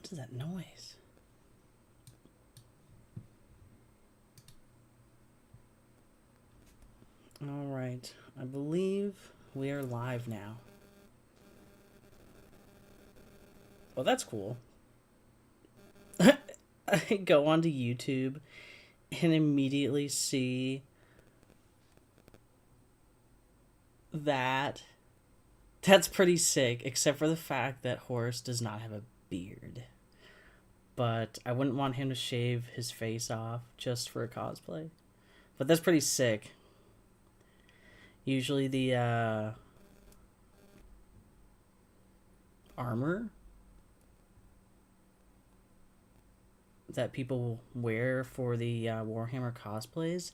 What is that noise? All right, I believe we are live now. Oh, that's cool. I go onto YouTube and immediately see that. That's pretty sick, except for the fact that Horus does not have a beard. But I wouldn't want him to shave his face off just for a cosplay. But that's pretty sick. Usually the armor that people wear for the Warhammer cosplays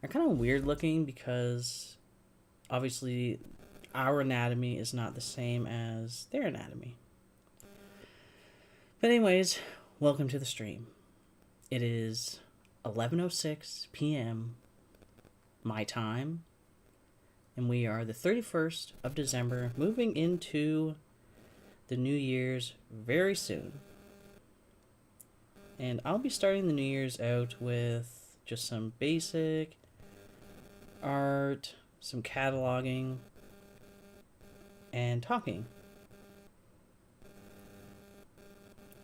are kind of weird looking because obviously our anatomy is not the same as their anatomy. But anyways, welcome to the stream. It is 11:06 p.m. my time, and we are the 31st of December, moving into the New Year's very soon. And I'll be starting the New Year's out with just some basic art, some cataloging, and talking.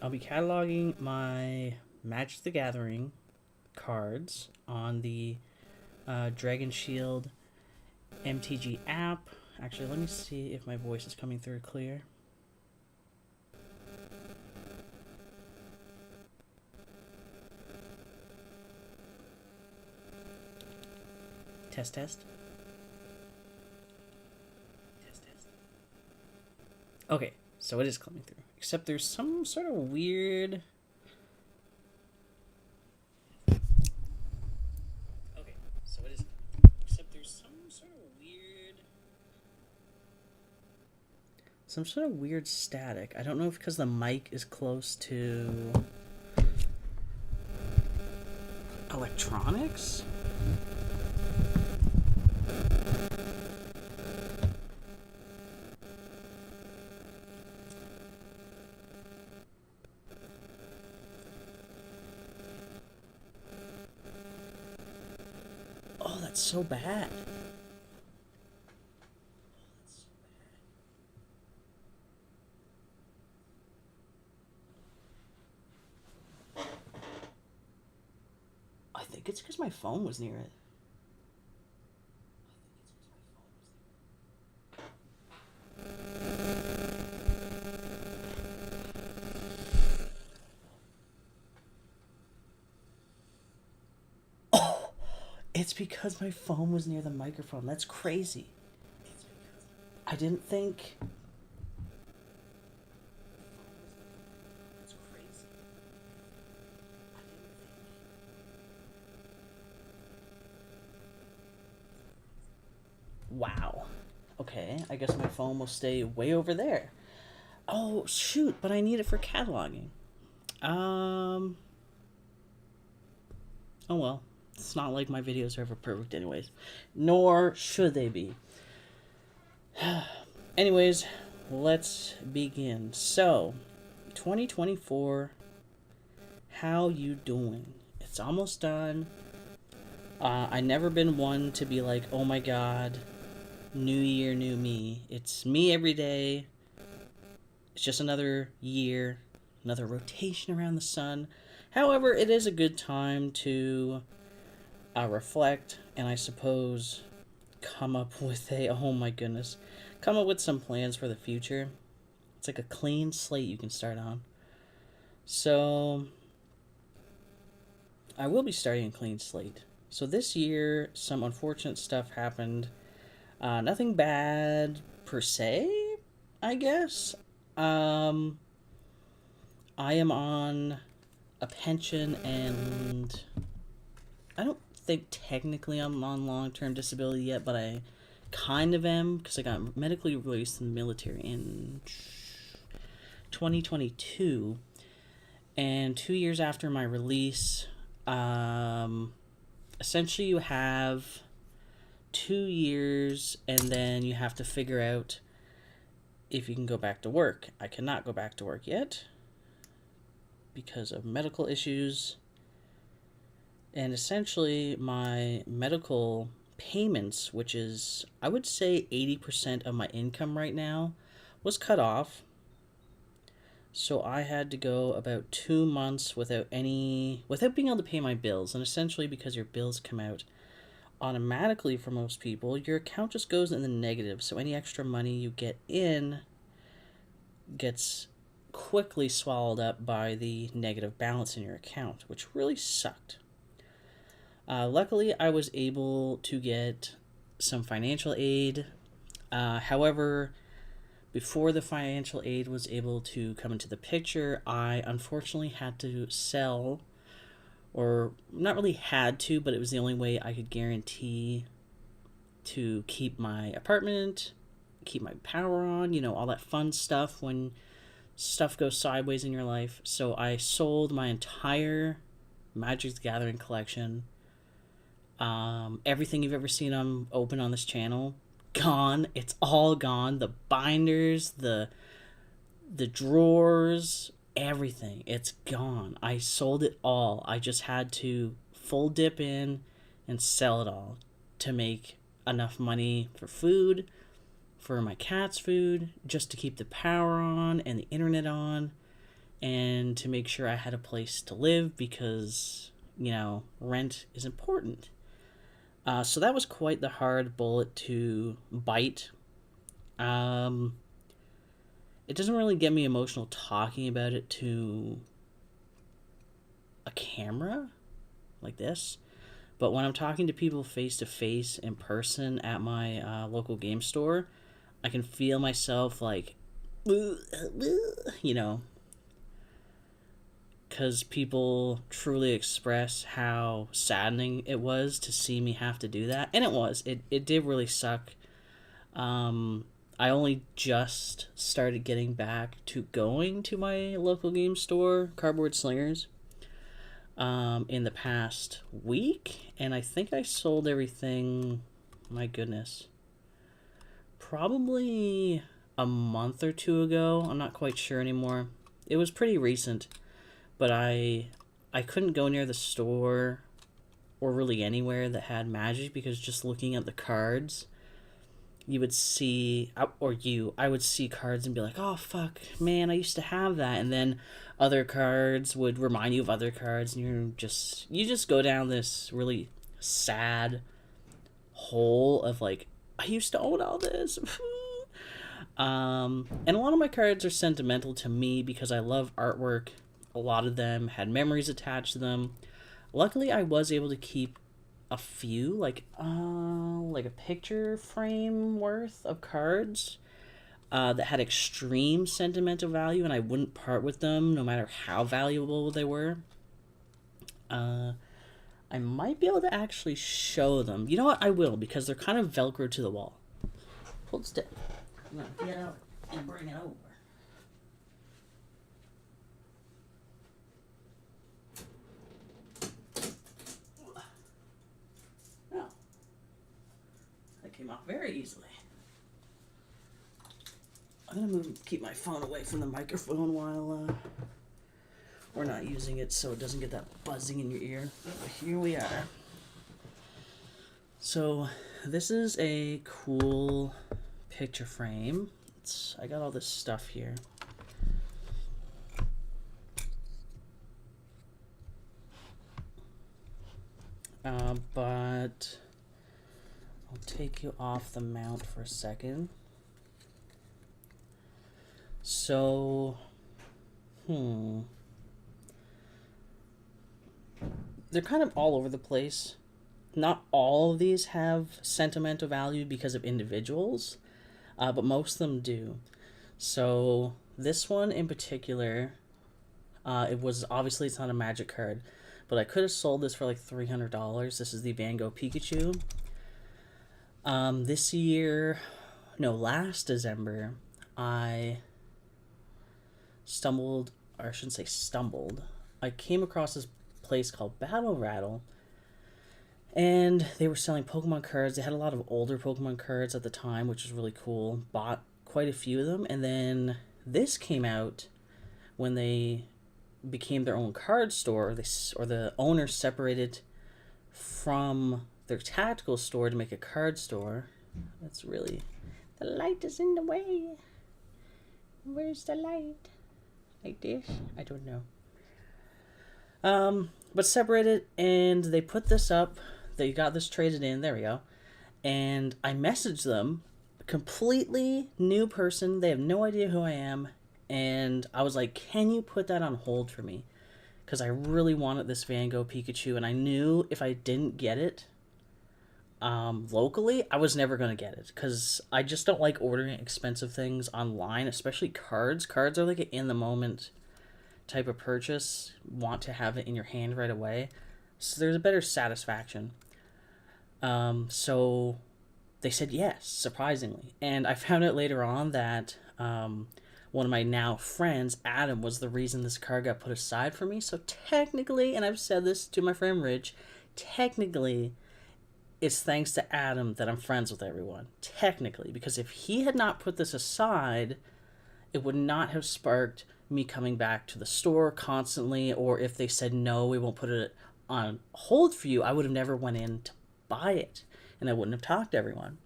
I'll be cataloging my Magic the Gathering cards on the Dragon Shield MtG app. Actually, let me see if my voice is coming through clear. Test, test. Test, test. Okay, so it is coming through. Except there's some sort of weird... Okay, so it is... Except there's some sort of weird... Some sort of weird static. I don't know if because the mic is close to... electronics? Oh, that's so bad. I think it's because my phone was near it. Oh, it's because my phone was near the microphone. That's crazy. I didn't think... Wow. Okay, I guess my phone will stay way over there. Oh, shoot, but I need it for cataloging. Oh well. It's not like my videos are ever perfect anyways. Nor should they be. Anyways, let's begin. So, 2024, how you doing? It's almost done. I never been one to be like, oh my god, new year, new me. It's me every day. It's just another year, another rotation around the sun. However, it is a good time to reflect and I suppose come up with come up with some plans for the future. It's like a clean slate you can start on. So, I will be starting a clean slate. So this year, some unfortunate stuff happened. Nothing bad per se, I guess. I am on a pension and I don't think technically I'm on long-term disability yet, but I kind of am because I got medically released from the military in 2022. And 2 years after my release, essentially you have 2 years and then you have to figure out if you can go back to work. I cannot go back to work yet because of medical issues. And essentially, my medical payments, which is, I would say, 80% of my income right now, was cut off. So I had to go about 2 months without being able to pay my bills. And essentially, because your bills come out automatically for most people, your account just goes in the negative. So any extra money you get in gets quickly swallowed up by the negative balance in your account, which really sucked. Luckily, I was able to get some financial aid. However, before the financial aid was able to come into the picture, I unfortunately had to sell, or not really had to, but it was the only way I could guarantee to keep my apartment, keep my power on, all that fun stuff when stuff goes sideways in your life. So I sold my entire Magic the Gathering collection. Everything you've ever seen open on this channel, gone. It's all gone. The binders, the drawers, everything. It's gone. I sold it all. I just had to full dip in and sell it all to make enough money for food, for my cat's food, just to keep the power on and the internet on, and to make sure I had a place to live because, rent is important. So that was quite the hard bullet to bite. It doesn't really get me emotional talking about it to a camera like this. But when I'm talking to people face to face in person at my local game store, I can feel myself like, because people truly express how saddening it was to see me have to do that. And it was. It did really suck. I only just started getting back to going to my local game store, Cardboard Slingers, in the past week. And I think I sold everything, my goodness, probably a month or two ago. I'm not quite sure anymore. It was pretty recent. But I couldn't go near the store or really anywhere that had Magic because just looking at the cards, you would see, I would see cards and be like, oh, fuck, man, I used to have that. And then other cards would remind you of other cards, and you just go down this really sad hole of like, I used to own all this. And a lot of my cards are sentimental to me because I love artwork. A lot of them had memories attached to them. Luckily, I was able to keep a few, like a picture frame worth of cards that had extreme sentimental value, and I wouldn't part with them no matter how valuable they were. I might be able to actually show them. You know what? I will, because they're kind of Velcro to the wall. Hold still. I'm going to get out and bring it over. Came off very easily. I'm gonna keep my phone away from the microphone while we're not using it so it doesn't get that buzzing in your ear. But here we are. So this is a cool picture frame. I got all this stuff here. But I'll take you off the mount for a second. So, they're kind of all over the place. Not all of these have sentimental value because of individuals, but most of them do. So, this one in particular, it's not a Magic card, but I could have sold this for like $300. This is the Van Gogh Pikachu. Last December, I I came across this place called Battle Rattle, and they were selling Pokemon cards. They had a lot of older Pokemon cards at the time, which was really cool. Bought quite a few of them, and then this came out when they became their own card store, or the owner separated from their tactical store to make a card store. That's really... The light is in the way. Where's the light? Like this? I don't know. But separated, and they put this up. They got this traded in. There we go. And I messaged them. Completely new person. They have no idea who I am. And I was like, can you put that on hold for me? Because I really wanted this Van Gogh Pikachu, and I knew if I didn't get it locally, I was never going to get it. Because I just don't like ordering expensive things online, especially cards. Cards are like an in-the-moment type of purchase. Want to have it in your hand right away. So there's a better satisfaction. So they said yes, surprisingly. And I found out later on that one of my now friends, Adam, was the reason this card got put aside for me. So technically, and I've said this to my friend Rich, technically, it's thanks to Adam that I'm friends with everyone. Technically, because if he had not put this aside, it would not have sparked me coming back to the store constantly, or if they said, no, we won't put it on hold for you, I would have never went in to buy it, and I wouldn't have talked to everyone.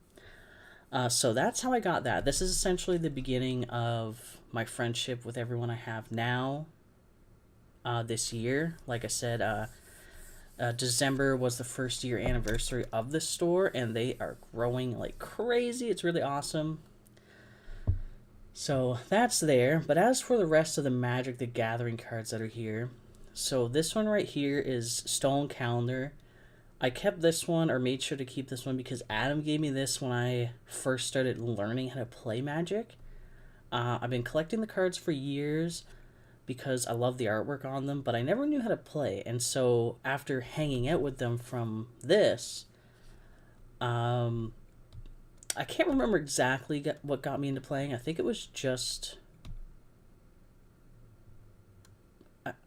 So that's how I got that. This is essentially the beginning of my friendship with everyone I have now this year. Like I said, December was the first year anniversary of the store, and they are growing like crazy. It's really awesome. So that's there. But as for the rest of the Magic the Gathering cards that are here, so this one right here is Stone Calendar. I kept this one, or made sure to keep this one, because Adam gave me this when I first started learning how to play Magic. I've been collecting the cards for years because I love the artwork on them, but I never knew how to play. And so after hanging out with them from this, I can't remember exactly what got me into playing. I think it was just...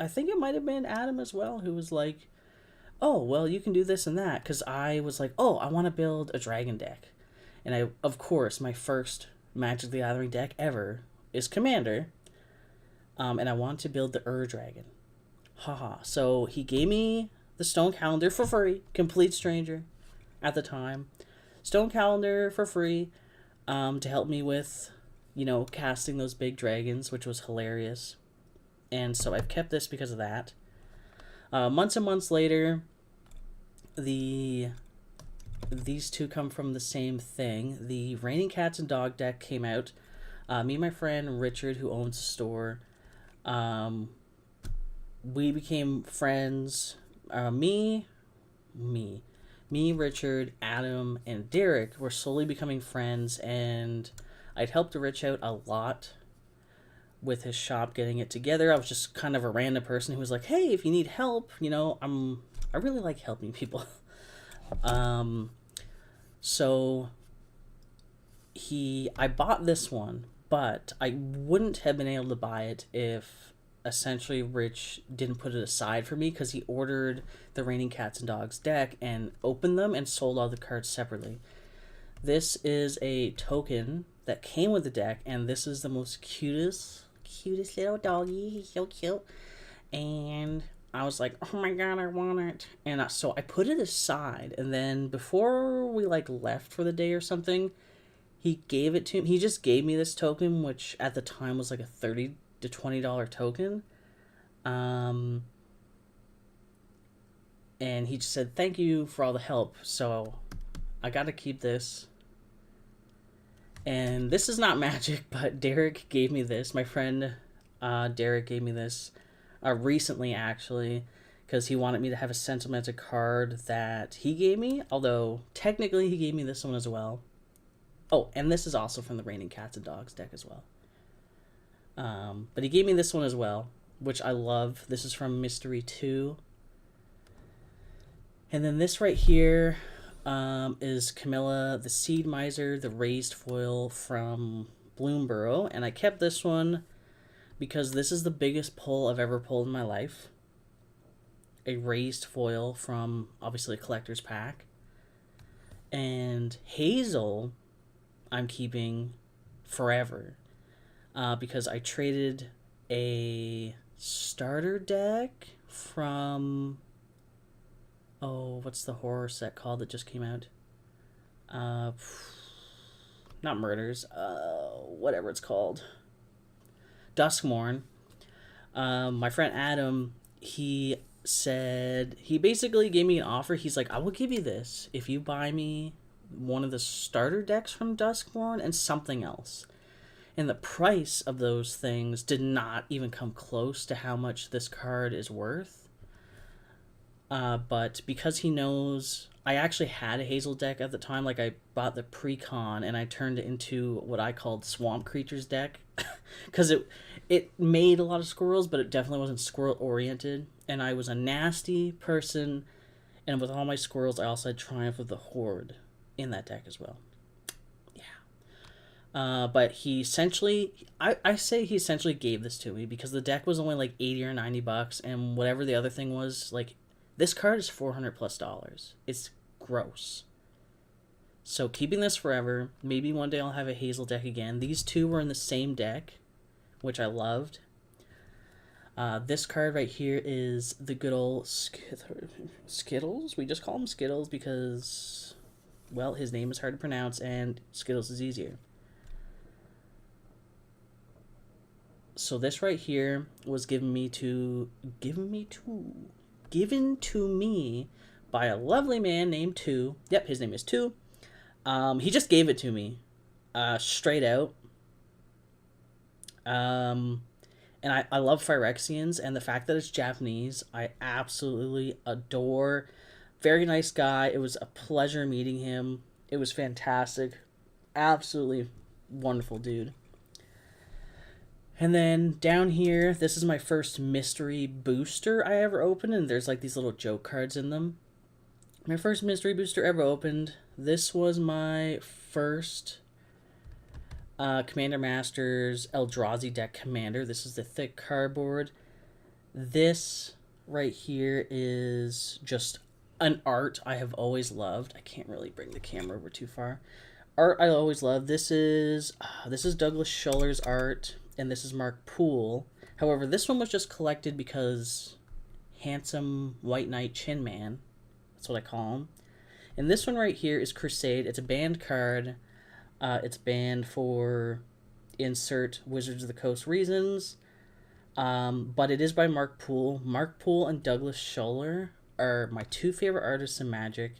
I think it might have been Adam as well, who was like, oh, well, you can do this and that, because I was like, oh, I want to build a dragon deck. And I, of course, my first Magic the Gathering deck ever is Commander, and I want to build the Dragon. Haha. So he gave me the Stone Calendar for free, complete stranger at the time. Stone Calendar for free to help me with, casting those big dragons, which was hilarious. And so I've kept this because of that. Months and months later, these two come from the same thing. The Raining Cats and Dog deck came out. Me and my friend Richard, who owns a store, we became friends. Me, Richard, Adam, and Derek were slowly becoming friends, and I'd helped Rich out a lot with his shop getting it together. I was just kind of a random person who was like, hey, if you need help, I really like helping people. So I bought this one, but I wouldn't have been able to buy it if essentially Rich didn't put it aside for me, because he ordered the Raining Cats and Dogs deck and opened them and sold all the cards separately. This is a token that came with the deck, and this is the most cutest little doggy. He's so cute. And I was like, oh my god, I want it. And so I put it aside, and then before we left for the day or something, he gave it to me. He just gave me this token, which at the time was like a $30 to $20 token. And he just said, thank you for all the help. So I got to keep this. And this is not Magic, but Derek gave me this. My friend Derek gave me this recently, actually, because he wanted me to have a sentimental card that he gave me, although technically he gave me this one as well. Oh, and this is also from the Raining Cats and Dogs deck as well. But he gave me this one as well, which I love. This is from Mystery 2. And then this right here is Camilla, the Seed Miser, the raised foil from Bloomborough. And I kept this one because this is the biggest pull I've ever pulled in my life. A raised foil from, obviously, a collector's pack. And Hazel, I'm keeping forever. Because I traded a starter deck from, oh, what's the horror set called that just came out? Not Murders. Whatever it's called. Duskmourn. My friend Adam, he basically gave me an offer. He's like, I will give you this if you buy me one of the starter decks from Duskmourn and something else. And the price of those things did not even come close to how much this card is worth. But because he knows, I actually had a Hazel deck at the time. Like, I bought the Precon and I turned it into what I called Swamp Creatures deck. Because it made a lot of squirrels, but it definitely wasn't squirrel-oriented. And I was a nasty person. And with all my squirrels, I also had Triumph of the Horde in that deck as well. But he essentially, I say he essentially gave this to me because the deck was only like $80 or $90, and whatever the other thing was, like, this card is $400+. It's gross. So keeping this forever. Maybe one day I'll have a Hazel deck again. These two were in the same deck, which I loved. This card right here is the good old Skittles. We just call him Skittles because, well, his name is hard to pronounce and Skittles is easier. So this right here was given to me by a lovely man named Two. Yep, his name is Two. He just gave it to me, straight out. And I love Phyrexians, and the fact that it's Japanese, I absolutely adore. Very nice guy. It was a pleasure meeting him. It was fantastic. Absolutely wonderful dude. And then down here, this is my first mystery booster I ever opened, and there's like these little joke cards in them. My first mystery booster ever opened. This was my first Commander Masters Eldrazi deck commander. This is the thick cardboard. This right here is just an art I have always loved. I can't really bring the camera over too far. Art I always loved. This is Douglas Schuller's art. And this is Mark Poole. However, this one was just collected because handsome white knight Chin Man. That's what I call him. And this one right here is Crusade. It's a banned card. It's banned for insert Wizards of the Coast reasons. But it is by Mark Poole. Mark Poole and Douglas Schuller are my two favorite artists in Magic.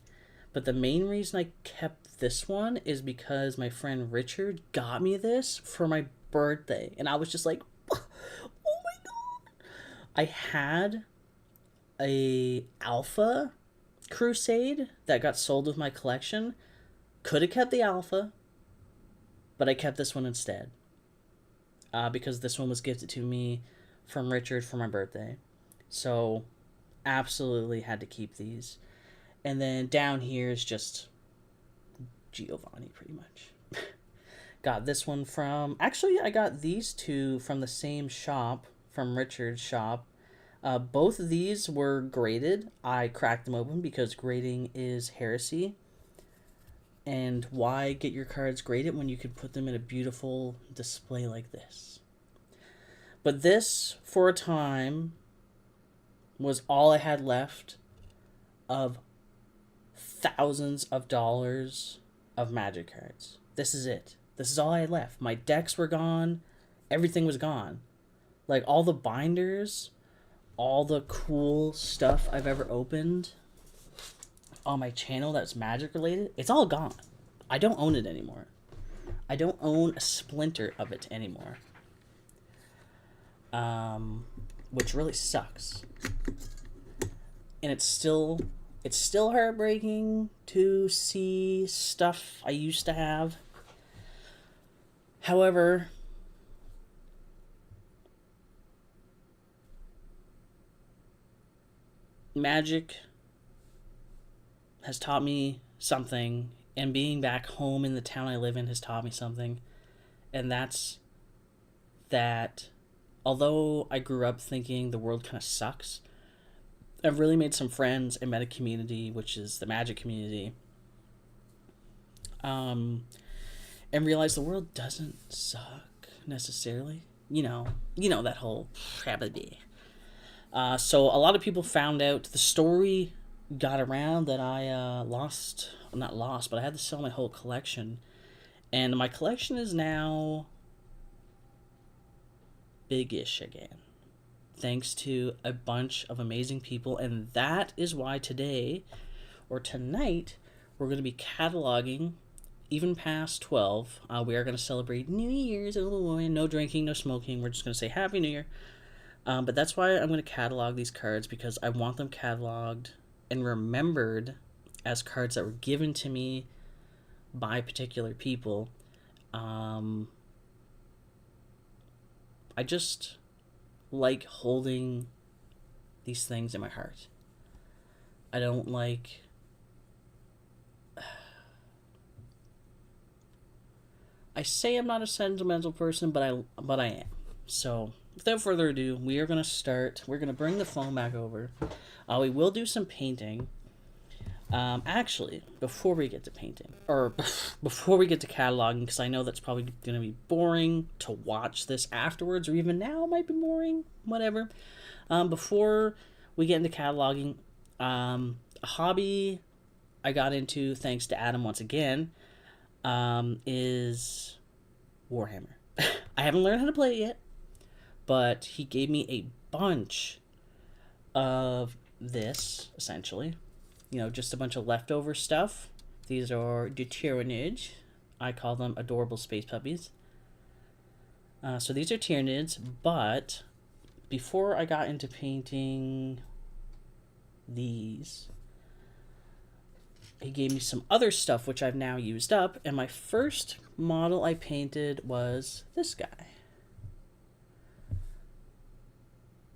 But the main reason I kept this one is because my friend Richard got me this for my birthday, and I was just like, oh my god. I had a alpha Crusade that got sold with my collection. Could have kept the alpha, but I kept this one instead, because this one was gifted to me from Richard for my birthday. So absolutely had to keep these. And then down here is just Giovanni, pretty much. Got this one from... Actually, I got these two from the same shop, from Richard's shop. Both of these were graded. I cracked them open because grading is heresy. And why get your cards graded when you could put them in a beautiful display like this? But this, for a time, was all I had left of thousands of dollars of Magic cards. This is it. This is all I had left. My decks were gone. Everything was gone. Like, all the binders, all the cool stuff I've ever opened on my channel that's Magic related, it's all gone. I don't own it anymore. I don't own a splinter of it anymore. Which really sucks. And it's still heartbreaking to see stuff I used to have. However, Magic has taught me something, and being back home in the town I live in has taught me something, and that's that although I grew up thinking the world kind of sucks, I've really made some friends and met a community, which is the Magic community, and realized the world doesn't suck necessarily. You know that whole So a lot of people found out the story got around that I lost, not lost, but I had to sell my whole collection. And my collection is now big-ish again, thanks to a bunch of amazing people. And that is why today, or tonight, we're going to be cataloging even past 12. We are going to celebrate New Year's. No drinking, no smoking. We're just going to say Happy New Year. But that's why I'm going to catalog these cards, because I want them cataloged and remembered as cards that were given to me by particular people. I just like holding these things in my heart. I don't like... I say I'm not a sentimental person, but I am. So, without further ado, we are going to start. We're going to bring the phone back over. We will do some painting. Actually, before we get to painting, or before we get to cataloging, because I know that's probably going to be boring to watch this afterwards, or even now it might be boring, whatever. Before we get into cataloging, a hobby I got into, thanks to Adam once again, is Warhammer. I haven't learned how to play it yet, but he gave me a bunch of this, essentially. You know, just a bunch of leftover stuff. These are the Tyranids. I call them adorable space puppies. So these are Tyranids, but before I got into painting these, he gave me some other stuff which I've now used up, and my first model I painted was this guy.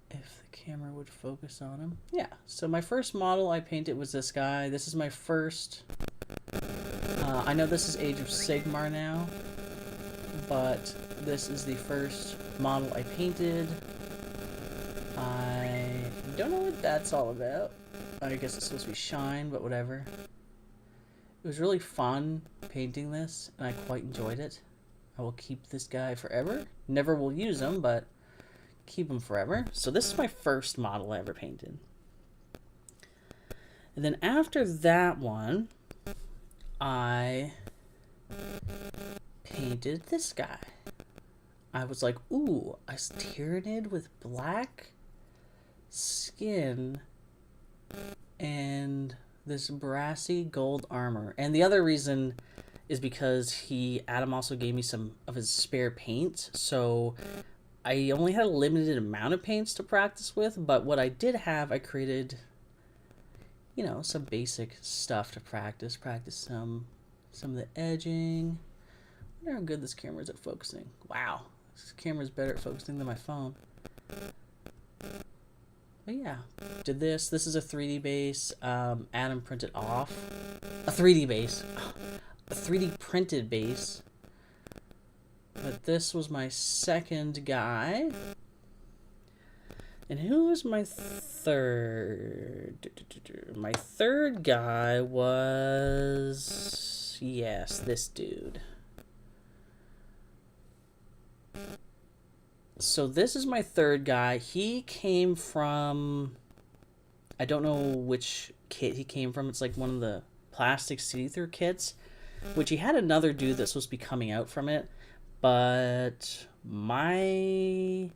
If the camera would focus on him. Yeah, so my first model I painted was this guy. This is my first... I know this is Age of Sigmar now, but this is the first model I painted. I don't know what that's all about. I guess it's supposed to be shine, but whatever. It was really fun painting this, and I quite enjoyed it. I will keep this guy forever. Never will use him, but keep him forever. So this is my first model I ever painted. And then after that one, I painted this guy. I was like, ooh, a Tyranid with black skin and this brassy gold armor. And the other reason is because Adam also gave me some of his spare paints, so I only had a limited amount of paints to practice with, but what I did have, I created, you know, some basic stuff to practice. Practice some of the edging. I wonder how good this camera is at focusing. Wow, this camera is better at focusing than my phone. But yeah, did this. This is a 3D base. Adam printed off a 3D base, a 3D printed base. But this was my second guy. And who was my third? My third guy was, yes, this dude. So this is my third guy. He came from, I don't know which kit he came from. It's like one of the plastic see-through kits, which he had another dude that's supposed to be coming out from it. But my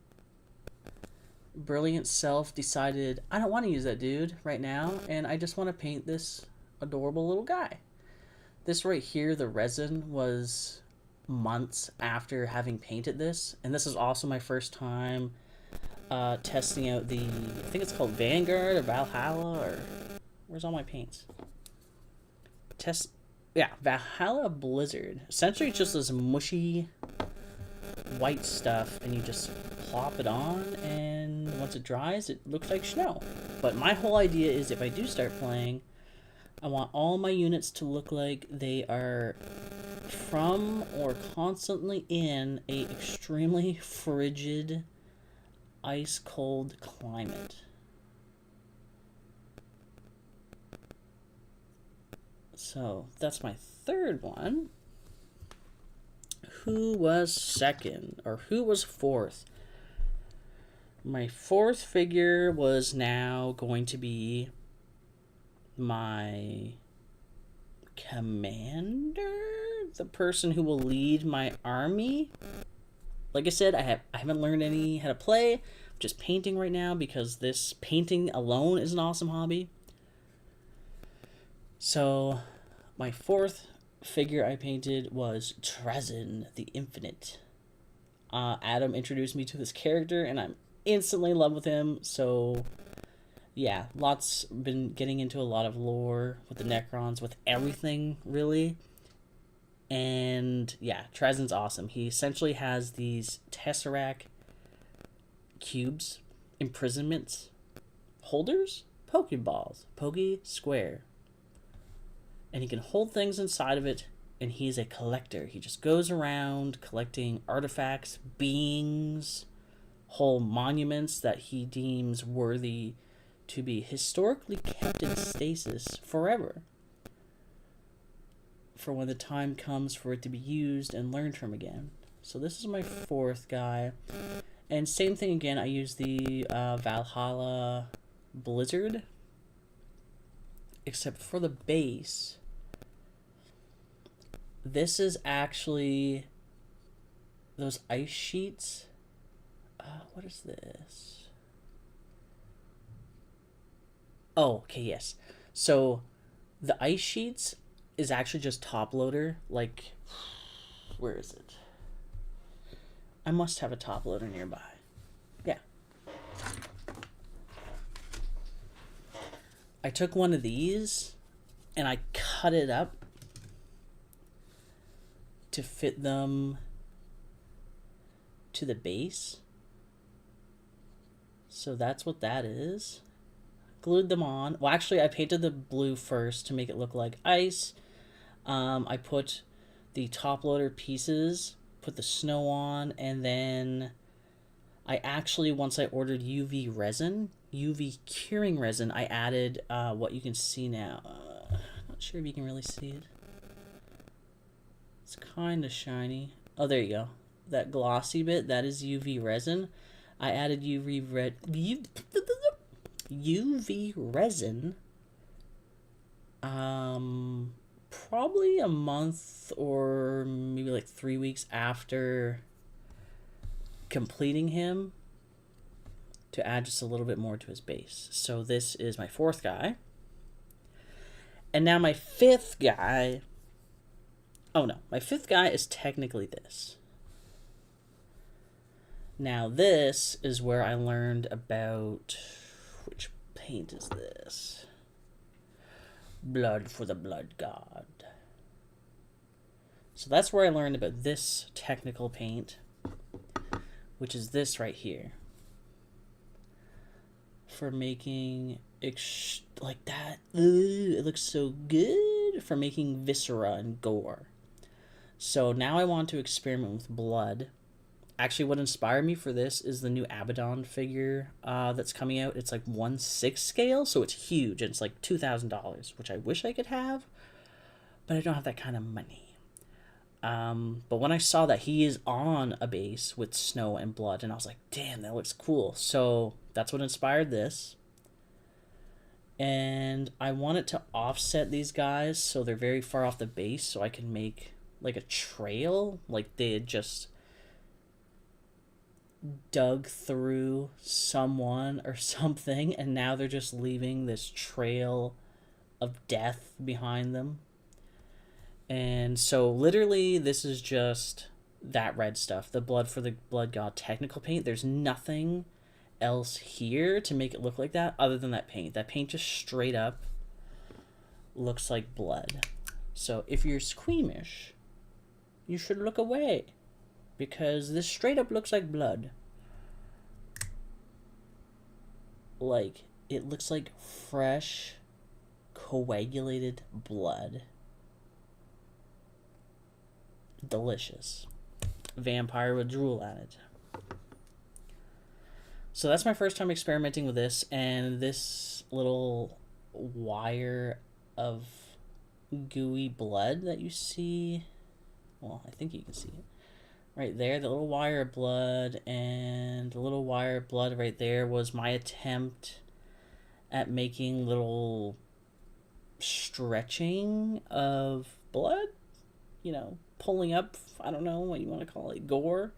brilliant self decided I don't want to use that dude right now, and I just want to paint this adorable little guy. This right here, the resin, was months after having painted this, and this is also my first time testing out the, I think it's called Vanguard or Valhalla, or where's all my paints? Yeah, Valhalla Blizzard. Essentially it's just this mushy white stuff, and you just plop it on, and once it dries it looks like snow. But my whole idea is, if I do start playing, I want all my units to look like they are from or constantly in a extremely frigid, ice cold climate. So that's my third one. Who was second, or who was fourth? My fourth figure was now going to be my commander, the person who will lead my army. Like I said, I haven't learned any how to play. I'm just painting right now because this painting alone is an awesome hobby. So my fourth figure I painted was Trazyn the Infinite. Adam introduced me to this character and I'm instantly in love with him. So yeah, been getting into a lot of lore with the Necrons, with everything really. And yeah, Trazyn's awesome. He essentially has these Tesseract cubes, imprisonments, holders, Pokeballs, Poke Square. And he can hold things inside of it, and he's a collector. He just goes around collecting artifacts, beings, whole monuments that he deems worthy to be historically kept in stasis forever, for when the time comes for it to be used and learned from again. So this is my fourth guy. And same thing again, I use the Valhalla Blizzard. Except for the base, this is actually those ice sheets. What is this? Oh, okay, yes. So the ice sheets is actually just top loader. Like, where is it? I must have a top loader nearby. Yeah. I took one of these and I cut it up to fit them to the base. So that's what that is. Glued them on. Well, actually, I painted the blue first to make it look like ice. I put the top loader pieces, put the snow on, and then I actually, once I ordered UV resin, UV curing resin, I added what you can see now. Not sure if you can really see it. It's kind of shiny. Oh, there you go. That glossy bit, that is UV resin. I added UV resin probably a month or maybe like 3 weeks after completing him, to add just a little bit more to his base. So this is my fourth guy. And now my fifth guy... Oh no, my fifth guy is technically this. Now this is where I learned about... Which paint is this? Blood for the Blood God. So that's where I learned about this technical paint, which is this right here. For making like that. It looks so good. For making viscera and gore. So now I want to experiment with blood. Actually, what inspired me for this is the new Abaddon figure that's coming out. It's like 1/6 scale, so it's huge. And it's like $2,000, which I wish I could have, but I don't have that kind of money. But when I saw that he is on a base with snow and blood, and I was like, damn, that looks cool. So that's what inspired this. And I wanted to offset these guys so they're very far off the base, so I can make like a trail, like they had just dug through someone or something, and now they're just leaving this trail of death behind them. And so literally this is just that red stuff, the Blood for the Blood God technical paint. There's nothing else here to make it look like that other than that paint. That paint just straight up looks like blood. So if you're squeamish, you should look away, because this straight up looks like blood. Like, it looks like fresh, coagulated blood. Delicious. Vampire would drool at it. So that's my first time experimenting with this, and this little wire of gooey blood that you see, well, I think you can see it, right there, the little wire of blood, and the little wire of blood right there was my attempt at making little stretching of blood, you know, pulling up, I don't know what you want to call it, gore.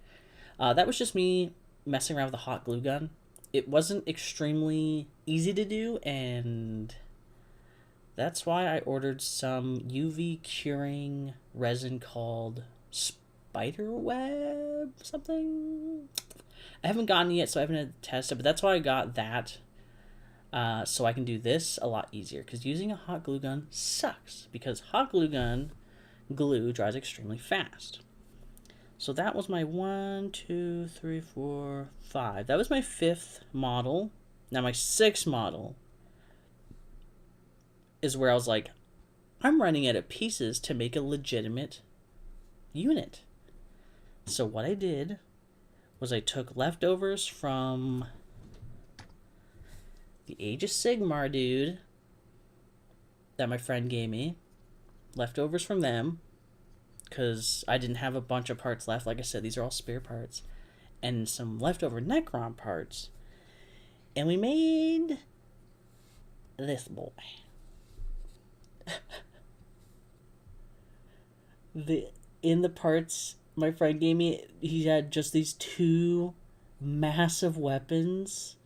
That was just me messing around with a hot glue gun. It wasn't extremely easy to do, and that's why I ordered some UV curing resin called Spiderweb something. I haven't gotten it yet, so I haven't had to test it, but that's why I got that. So I can do this a lot easier, because using a hot glue gun sucks, because hot glue gun glue dries extremely fast. So that was my 1, 2, 3, 4, 5. That was my 5th model. Now my 6th model is where I was like, I'm running out of pieces to make a legitimate unit. So what I did was I took leftovers from the Age of Sigmar dude that my friend gave me. Leftovers from them, because I didn't have a bunch of parts left. Like I said, these are all spare parts. And some leftover Necron parts. And we made this boy. In the parts my friend gave me, he had just these 2 massive weapons,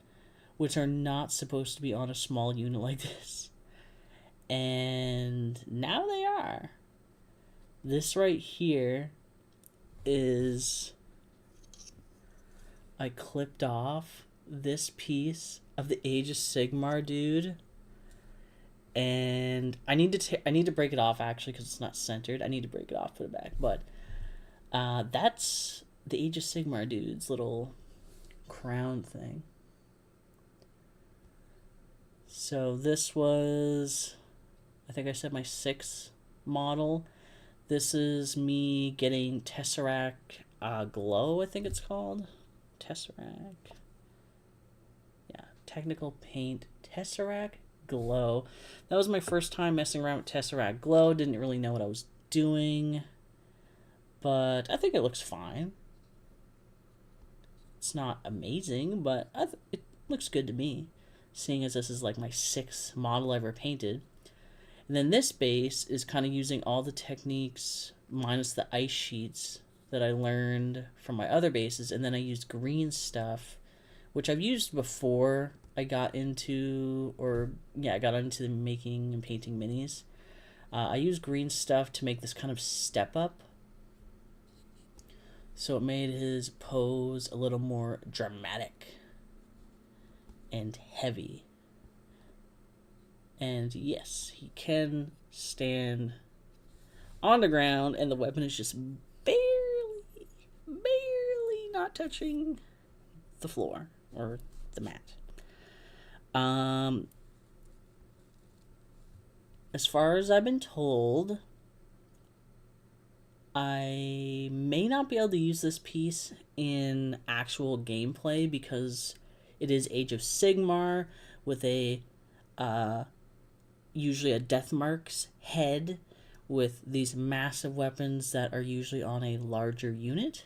which are not supposed to be on a small unit like this. And now they are. This right here is, I clipped off this piece of the Age of Sigmar dude, and I need to break it off actually, because it's not centered. I need to break it off, put it back. But that's the Age of Sigmar dude's little crown thing. So this was, I think I said, my 6th model. This is me getting Tesseract Glow, I think it's called. Tesseract. Yeah, technical paint. Tesseract Glow. That was my first time messing around with Tesseract Glow. Didn't really know what I was doing, but I think it looks fine. It's not amazing, but it looks good to me, seeing as this is like my 6th model ever painted. And then this base is kind of using all the techniques minus the ice sheets that I learned from my other bases, and then I used green stuff, which I've used before I got into, making and painting minis. I used green stuff to make this kind of step up, so it made his pose a little more dramatic and heavy. And yes, he can stand on the ground, and the weapon is just barely not touching the floor or the mat. As far as I've been told, I may not be able to use this piece in actual gameplay, because it is Age of Sigmar with a usually a Deathmark's head with these massive weapons that are usually on a larger unit.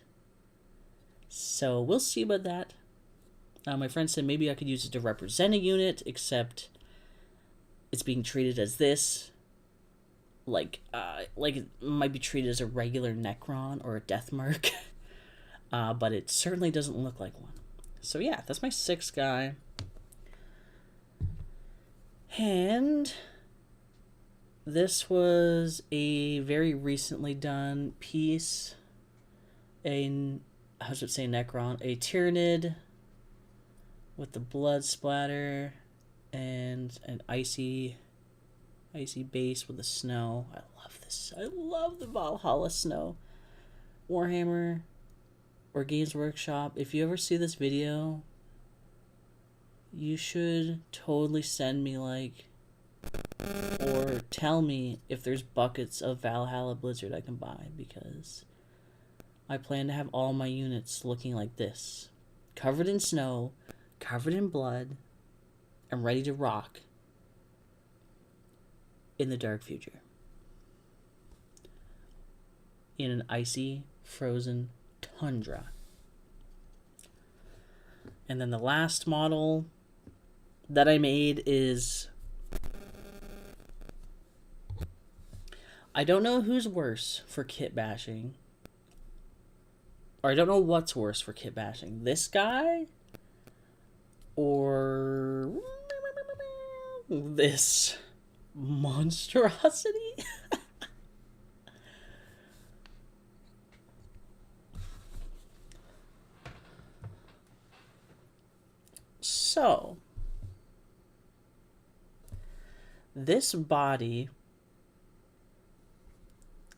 So we'll see about that. My friend said maybe I could use it to represent a unit, except it's being treated as this. Like it might be treated as a regular Necron or a Deathmark. But it certainly doesn't look like one. So yeah, that's my 6th guy. And this was a very recently done piece. A Tyrannid with the blood splatter and an icy base with the snow. I love this. I love the Valhalla snow. Warhammer or Games Workshop, if you ever see this video, you should totally send me or tell me if there's buckets of Valhalla Blizzard I can buy, because I plan to have all my units looking like this. Covered in snow, covered in blood, and ready to rock in the dark future. In an icy, frozen Tundra. And then the last model that I made is... I don't know who's worse for kit bashing. Or I don't know what's worse for kit bashing. This guy? Or... this monstrosity? So, this body,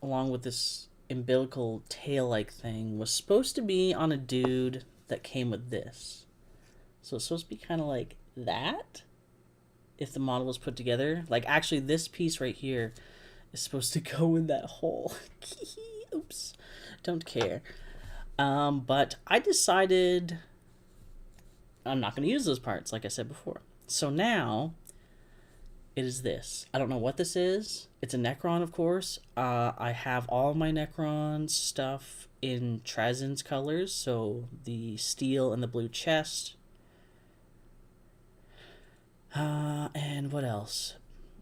along with this umbilical tail-like thing, was supposed to be on a dude that came with this. So it's supposed to be kind of like that, if the model was put together. Like, actually, this piece right here is supposed to go in that hole. Oops. Don't care. But I decided I'm not going to use those parts, like I said before. So now, it is this. I don't know what this is. It's a Necron, of course. I have all my Necron stuff in Trazin's colors, so the steel and the blue chest. And what else?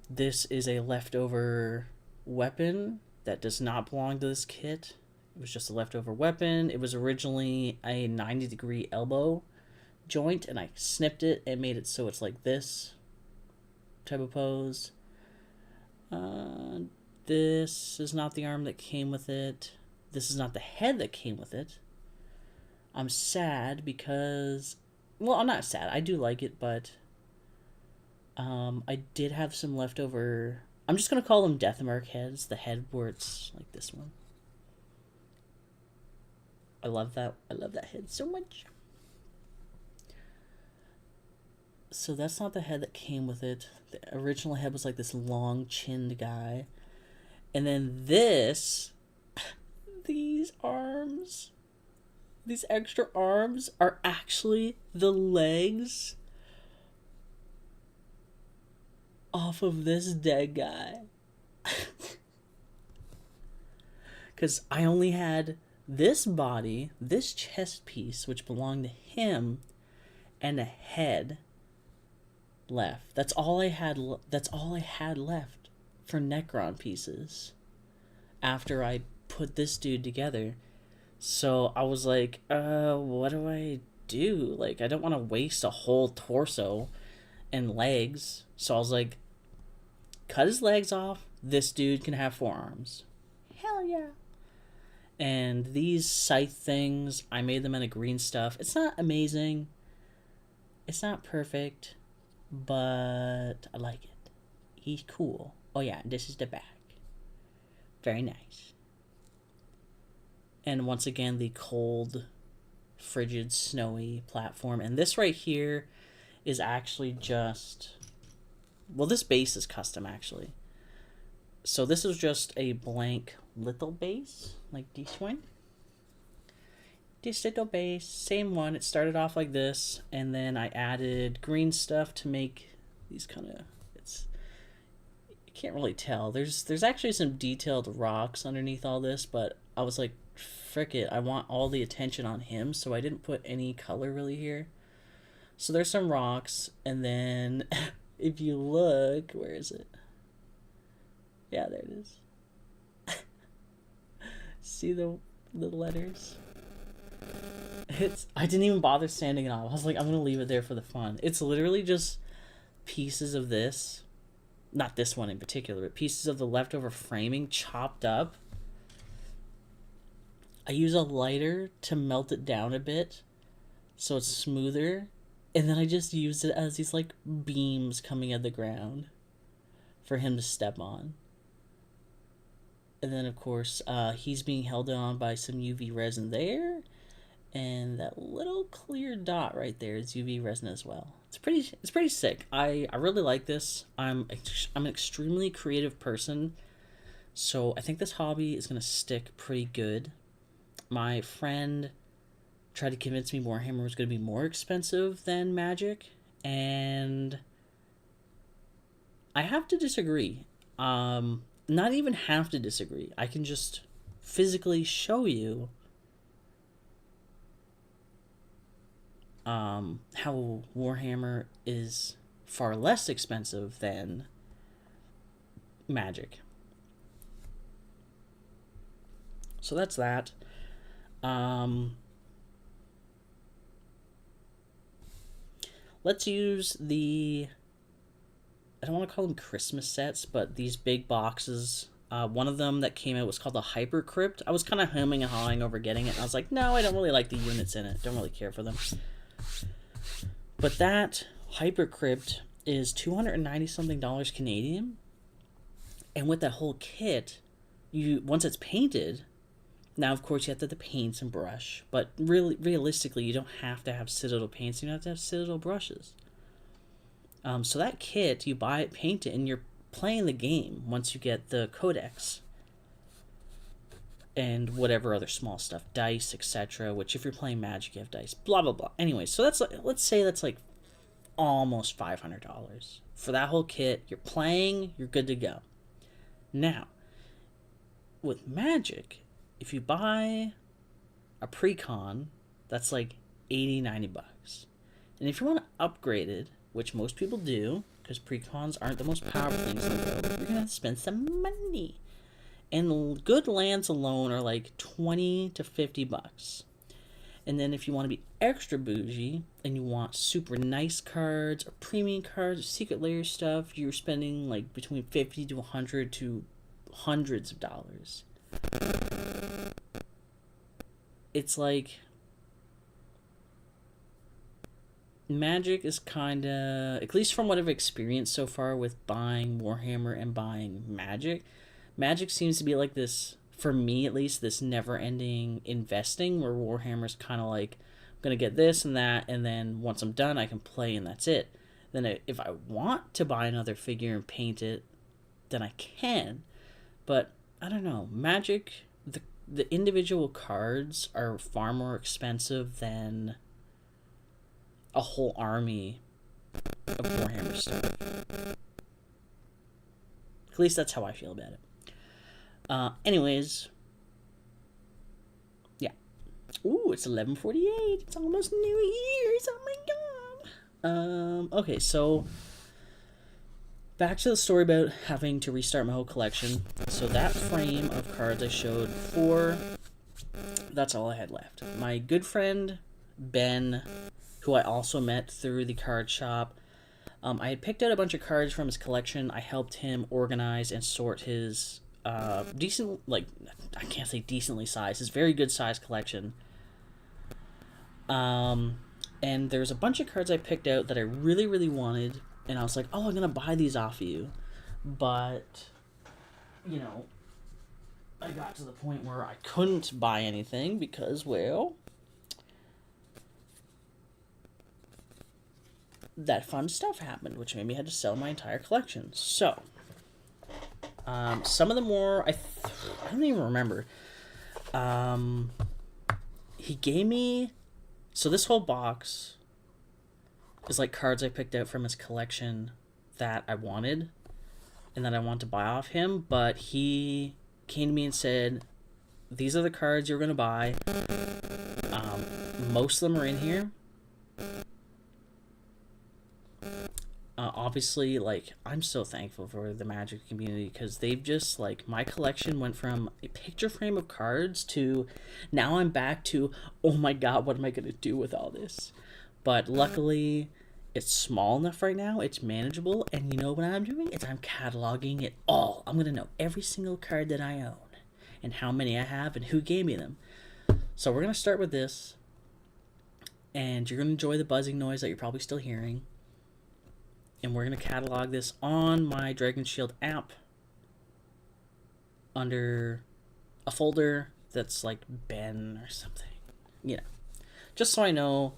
This is a leftover weapon that does not belong to this kit. It was just a leftover weapon. It was originally a 90-degree elbow joint, and I snipped it and made it so it's like this type of pose. This is not the arm that came with it. This is not the head that came with it. I'm sad because... well, I'm not sad. I do like it, but... I did have some leftover... I'm just going to call them Deathmark heads. The head where it's like this one. I love that. I love that head so much. So that's not the head that came with it. The original head was like this long-chinned guy. And then this... these arms... these extra arms are actually the legs off of this dead guy. Because I only had this body, this chest piece, which belonged to him, and a head left. That's all I had. That's all I had left for Necron pieces after I put this dude together. So I was like, what do I do? Like, I don't want to waste a whole torso and legs. So I was like, cut his legs off. This dude can have 4 arms. Hell yeah. And these scythe things, I made them in a green stuff. It's not amazing. It's not perfect. But I like it. He's cool. Oh yeah, this is the back. Very nice. And once again, the cold, frigid, snowy platform. And this right here is actually just... well, this base is custom, actually. So this is just a blank little base, like this one. This little base, same one. It started off like this, and then I added green stuff to make these kind of... it's... you can't really tell. There's actually some detailed rocks underneath all this, but I was like, frick it, I want all the attention on him, so I didn't put any color really here. So there's some rocks, and then if you look, where is it? Yeah, there it is. See the letters? I didn't even bother sanding it off. I was like, I'm gonna leave it there for the fun. It's literally just pieces of this, not this one in particular, but pieces of the leftover framing chopped up. I use a lighter to melt it down a bit so it's smoother, and then I just use it as these like beams coming out of the ground for him to step on. And then of course he's being held on by some UV resin there, and that little clear dot right there is UV resin as well. It's pretty sick. I really like this. I'm an extremely creative person, so I think this hobby is gonna stick pretty good. My friend tried to convince me Warhammer was going to be more expensive than Magic, and I have to disagree. Not even have to disagree. I can just physically show you how Warhammer is far less expensive than Magic. So that's that. Let's use the, I don't want to call them Christmas sets, but these big boxes. One of them that came out was called the Hyper Crypt. I was kind of humming and hawing over getting it, and I was like, no, I don't really like the units in it. Don't really care for them. But that Hyper Crypt is $290 something Canadian. And with that whole kit, once it's painted, now of course you have to have the paints and brush, but really realistically you don't have to have Citadel paints, you don't have to have Citadel brushes. So that kit, you buy it, paint it, and you're playing the game once you get the codex and whatever other small stuff, dice, etc. Which if you're playing Magic, you have dice. Blah blah blah. Anyway, so that's like, let's say that's like almost $500 for that whole kit. You're playing, you're good to go. Now, with Magic, if you buy a pre-con, that's like $80-$90. And if you want to upgrade it, which most people do, because pre-cons aren't the most powerful things in the world, you're going to have to spend some money. And good lands alone are like $20 to $50. And then if you want to be extra bougie and you want super nice cards or premium cards or secret layer stuff, you're spending like between $50 to $100 to hundreds of dollars. It's like Magic is kind of, at least from what I've experienced so far with buying Warhammer and buying Magic, Magic seems to be like this, for me at least, this never-ending investing where Warhammer's kind of like, I'm going to get this and that, and then once I'm done, I can play and that's it. Then if I want to buy another figure and paint it, then I can. But, I don't know, Magic, the individual cards are far more expensive than a whole army of Warhammer stuff. At least that's how I feel about it. Anyways, yeah. Ooh, it's 11:48. It's almost New Year's. Oh my god. Okay, so back to the story about having to restart my whole collection. So that frame of cards I showed before, that's all I had left. My good friend Ben, who I also met through the card shop, I had picked out a bunch of cards from his collection. I helped him organize and sort his decent, like, I can't say decently sized, his very good sized collection. And there's a bunch of cards I picked out that I really, really wanted, and I was like, oh, I'm going to buy these off of you. But, you know, I got to the point where I couldn't buy anything because, well, that fun stuff happened, which made me have to sell my entire collection. So, some of the more, I don't even remember. He gave me, so this whole box is like cards I picked out from his collection that I wanted and that I want to buy off him, but he came to me and said, these are the cards you're going to buy. Most of them are in here. Obviously, like, I'm so thankful for the Magic community because they've just, like, my collection went from a picture frame of cards to now I'm back to, oh my god, what am I going to do with all this? But luckily, it's small enough right now, it's manageable, and you know what I'm doing? I'm cataloging it all. I'm going to know every single card that I own and how many I have and who gave me them. So we're going to start with this, and you're going to enjoy the buzzing noise that you're probably still hearing. And we're going to catalog this on my Dragon Shield app under a folder that's like Ben or something. You know, just so I know.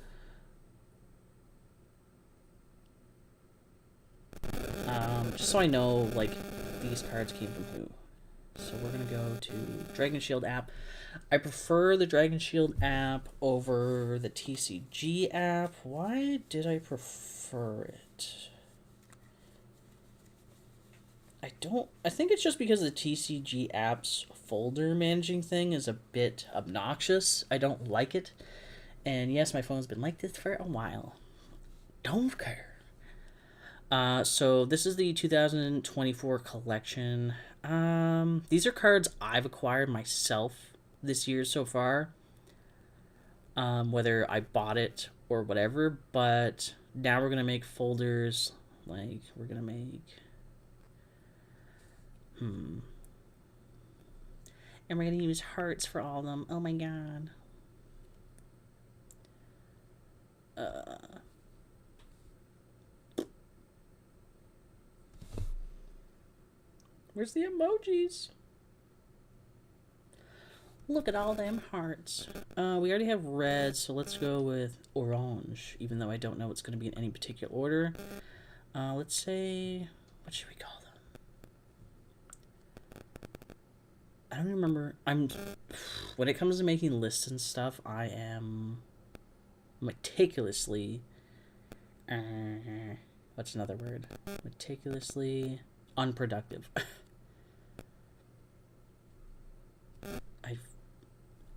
Just so I know, like, these cards came from who. So we're going to go to Dragon Shield app. I prefer the Dragon Shield app over the TCG app. Why did I prefer it? I think it's just because the TCG app's folder managing thing is a bit obnoxious. I don't like it. And yes, my phone's been like this for a while. Don't care. So this is the 2024 collection. These are cards I've acquired myself this year so far. Whether I bought it or whatever, but now we're gonna make folders. Like we're gonna make, and we're gonna use hearts for all of them. Oh my god. Where's the emojis? Look at all them hearts. We already have red, so let's go with orange, even though I don't know what's going to be in any particular order. Let's say, what should we call them? I don't remember. When it comes to making lists and stuff, I am meticulously, what's another word? Meticulously unproductive.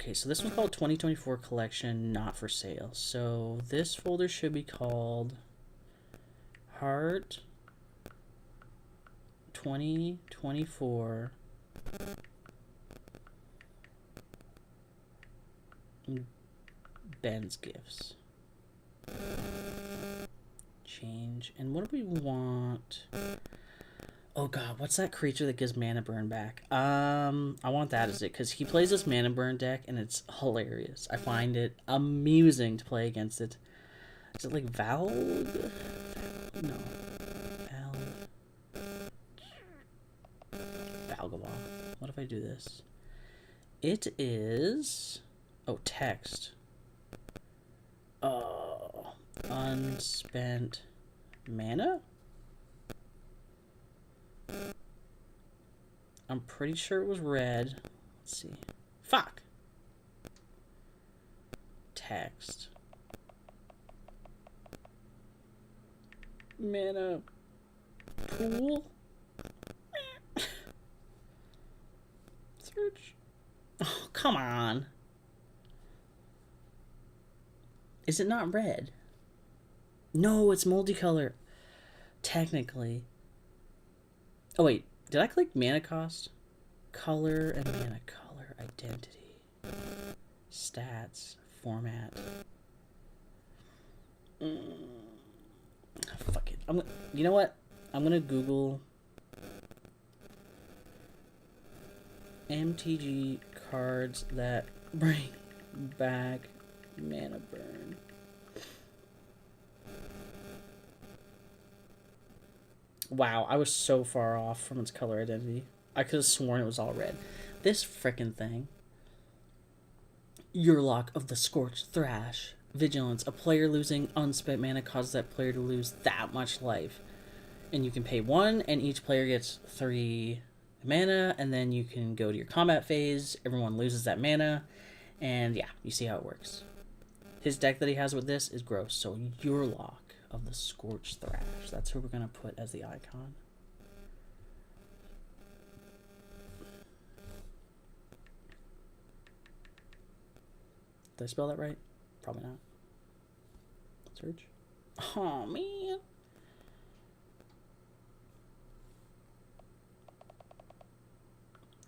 Okay, so this one's called 2024 collection, not for sale. So this folder should be called Heart 2024 Ben's Gifts. Change. And what do we want? Oh god, what's that creature that gives mana burn back? I want that as it, because he plays this mana burn deck, and it's hilarious. I find it amusing to play against it. Is it like Valg? No. Valgaball. What if I do this? It is... Oh, text. Oh. Unspent mana? I'm pretty sure it was red. Let's see. Fuck. Text. Mana pool. Search. Oh, come on. Is it not red? No, it's multicolor. Technically. Oh, wait. Did I click mana cost? Color and mana color. Identity. Stats. Format. Fuck it. You know what? I'm gonna Google MtG cards that bring back mana burn. Wow, I was so far off from its color identity. I could have sworn it was all red. This frickin' thing. Urlock of the Scorched Thrash. Vigilance. A player losing unspent mana causes that player to lose that much life. And you can pay 1, and each player gets 3 mana, and then you can go to your combat phase. Everyone loses that mana, and yeah, you see how it works. His deck that he has with this is gross, so Urlock of the Scorched Thrash. That's who we're going to put as the icon. Did I spell that right? Probably not. Search. Oh, man.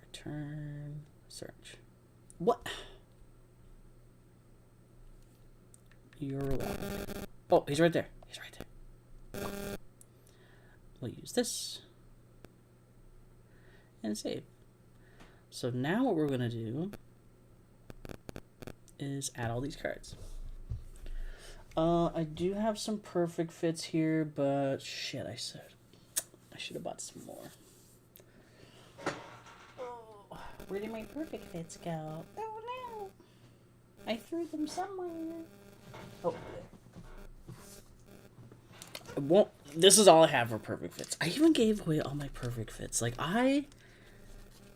Return. Search. What? Urlock. Oh, he's right there. He's right there. We'll use this. And save. So now what we're going to do is add all these cards. I do have some perfect fits here, but shit, I should have bought some more. Oh, where did my perfect fits go? Oh no! I threw them somewhere. Oh. Well, this is all I have for perfect fits. I even gave away all my perfect fits. Like, I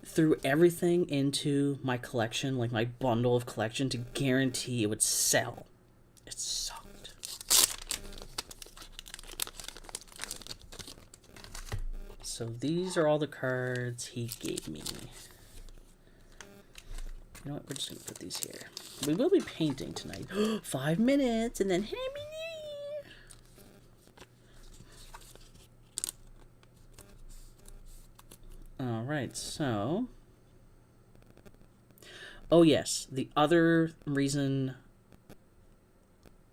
threw everything into my collection, like my bundle of collection, to guarantee it would sell. It sucked. So these are all the cards he gave me. know what? We're just going to put these here. We will be painting tonight. 5 minutes and then Happy New Year! Alright, so... Oh yes, the other reason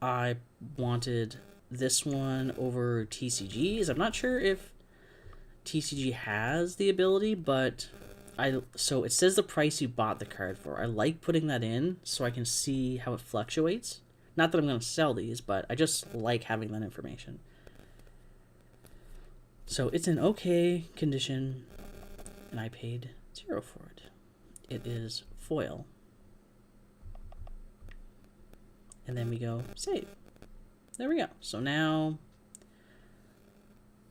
I wanted this one over TCG is I'm not sure if TCG has the ability, but so it says the price you bought the card for. I like putting that in so I can see how it fluctuates. Not that I'm going to sell these, but I just like having that information. So it's in okay condition, and I paid 0 for it. It is foil. And then we go save. There we go. So now,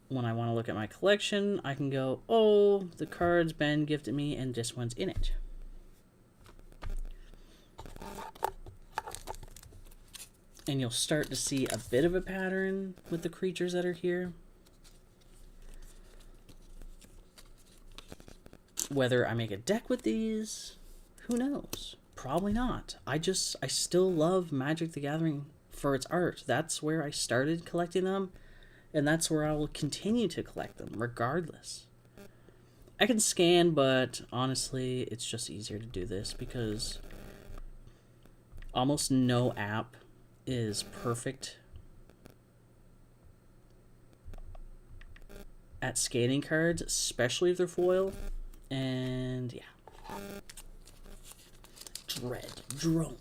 when I want to look at my collection, I can go, oh, the cards Ben gifted me, and this one's in it. And you'll start to see a bit of a pattern with the creatures that are here. Whether I make a deck with these, who knows? Probably not. I still love Magic the Gathering for its art. That's where I started collecting them, and that's where I will continue to collect them, regardless. I can scan, but honestly, it's just easier to do this because almost no app is perfect at scanning cards, especially if they're foil. And yeah. Dread Drone.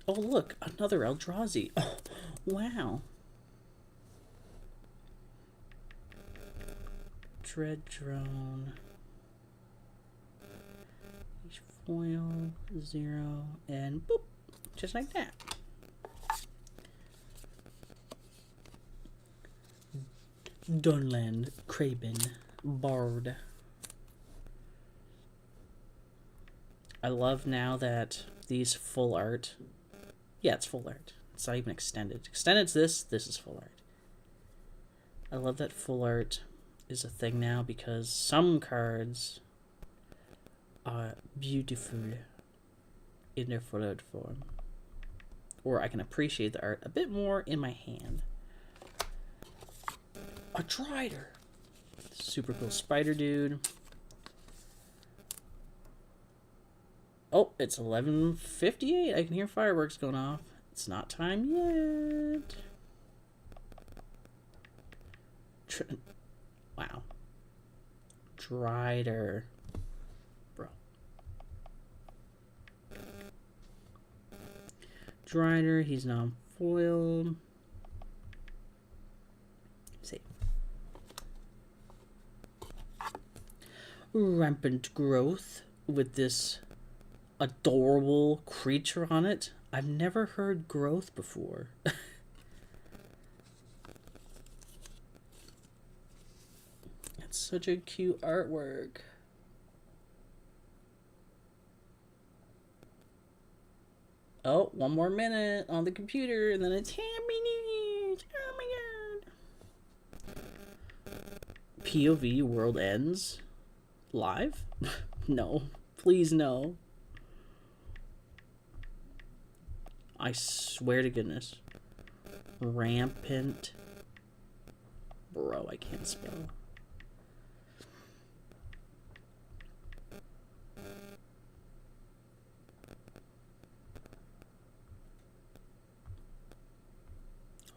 Oh, look, another Eldrazi. Oh, wow. Dread Drone. Foil, 0, and boop. Just like that. Dunland, Kraben, Bard. I love now that these full art... Yeah, it's full art. It's not even extended. Extended's this is full art. I love that full art is a thing now because some cards are beautiful in their full art form. Or I can appreciate the art a bit more in my hand. A Drider. Super cool spider dude. Oh, it's 11:58. I can hear fireworks going off. It's not time yet. Wow. Drider. Bro. Drider, he's non-foil. Save. Rampant Growth with this adorable creature on it. I've never heard growth before. It's such a cute artwork. Oh, 1 more minute on the computer and then it's Happy New Year. Oh my god. POV world ends live? No, please no. I swear to goodness. Rampant. Bro, I can't spell.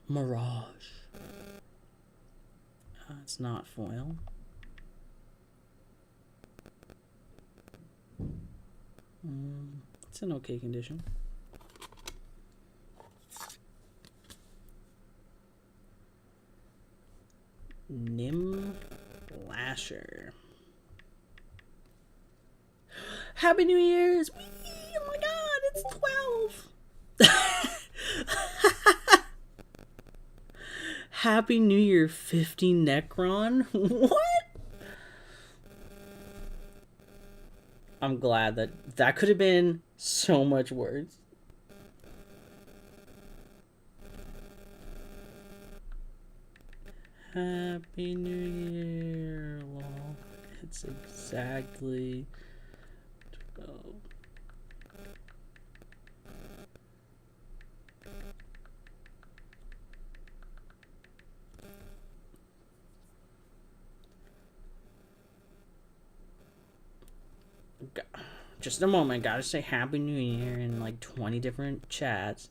Mirage. It's not foil. It's in okay condition. Nim Lasher. Happy New Year's! Whee! Oh my god, it's 12! Happy New Year, 50 Necron? What? I'm glad that could have been so much worse. Happy New Year, lol. It's exactly 12. Just a moment, gotta say Happy New Year in like 20 different chats.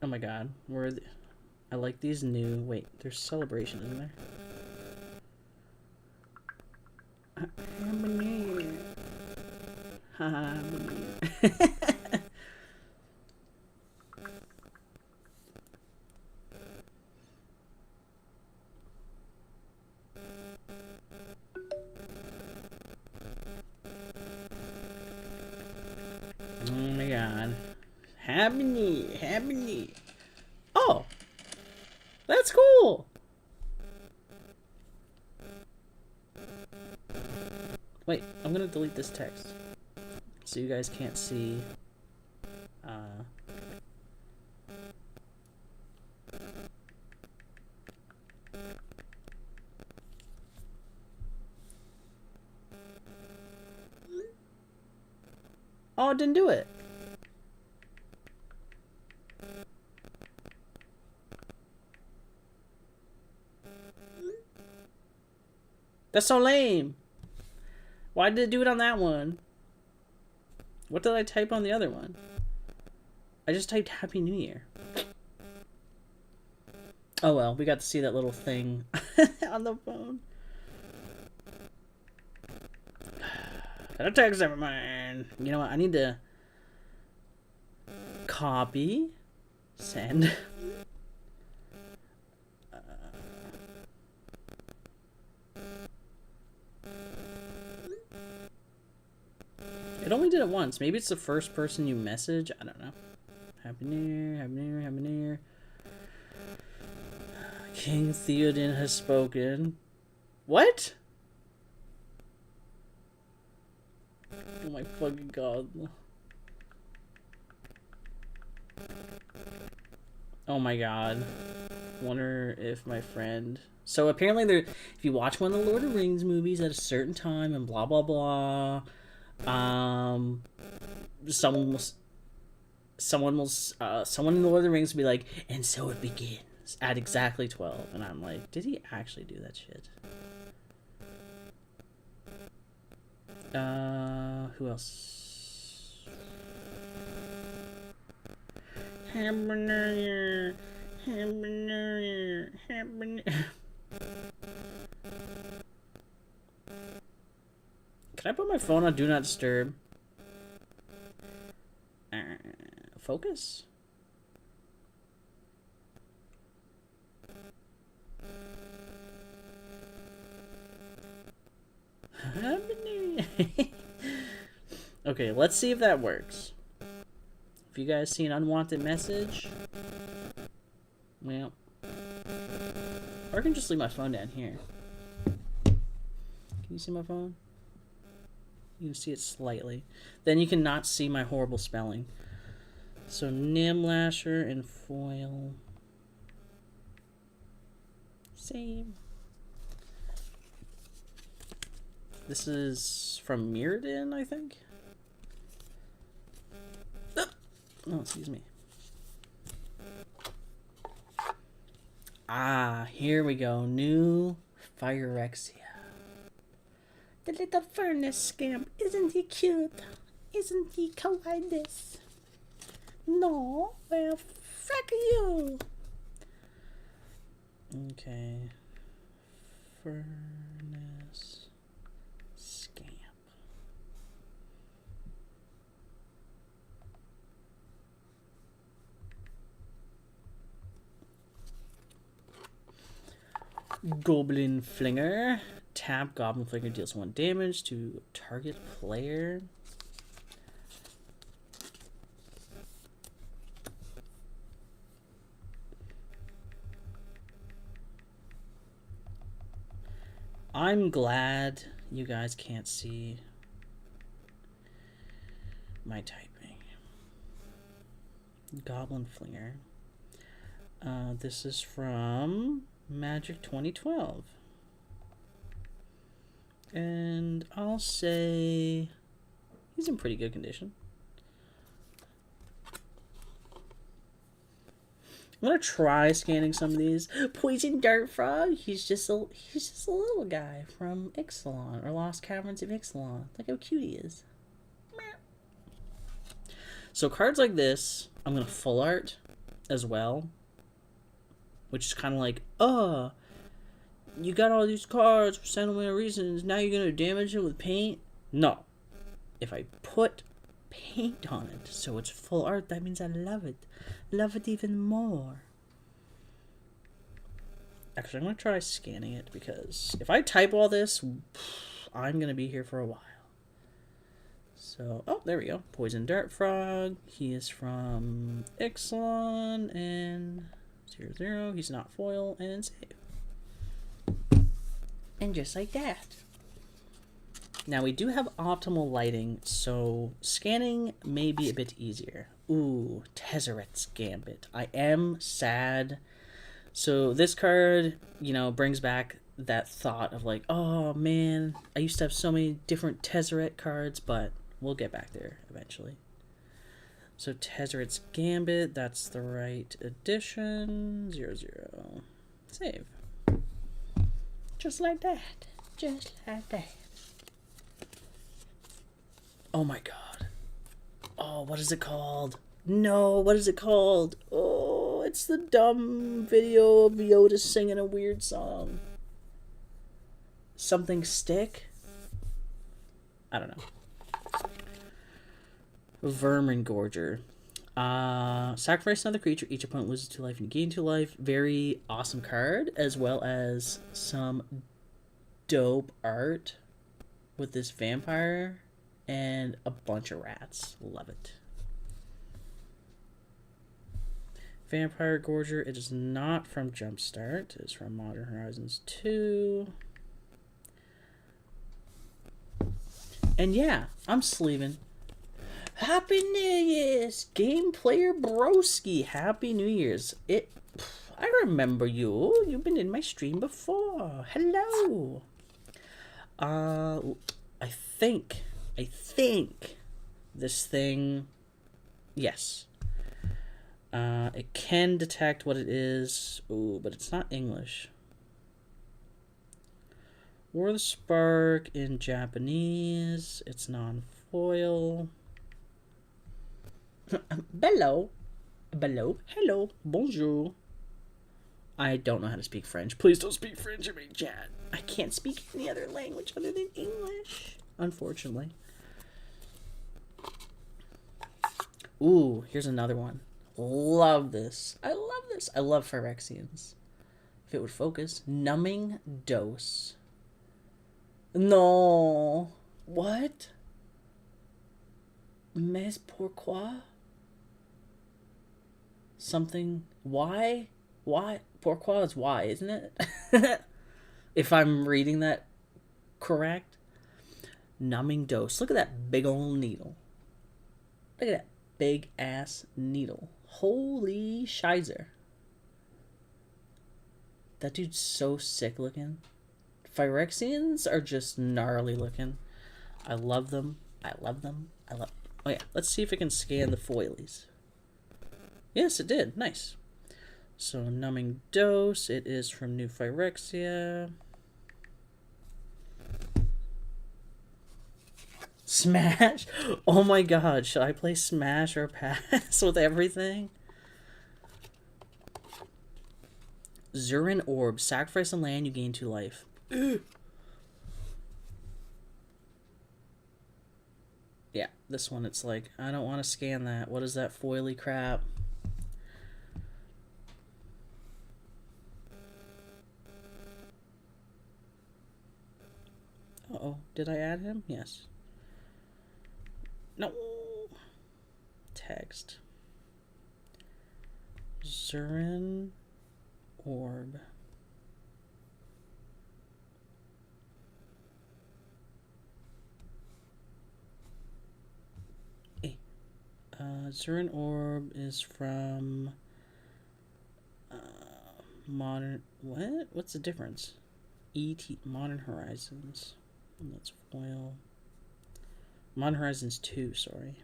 Oh my god, I like these new. Wait, there's celebration, isn't there? Happy New Year. Happy New Year. Oh my god. Happy New Year. Happy New Year. Oh! That's cool! Wait, I'm gonna delete this text. So you guys can't see. Oh, it didn't do it. That's so lame. Why did it do it on that one? What did I type on the other one? I just typed Happy New Year. Oh well, we got to see that little thing on the phone. Gotta text everyone. You know what? I need to copy, send. It only did it once. Maybe it's the first person you message. I don't know. Happy New Year, Happy New Year, Happy New Year. King Theoden has spoken. What? Oh my fucking god. Oh my god. Wonder if my friend... So apparently there, if you watch one of the Lord of the Rings movies at a certain time and blah blah blah, someone in the Lord of the Rings will be like, and so it begins at exactly 12. And I'm like, did he actually do that shit? Who else? Happy New Year. Happy New Year. Happy New Year. Can I put my phone on Do Not Disturb? Focus? Okay, let's see if that works. If you guys see an unwanted message, well, or I can just leave my phone down here. Can you see my phone? You can see it slightly. Then you cannot see my horrible spelling. So Nimlasher and foil. Same. This is from Mirrodin, I think. Oh, excuse me. Ah, here we go. New Phyrexia. The little furnace scamp. Isn't he cute? Isn't he kawaii? No? Well, fuck you. Okay. Furnace scamp. Goblin Flinger. Tap Goblin Flinger deals 1 damage to target player. I'm glad you guys can't see my typing. Goblin Flinger. This is from Magic 2012. And I'll say he's in pretty good condition. I'm gonna try scanning some of these. Poison Dart Frog. He's just a little guy from Ixalan or Lost Caverns of Ixalan. Look how cute he is. So cards like this, I'm gonna full art as well, which is kind of like, you got all these cards for sentimental reasons. Now you're gonna damage it with paint? No. If I put paint on it so it's full art, that means I love it. Love it even more. Actually, I'm going to try scanning it because if I type all this, I'm going to be here for a while. So, oh, there we go. Poison Dart Frog. He is from Ixalan and 0/0. He's not foil and save. And just like that. Now, we do have optimal lighting, so scanning may be a bit easier. Ooh, Tezzeret's Gambit. I am sad. So this card, you know, brings back that thought of like, oh man, I used to have so many different Tezzeret cards, but we'll get back there eventually. So Tezzeret's Gambit, that's the right edition. 0/0. Save. Just like that. Just like that. Oh my god. Oh, what is it called? No, what is it called? Oh, it's the dumb video of Yoda singing a weird song. Something Stick? I don't know. Vermin Gorger. Sacrifice another creature. Each opponent loses 2 life and you gain 2 life. Very awesome card, as well as some dope art with this vampire and a bunch of rats. Love it. Vampire Gorger. It is not from Jumpstart. It is from Modern Horizons 2. And yeah, I'm sleeving. Happy New Year's! Game Player Broski. Happy New Year's. I remember you. You've been in my stream before. Hello. I think this thing, yes. It can detect what it is. Ooh, but it's not English. War the Spark in Japanese. It's non-foil. Bello. Bello. Hello. Bonjour. I don't know how to speak French. Please don't speak French in my chat. I can't speak any other language other than English, unfortunately. Ooh, here's another one. Love this. I love this. I love Phyrexians. If it would focus. Numbing Dose. No. What? Mais pourquoi? Something. Why? Why? Pourquoi is why, isn't it? If I'm reading that correct. Numbing Dose. Look at that big old needle. Look at that big ass needle. Holy shizer. That dude's so sick looking. Phyrexians are just gnarly looking. I love them. I love them. I love. Oh yeah, let's see if it can scan the foilies. Yes, it did. Nice. So Numbing Dose. It is from New Phyrexia. Smash? Oh my god, should I play Smash or pass with everything? Zurin Orb. Sacrifice a land, you gain 2 life. Yeah, this one it's like, I don't want to scan that. What is that foily crap? Uh-oh. Did I add him? Yes. No. Text. Zurin Orb. Zurin Orb is from Modern... What? What's the difference? Modern Horizons. Let's foil. Modern Horizons 2, sorry.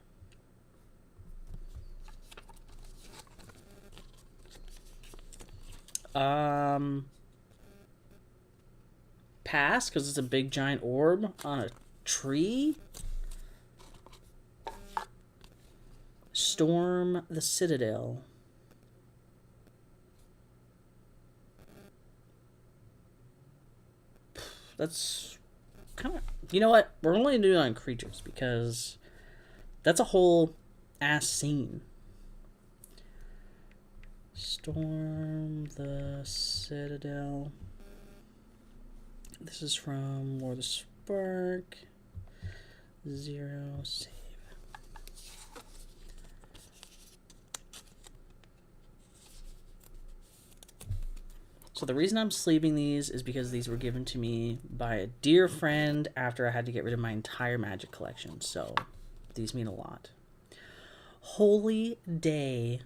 Pass, because it's a big giant orb on a tree. Storm the Citadel. That's kind of... You know what? We're only doing it on creatures because that's a whole ass scene. Storm the Citadel. This is from War of the Spark. 0 save. So the reason I'm sleeving these is because these were given to me by a dear friend after I had to get rid of my entire Magic collection. So these mean a lot. Holy Day.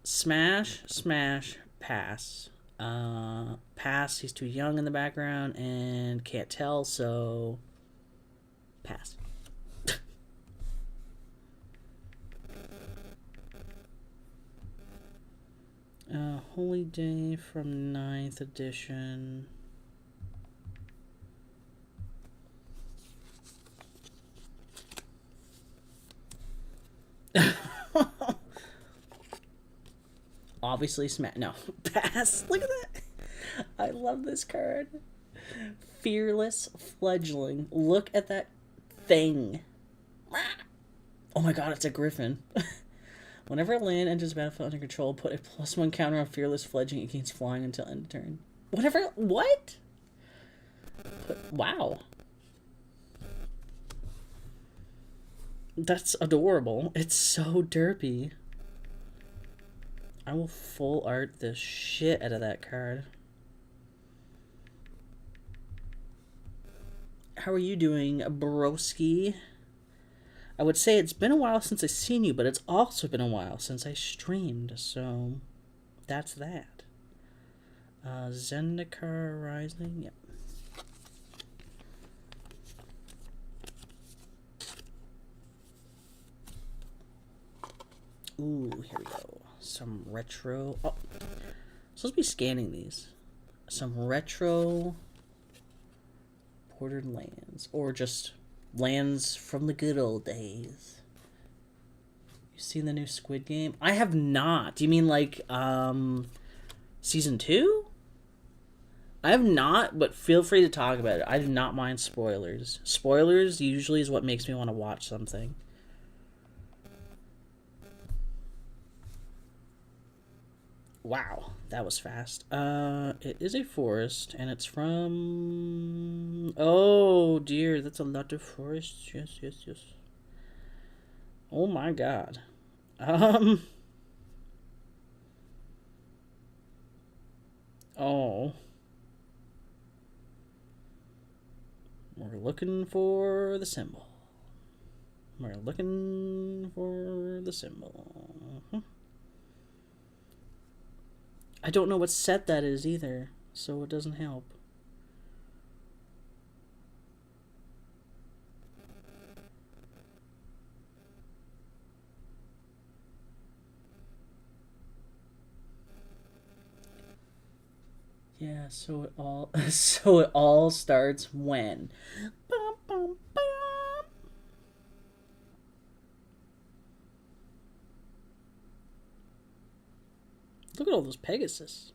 Smash, smash, pass. Pass, he's too young in the background and can't tell, so pass. Holy Day from 9th edition. Obviously smash. No, pass. Look at that. I love this card. Fearless Fledgling. Look at that thing. Oh my god, it's a griffin. Whenever a land enters the battlefield under control, put a +1 counter on Fearless Fledgling against flying until end of turn. Whatever. What? Wow. That's adorable. It's so derpy. I will full art the shit out of that card. How are you doing, broski? I would say it's been a while since I've seen you, but it's also been a while since I streamed, so that's that. Zendikar Rising, yep. Ooh, here we go. Some retro... Oh, I'm supposed to be scanning these. Some retro bordered lands, or just lands from the good old days. You seen the new Squid Game? I have not. Do you mean like season 2? I have not, but feel free to talk about it. I do not mind spoilers. Spoilers usually is what makes me want to watch something. Wow, that was fast. It is a forest, and it's from... Oh, dear, that's a lot of forests. Yes, yes, yes. Oh, my God. Oh. We're looking for the symbol. We're looking for the symbol. I don't know what set that is either, so it doesn't help. Yeah, so it all starts when. Bum, bum, bum. Look at all those Pegasi.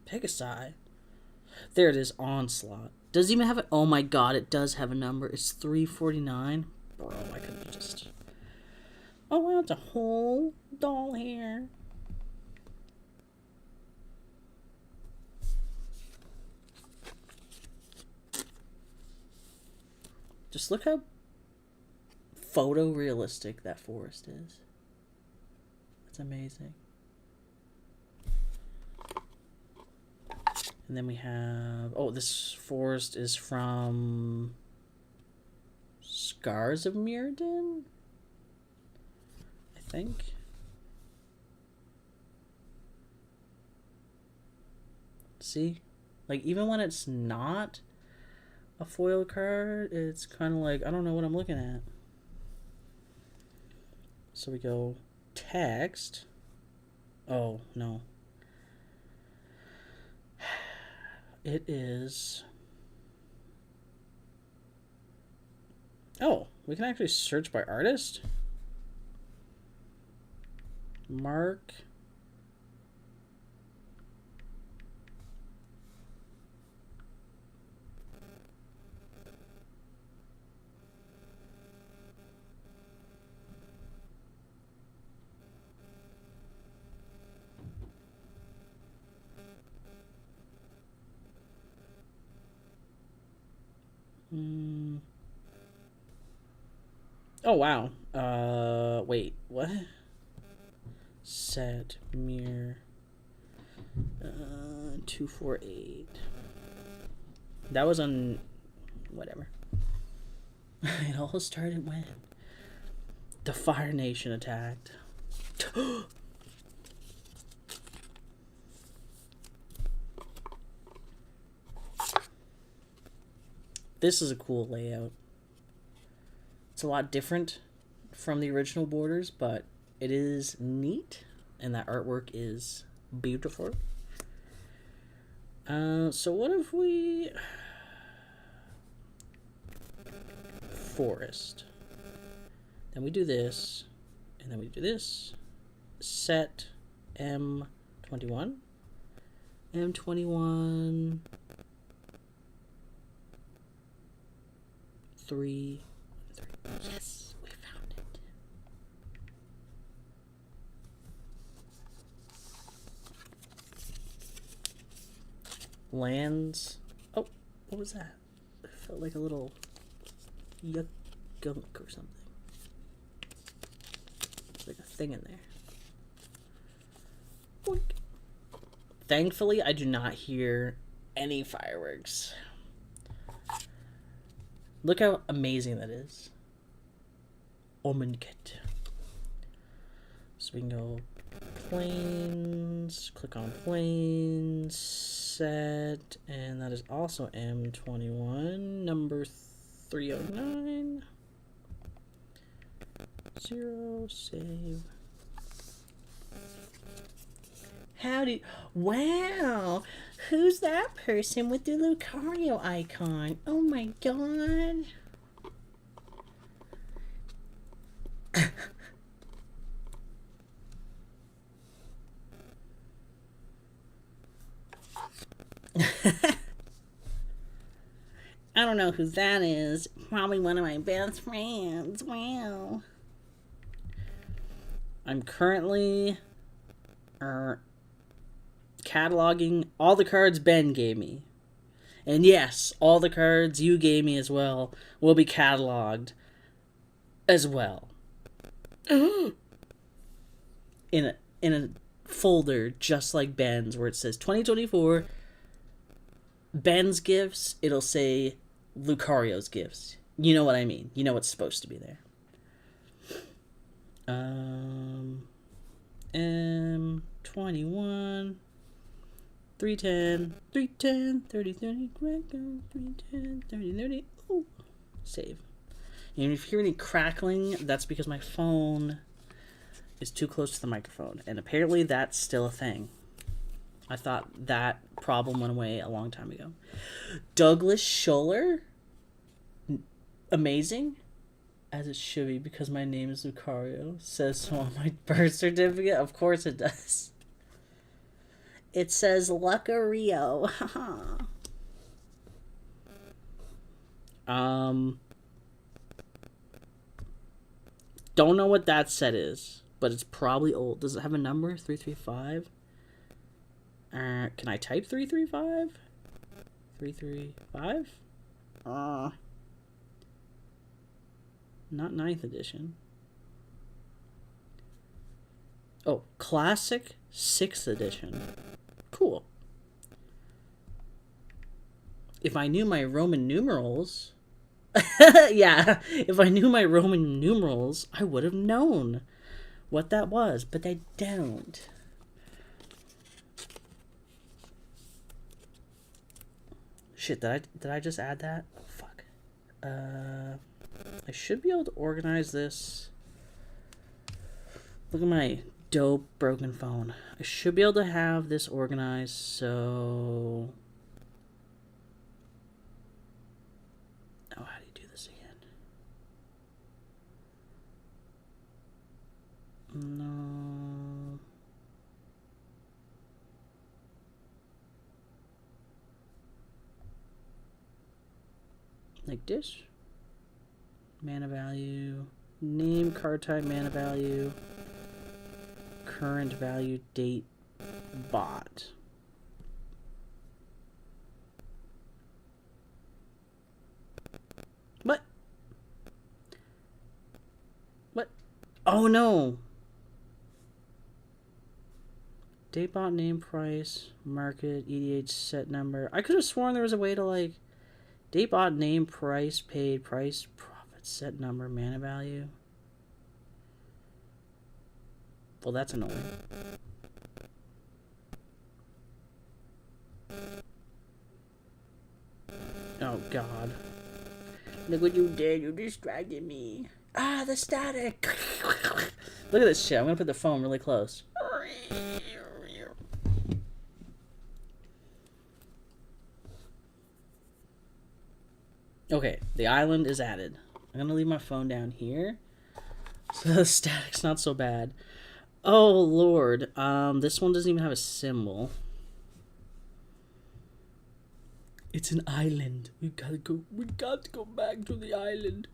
There it is, Onslaught. Does it even have it? Oh my god, it does have a number. It's 349. Bro, I could have just... Oh, wow, it's a whole doll here. Just look how photorealistic that forest is. It's amazing. And then we have... Oh, this forest is from... Scars of Mirrodin? I think. See? Like, even when it's not a foil card, it's kind of like, I don't know what I'm looking at. So we go text. Oh, no. It is... Oh, we can actually search by artist. Mark. Oh, wow. Wait, what? Set mirror 248. That was on whatever. It all started when the Fire Nation attacked. This is a cool layout. It's a lot different from the original borders, but it is neat, and that artwork is beautiful. So what if we... Forest. Then we do this, and then we do this. Set M21. M21... 3... Yes, we found it. Lands. Oh, what was that? It felt like a little yuck gunk or something. There's like a thing in there. Boink. Thankfully, I do not hear any fireworks. Look how amazing that is. Omen kit. So we can go planes, click on planes, set, and that is also M21, number 309. 0, save. Howdy. Wow! Who's that person with the Lucario icon? Oh my god. I don't know who that is. Probably one of my best friends. Wow. I'm currently cataloging all the cards Ben gave me. And yes, all the cards you gave me as well will be cataloged as well. in a folder just like Ben's, where it says 2024 Ben's gifts. It'll say Lucario's gifts. You know what I mean. You know what's supposed to be there. M21 310 30 30 310 30 30. Oh, save. And if you hear any crackling, that's because my phone is too close to the microphone, and apparently that's still a thing. I thought that problem went away a long time ago. Douglas Scholler, amazing, as it should be, because my name is Lucario. Says so on my birth certificate. Of course it does. It says Lucario. Don't know what that set is, but it's probably old. Does it have a number? 335? Can I type 335? 335? Not 9th edition. Oh, classic 6th edition. Cool. If I knew my Roman numerals... yeah, if I knew my Roman numerals, I would have known what that was, but I don't. Shit, did I just add that? Oh, fuck. I should be able to organize this. Look at my dope broken phone. I should be able to have this organized, so... Oh, how do you do this again? No... Like this. Mana value. Name, card type, mana value. Current value, date, bot. What? What? Oh no! Date, bot, name, price, market, EDH, set number. I could have sworn there was a way to like... Date, bot, name, price, paid, price, profit, set number, mana value. Well, that's annoying. Oh, God. Look what you did. You distracted me. Ah, the static. Look at this shit. I'm going to put the phone really close. Okay, the island is added. I'm going to leave my phone down here, so the static's not so bad. Oh, Lord. This one doesn't even have a symbol. It's an island. We gotta go back to the island.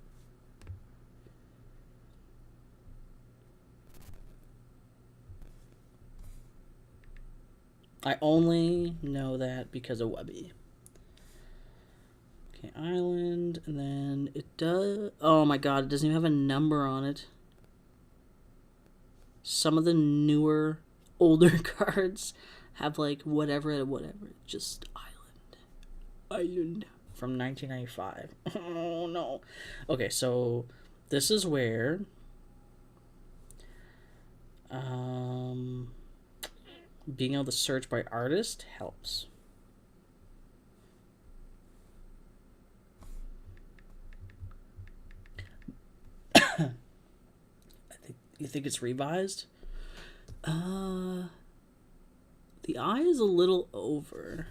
I only know that because of Webby. Okay, island, and then it does... Oh my god, it doesn't even have a number on it. Some of the newer, older cards have like whatever, just island from 1995. Oh no. Okay, so this is where being able to search by artist helps. You think it's revised? The eye is a little over.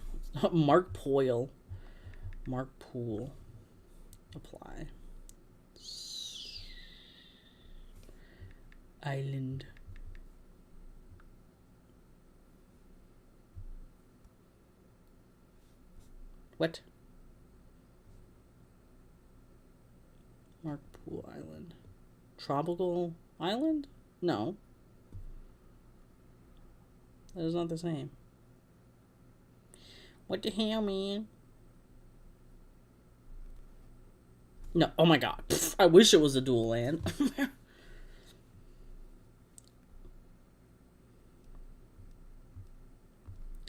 Mark Poyle. Mark Poole. Apply. Island. What? Mark Poole Island. Tropical Island? No. That is not the same. What the hell, man? No. Oh my god. Pfft, I wish it was a dual land.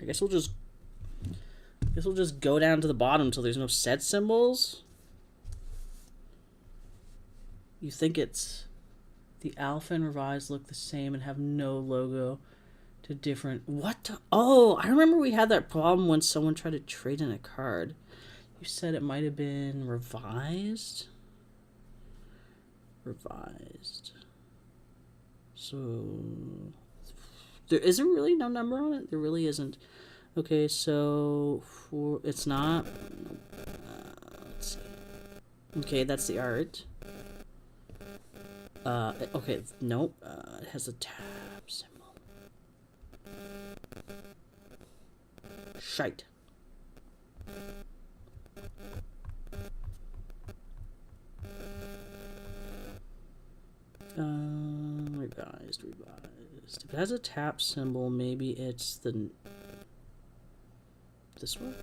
I guess we'll just go down to the bottom until there's no set symbols. You think it's the alpha and revised look the same and have no logo to different... What? Oh, I remember we had that problem when someone tried to trade in a card. You said it might have been revised? Revised. So... There isn't really no number on it? There really isn't. Okay, so... It's not... let's see. Okay, that's the art. Okay, nope. It has a tab symbol. Shite. Revised. If it has a tap symbol, maybe it's the... This one?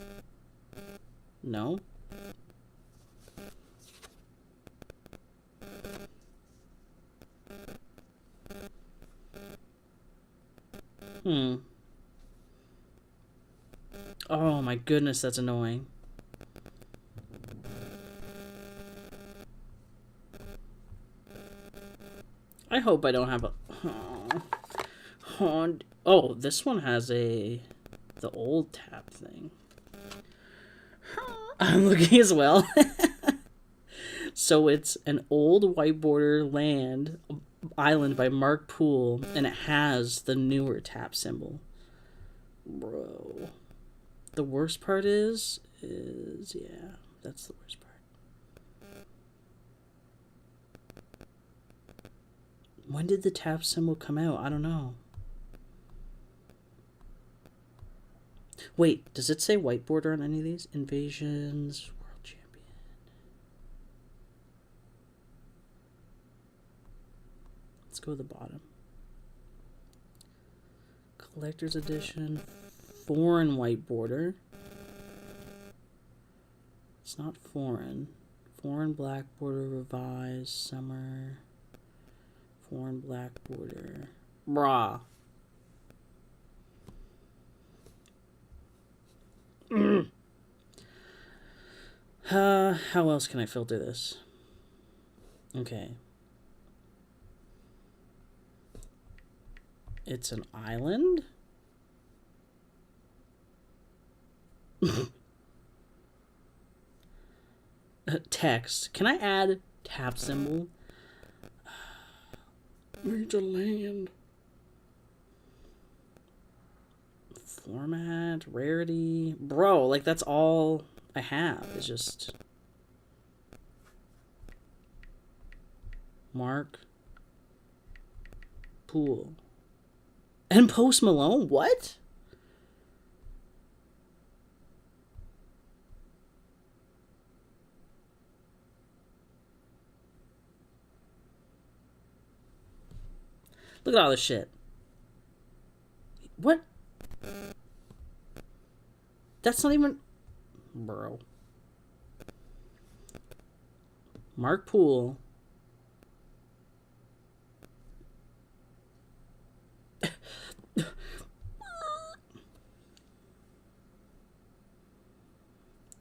No. Hmm. Oh my goodness, that's annoying. I hope I don't have a... Oh, this one has the old tap thing. I'm looking as well. So it's an old white border land island by Mark Poole, and it has the newer tap symbol. Bro. The worst part is yeah, that's the worst part. When did the tap symbol come out? I don't know. Wait, does it say white border on any of these? Invasions, World Champion. Let's go to the bottom. Collector's Edition, foreign white border. It's not foreign. Foreign black border, revised, summer. Foreign black border. Brah. How else can I filter this? Okay. It's an island? Text. Can I add tap symbol? Major land. Format, rarity. Bro, like that's all I have. It's just Mark Poole. And Post Malone? What? Look at all this shit. What? That's not even... Bro. Mark Poole.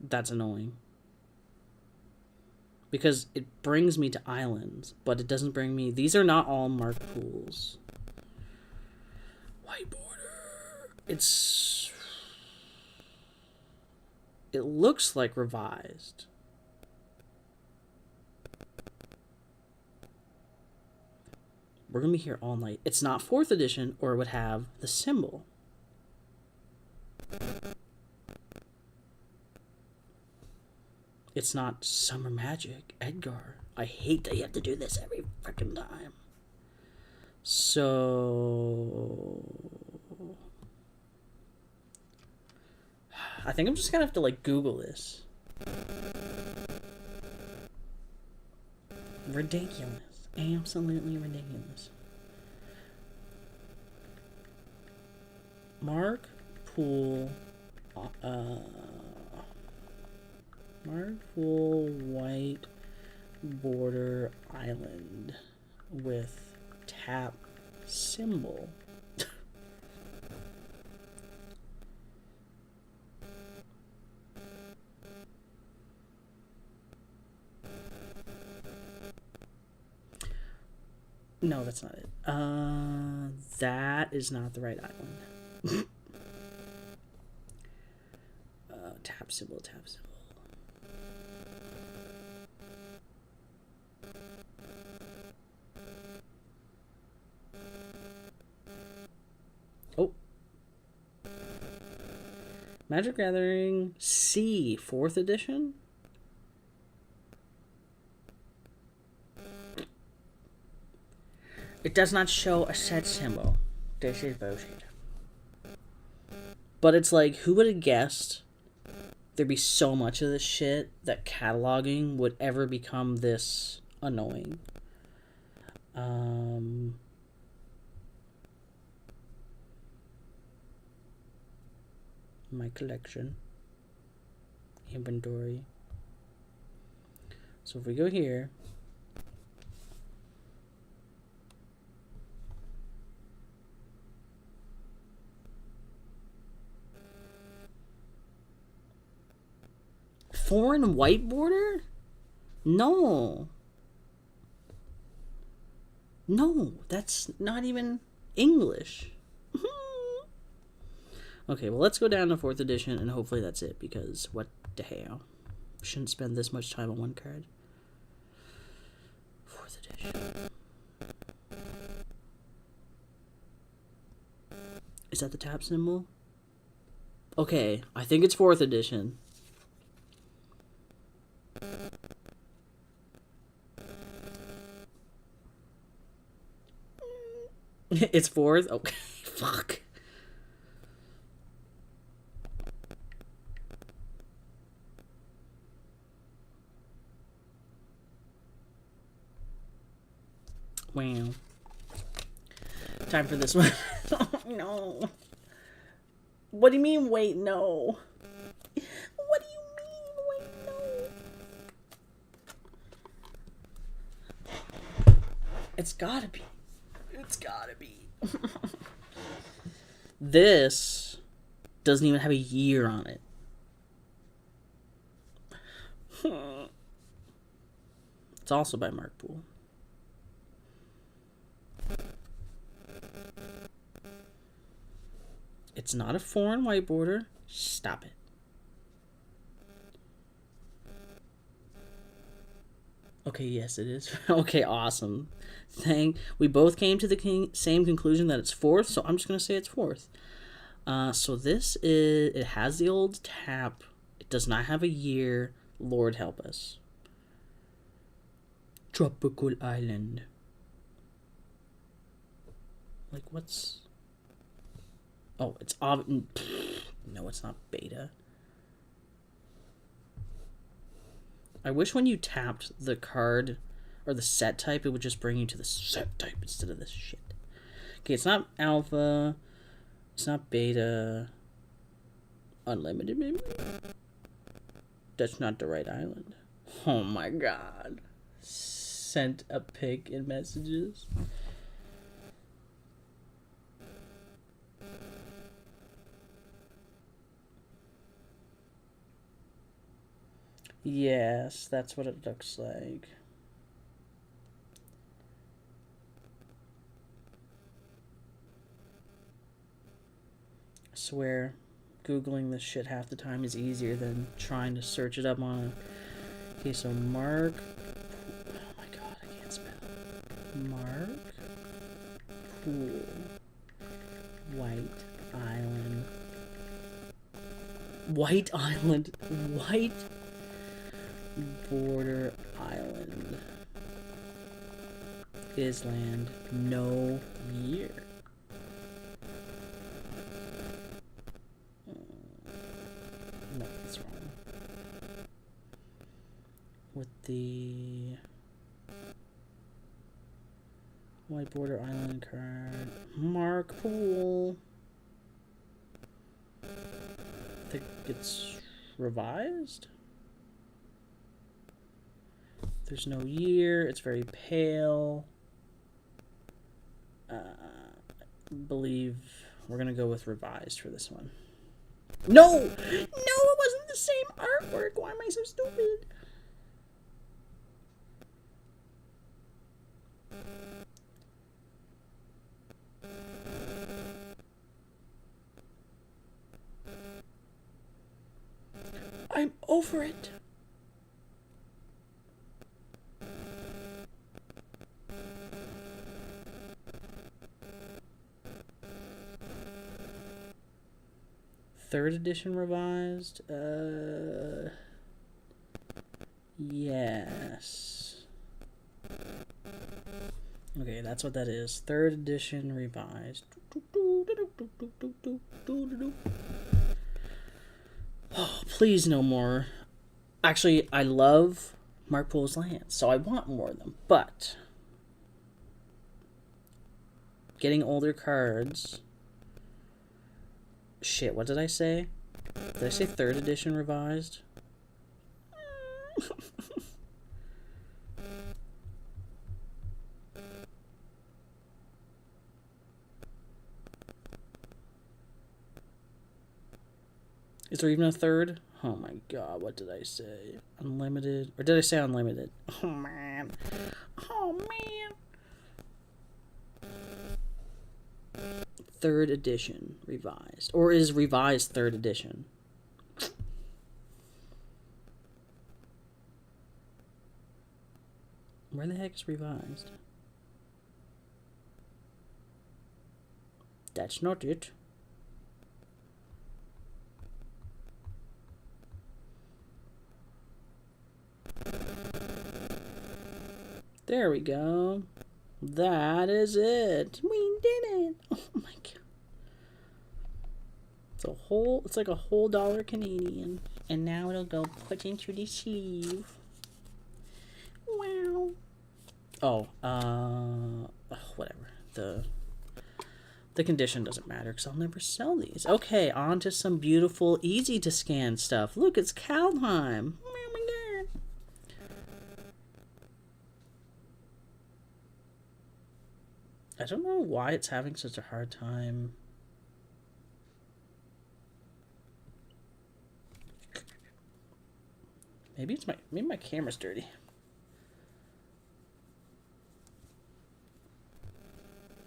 That's annoying. Because it brings me to islands, but it doesn't bring me... These are not all Mark Pools. White border. It's... It looks like revised. We're going to be here all night. It's not 4th edition, or it would have the symbol. It's not Summer Magic, Edgar. I hate that you have to do this every freaking time. So... I think I'm just going to have to, like, Google this. Ridiculous. Absolutely ridiculous. Mark Poole... Mark Poole white border island with tap symbol. No, that's not it. That is not the right island. Tap symbol, tap symbol. Oh. Magic Gathering C, 4th edition? It does not show a set symbol. This is bullshit. But it's like, who would have guessed there'd be so much of this shit that cataloging would ever become this annoying? My collection. Inventory. So if we go here, foreign white border? No. No, that's not even English. Okay, well, let's go down to 4th edition, and hopefully that's it, because what the hell? Shouldn't spend this much time on one card. 4th edition. Is that the tap symbol? Okay, I think it's 4th edition. It's 4th? Okay, fuck. Wow. Time for this one. Oh, no. What do you mean, wait, no? What do you mean, wait, no? It's gotta be. It's gotta be. This doesn't even have a year on it. It's also by Mark Poole. It's not a foreign white border. Stop it. Okay, yes, it is. Okay, awesome. We both came to the same conclusion that it's 4th, so I'm just going to say it's 4th. So this is... It has the old tap. It does not have a year. Lord help us. Tropical Island. Like, what's... Oh, it's... No, it's not beta. I wish when you tapped the card or the set type, it would just bring you to the set type instead of this shit. Okay, it's not alpha. It's not beta. Unlimited, maybe? That's not the right island. Oh my god. Sent a pic in messages. Yes, that's what it looks like. I swear, Googling this shit half the time is easier than trying to search it up on a... Okay, so Mark... Oh my god, I can't spell. Mark Poole. White Island. White Island. White Border Island. Island. No year. No, that's wrong. With the White Border Island card. Mark Poole. I think it's revised. There's no year. It's very pale. I believe we're going to go with revised for this one. No! No, it wasn't the same artwork. Why am I so stupid? I'm over it. Third edition revised? Yes. Okay, that's what that is. Third edition revised. Oh, please no more. Actually, I love Mark Poole's lands, so I want more of them. But getting older cards... Shit, what did I say? Did I say third edition revised? Is there even a third? Oh my god, what did I say? Unlimited? Or did I say unlimited? Oh man. Oh man. Third edition revised. Or is revised third edition? Where the heck is revised? That's not it. There we go. That is it. We did it. Oh my god. It's like a whole dollar Canadian. And now it'll go put into the sleeve. Wow. Whatever. The condition doesn't matter because I'll never sell these. Okay, on to some beautiful, easy to scan stuff. Look, it's Kaldheim. Oh my god. I don't know why it's having such a hard time. Maybe my camera's dirty.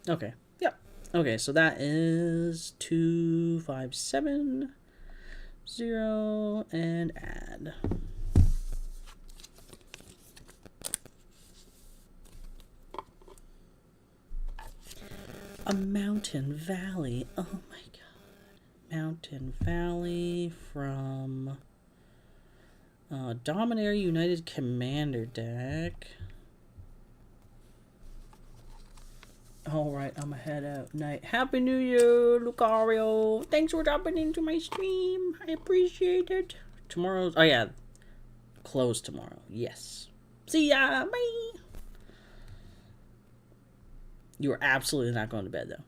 Okay. Yep. Okay, so that is 2570 and add. A mountain valley. Oh my god. Mountain valley from Dominaria United Commander deck. Alright, I'm head out. Night. Happy New Year, Lucario. Thanks for dropping into my stream. I appreciate it. Tomorrow's... Oh, yeah. Closed tomorrow. Yes. See ya. Bye. You are absolutely not going to bed, though.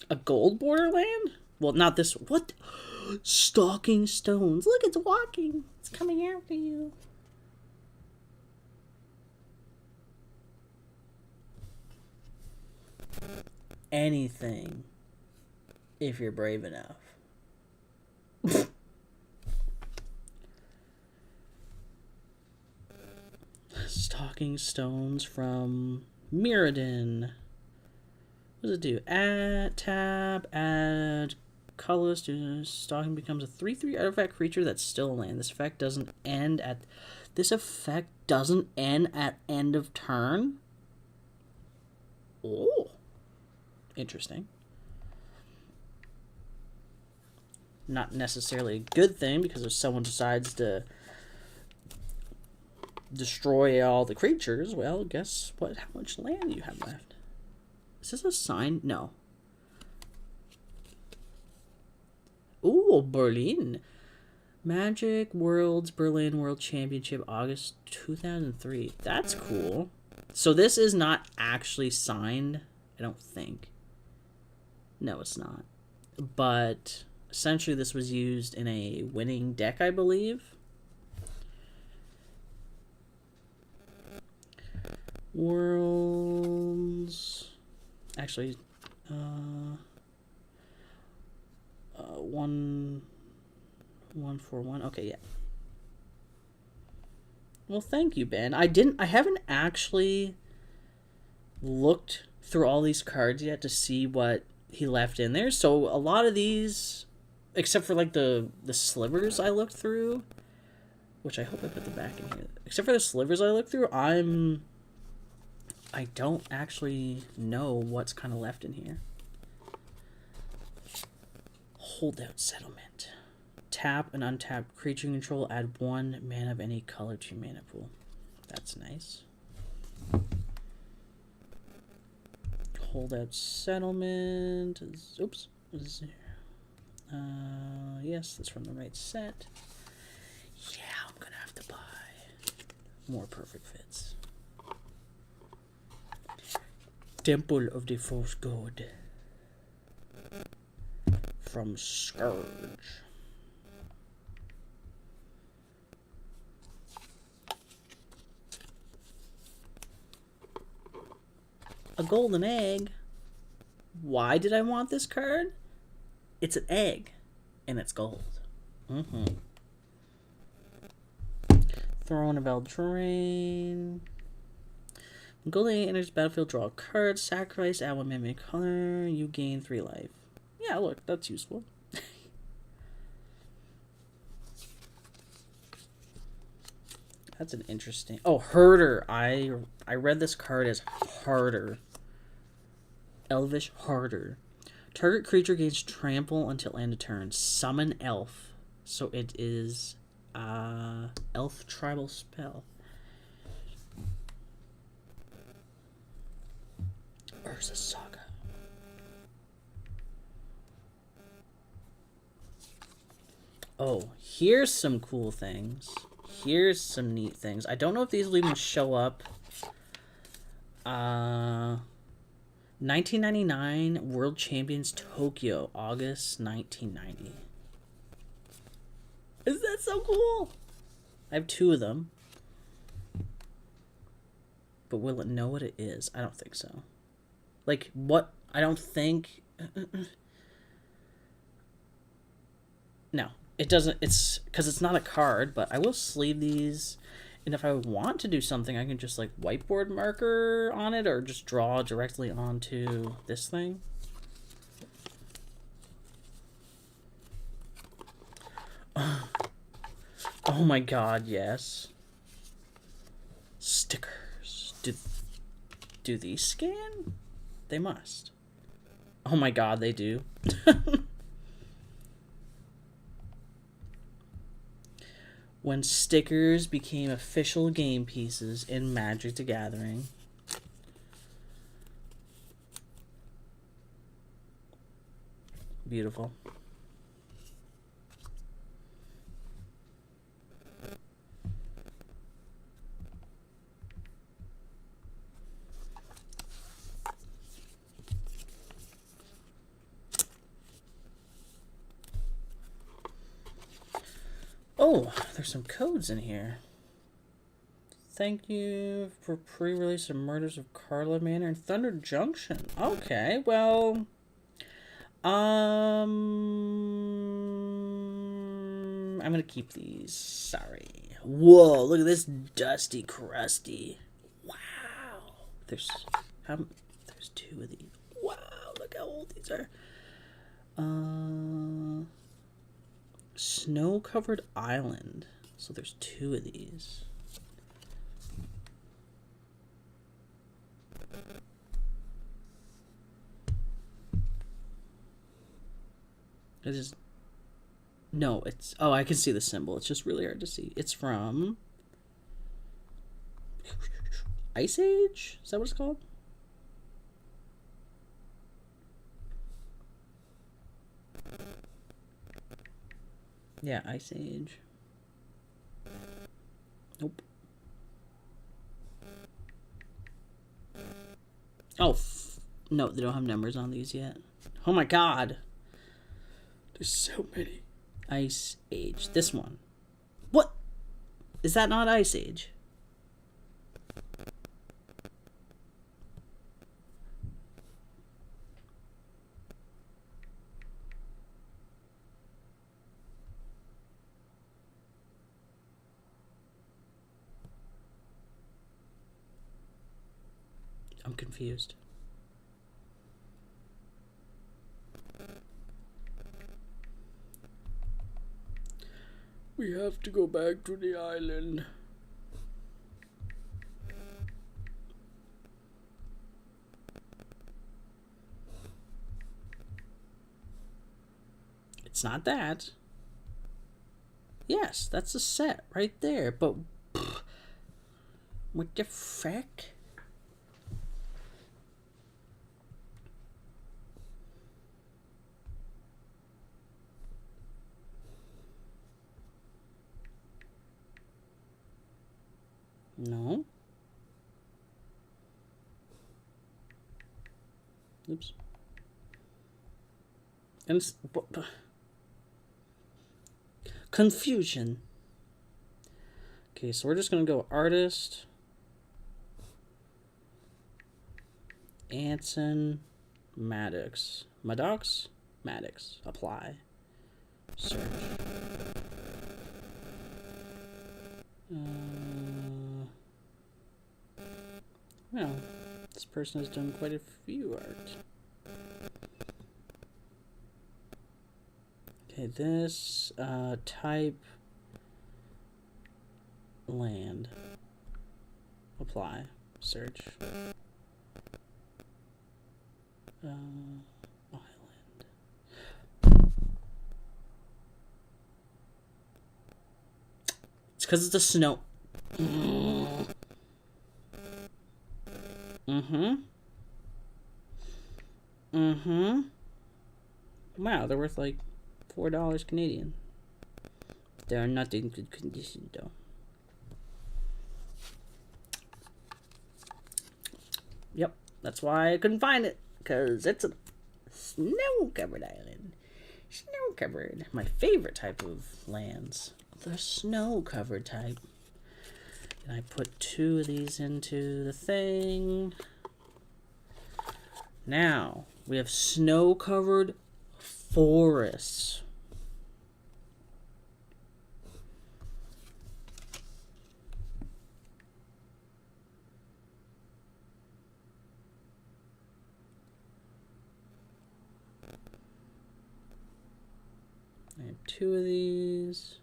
A gold borderland? Well, not this... What? Stalking stones. Look, it's walking. It's coming after you. Anything if you're brave enough. Stalking stones from Mirrodin. What does it do? Add colorless to stalking becomes a 3/3 artifact creature that's still a land. This effect doesn't end at end of turn. Oh. Interesting. Not necessarily a good thing, because if someone decides to destroy all the creatures, well, guess what? How much land do you have left? Is this a sign? No. Ooh, Berlin. Magic Worlds Berlin World Championship, August 2003. That's cool. So this is not actually signed, I don't think. No, it's not. But essentially this was used in a winning deck, I believe. Worlds... Actually, 141. Okay, yeah. Well, thank you, Ben. I haven't actually looked through all these cards yet to see what he left in there. So a lot of these, except for like the slivers I looked through, which I hope I put the back in here. Except for the slivers I looked through, I don't actually know what's kind of left in here. Holdout Settlement. Tap an untapped creature control. Add 1 mana of any color to your mana pool. That's nice. Holdout Settlement. Oops. Yes, that's from the right set. Yeah, I'm gonna have to buy more perfect fits. Temple of the False God. From Scourge. A golden egg. Why did I want this card? It's an egg, and it's gold. Mm-hmm. Throw in a Veldrain. When Golden Egg enters the battlefield, draw a card, sacrifice, add 1 mana color, you gain 3 life. Yeah, look, that's useful. That's an interesting... Oh, Herder. I read this card as Harder. Elvish Harder. Target creature gains trample until end of turn. Summon elf. So it is elf tribal spell. Urza Saga. Oh, here's some cool things. Here's some neat things. I don't know if these will even show up. 1999 World Champions Tokyo, August 1990. Is that so cool? I have 2 of them. But will it know what it is? I don't think so. Like, what? I don't think... No. It doesn't... It's... Because it's not a card, but I will sleeve these... And if I want to do something, I can just, like, whiteboard marker on it or just draw directly onto this thing. Oh my god, yes. Stickers. Do these scan? They must. Oh my god, they do. When stickers became official game pieces in Magic the Gathering. Beautiful. Oh, there's some codes in here. Thank you for pre-release of Murders of Carla Manor and Thunder Junction. Okay, well... I'm gonna keep these. Sorry. Whoa, look at this dusty crusty. Wow. There's 2 of these. Wow, look how old these are. Snow-covered island. So there's 2 of these. It is... No, it's... Oh, I can see the symbol. It's just really hard to see. It's from... Ice Age? Is that what it's called? Yeah, Ice Age. Nope. Oh, no, they don't have numbers on these yet. Oh my god. There's so many. Ice Age. This one. What? Is that not Ice Age? I'm confused. We have to go back to the island. It's not that. Yes, that's a set right there. But what the frick? No. Oops. And it's... Confusion. Okay, so we're just going to go artist. Anson Maddox. Maddox? Maddox. Apply. Search. Well, this person has done quite a few art. Okay, this type land. Apply. Search. Island. It's because it's a snow. Wow, they're worth like $4 Canadian. They're not in good condition though. Yep, that's why I couldn't find it, because it's a snow-covered island. Snow-covered. My favorite type of lands. The snow-covered type. And I put 2 of these into the thing. Now, we have snow-covered forests. I have 2 of these.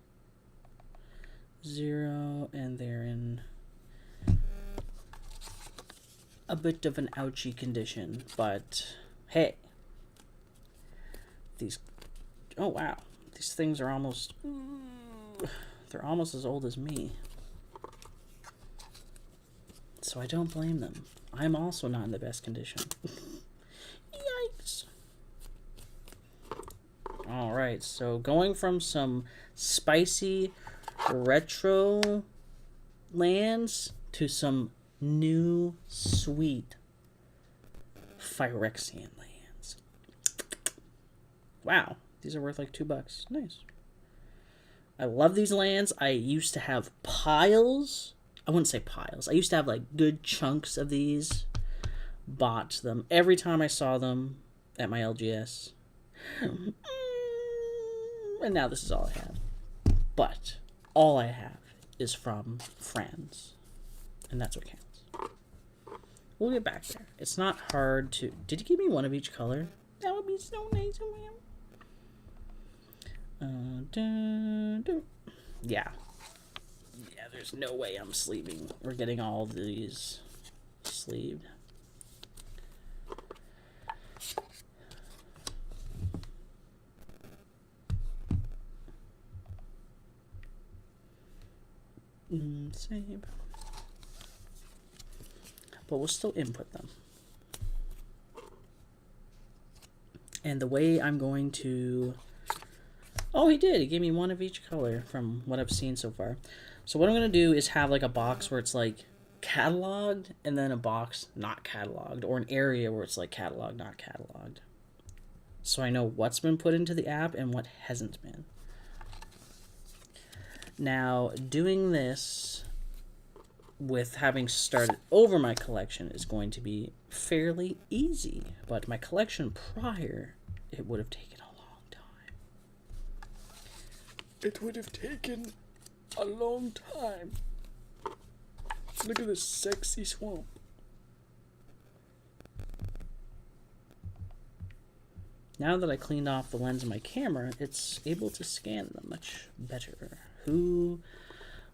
0, and they're in a bit of an ouchy condition, but hey, these, oh wow, these things are almost, they're almost as old as me, so I don't blame them. I'm also not in the best condition. Yikes. Alright, so going from some spicy retro lands to some new sweet Phyrexian lands. Wow, these are worth like $2. Nice. I love these lands. I used to have piles. I wouldn't say piles. I used to have like good chunks of these. Bought them every time I saw them at my LGS. And now this is all I have. But all I have is from friends. And that's what counts. We'll get back there. It's not hard to... Did you give me one of each color? That would be so nice of you. Yeah. Yeah, there's no way I'm sleeving. We're getting all these sleeved. Save. But we'll still input them. And the way I'm going to... Oh, he did. He gave me one of each color from what I've seen so far. So what I'm going to do is have like a box where it's like cataloged, and then a box not cataloged, or an area where it's like cataloged, not cataloged. So I know what's been put into the app and what hasn't been. Now, doing this with having started over my collection is going to be fairly easy, but my collection prior, it would have taken a long time. It would have taken a long time. Look at this sexy swamp. Now that I cleaned off the lens of my camera, it's able to scan them much better. Who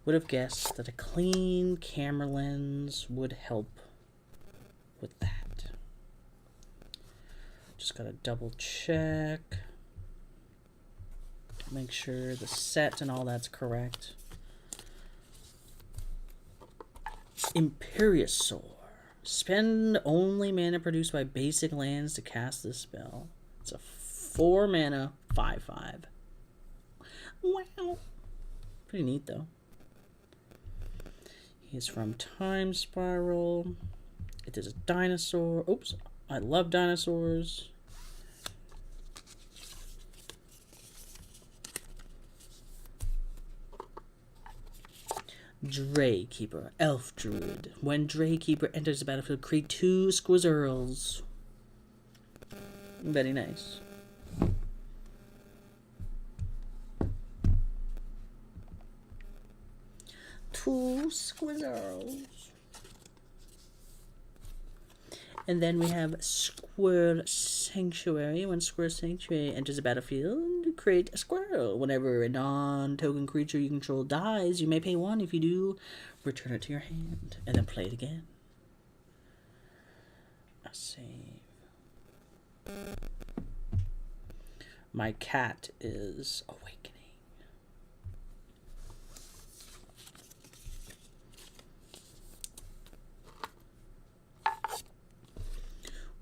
would have guessed that a clean camera lens would help with that? Just gotta double check. Make sure the set and all that's correct. Imperiosaur. Spend only mana produced by basic lands to cast this spell. It's a 4 mana 5/5. Wow. Pretty neat though. He's from Time Spiral. It is a dinosaur. Oops. I love dinosaurs. Draykeeper, Elf Druid. When Draykeeper enters the battlefield, create 2 Squirrels. Very nice. squirrels. And then we have Squirrel Sanctuary. When Squirrel Sanctuary enters a battlefield, create a squirrel. Whenever a non-token creature you control dies, you may pay 1. If you do, return it to your hand. And then play it again. A save. My cat is awakening.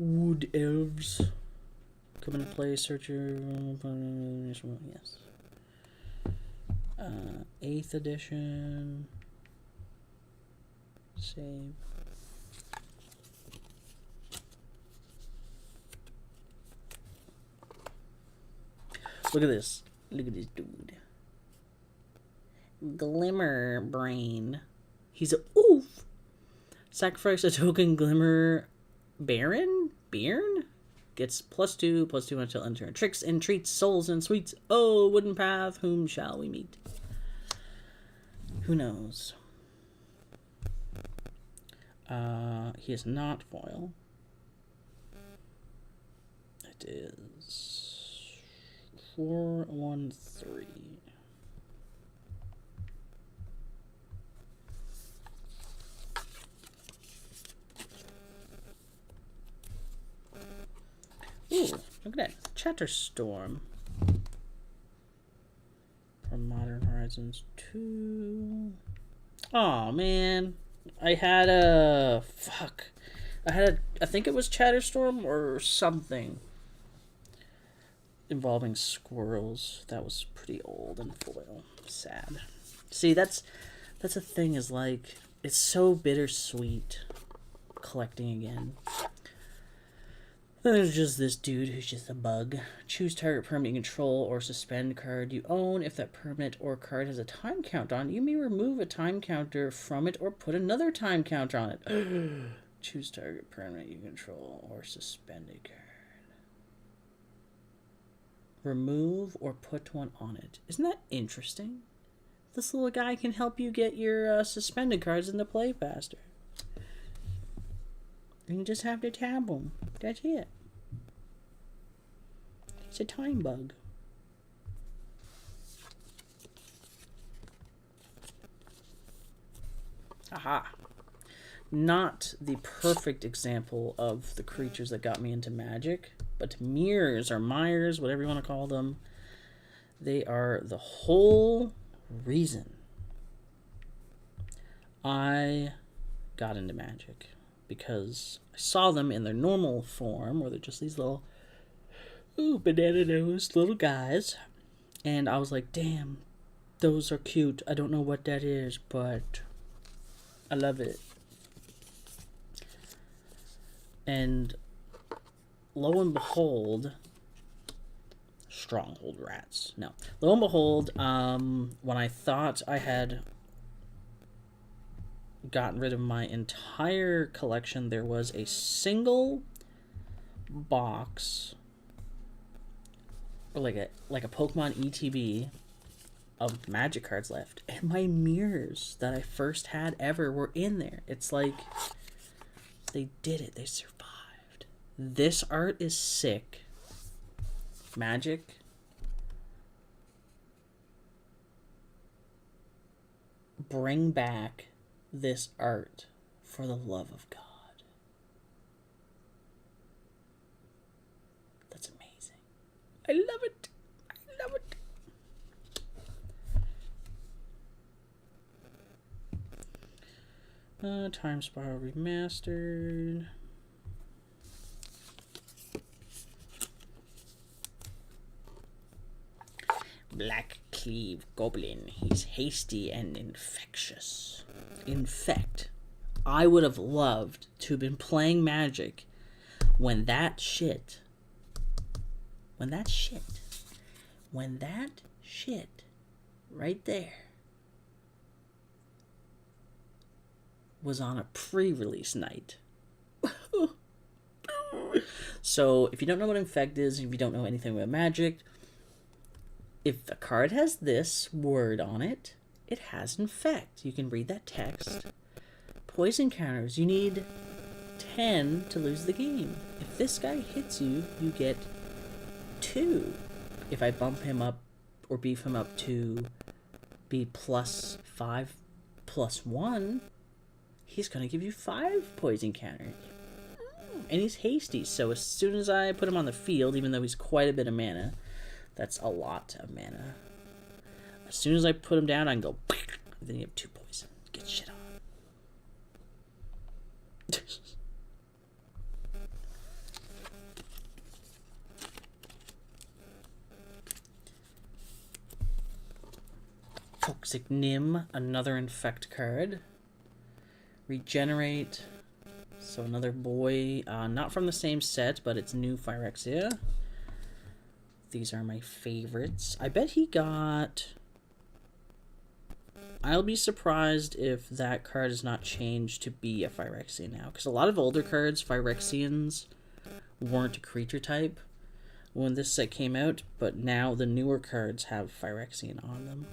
Wood elves. Come into play, searcher. Yes. 8th edition. Save. Look at this. Look at this dude. Glimmer Brain. He's a oof. Sacrifice a token Glimmer Baron? Bearn? Gets +2/+2 until end turn. Tricks and treats, souls and sweets. Oh, wooden path, whom shall we meet? Who knows? He is not foil. It is 4/1/3. Ooh, look at that. Chatterstorm. From Modern Horizons 2. Oh man. I had a... Fuck. I think it was Chatterstorm or something. Involving squirrels. That was pretty old and foil. Sad. See, that's the thing is like... It's so bittersweet collecting again. Then there's just this dude who's just a bug. Choose target permanent you control or suspend card you own. If that permanent or card has a time count on it, you may remove a time counter from it or put another time counter on it. Choose target permanent you control or suspend a card. Remove or put one on it. Isn't that interesting? This little guy can help you get your suspended cards into play faster. You just have to tab them. That's it. It's a time bug. Aha. Not the perfect example of the creatures that got me into Magic, but mirrors or mires, whatever you want to call them. They are the whole reason I got into Magic. Because I saw them in their normal form, where they're just these little, banana-nosed little guys. And I was like, damn, those are cute. I don't know what that is, but I love it. And lo and behold, Stronghold Rats. No. Lo and behold, when I thought I had gotten rid of my entire collection, there was a single box, or like a Pokemon ETB of Magic cards left, and my mirrors that I first had ever were in there. It's like they did it. They survived. This art is sick. Magic. Bring back this art for the love of God. That's amazing. I love it. I love it. Time Spiral Remastered. Black Cleave Goblin. He's hasty and infectious. Infect. I would have loved to have been playing Magic when that shit right there was on a pre-release night. So if you don't know what Infect is, if you don't know anything about Magic, if a card has this word on it, it has Infect. You can read that text. Poison counters. You need 10 to lose the game. If this guy hits you, you get 2. If I bump him up or beef him up to be +5 +1, he's going to give you 5 poison counters. And he's hasty, so as soon as I put him on the field, even though he's quite a bit of mana, that's a lot of mana. As soon as I put him down, I can go, and then you have 2 poison. Get shit on. Toxic Nim, another Infect card. Regenerate, so another boy, not from the same set, but it's new Phyrexia. These are my favorites. I bet he got... I'll be surprised if that card is not changed to be a Phyrexia now, because a lot of older cards, Phyrexians, weren't a creature type when this set came out, but now the newer cards have Phyrexian on them.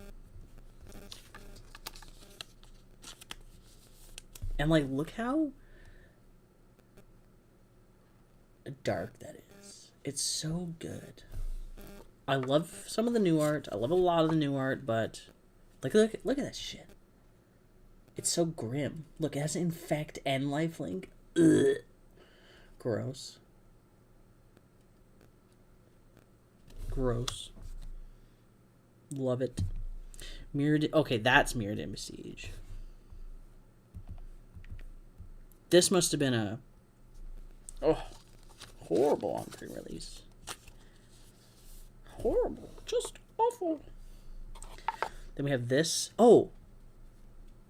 And, like, look how dark that is. It's so good. I love some of the new art. I love a lot of the new art, but look at that shit. It's so grim. Look, it has Infect and Lifelink. Ugh. Gross. Gross. Love it. Mirrored. Okay, that's Mirrored Image Siege. This must have been a horrible on pre-release. Horrible. Just awful. Then we have this. Oh,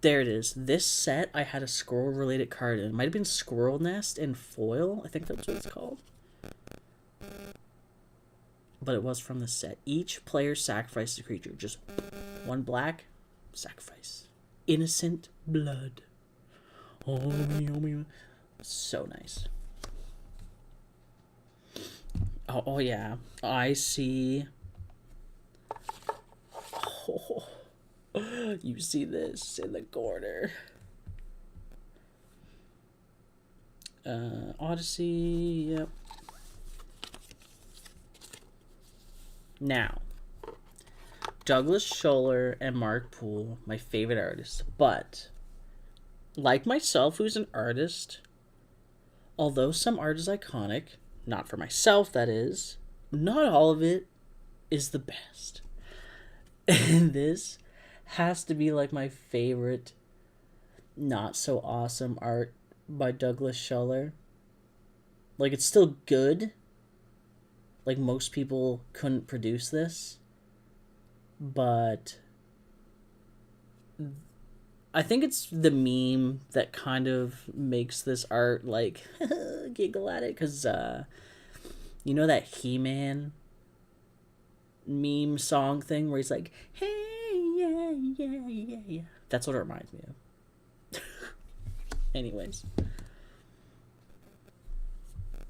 there it is. This set, I had a squirrel-related card in. It might have been Squirrel Nest and Foil. I think that's what it's called. But it was from the set. Each player sacrifices a creature. Just 1 black, sacrifice. Innocent blood. Oh, so nice. Oh yeah, I see. Oh, you see this in the corner. Odyssey, yep. Now, Douglas Scholler and Mark Poole, my favorite artists, but like myself, who's an artist, although some art is iconic, not for myself, that is, not all of it is the best. And this has to be like my favorite not so awesome art by Douglas Scholler. Like, it's still good. Like, most people couldn't produce this. But I think it's the meme that kind of makes this art, like, giggle at it. Because, you know that He-Man meme song thing where he's like, hey, yeah, yeah, yeah, yeah. That's what it reminds me of. Anyways.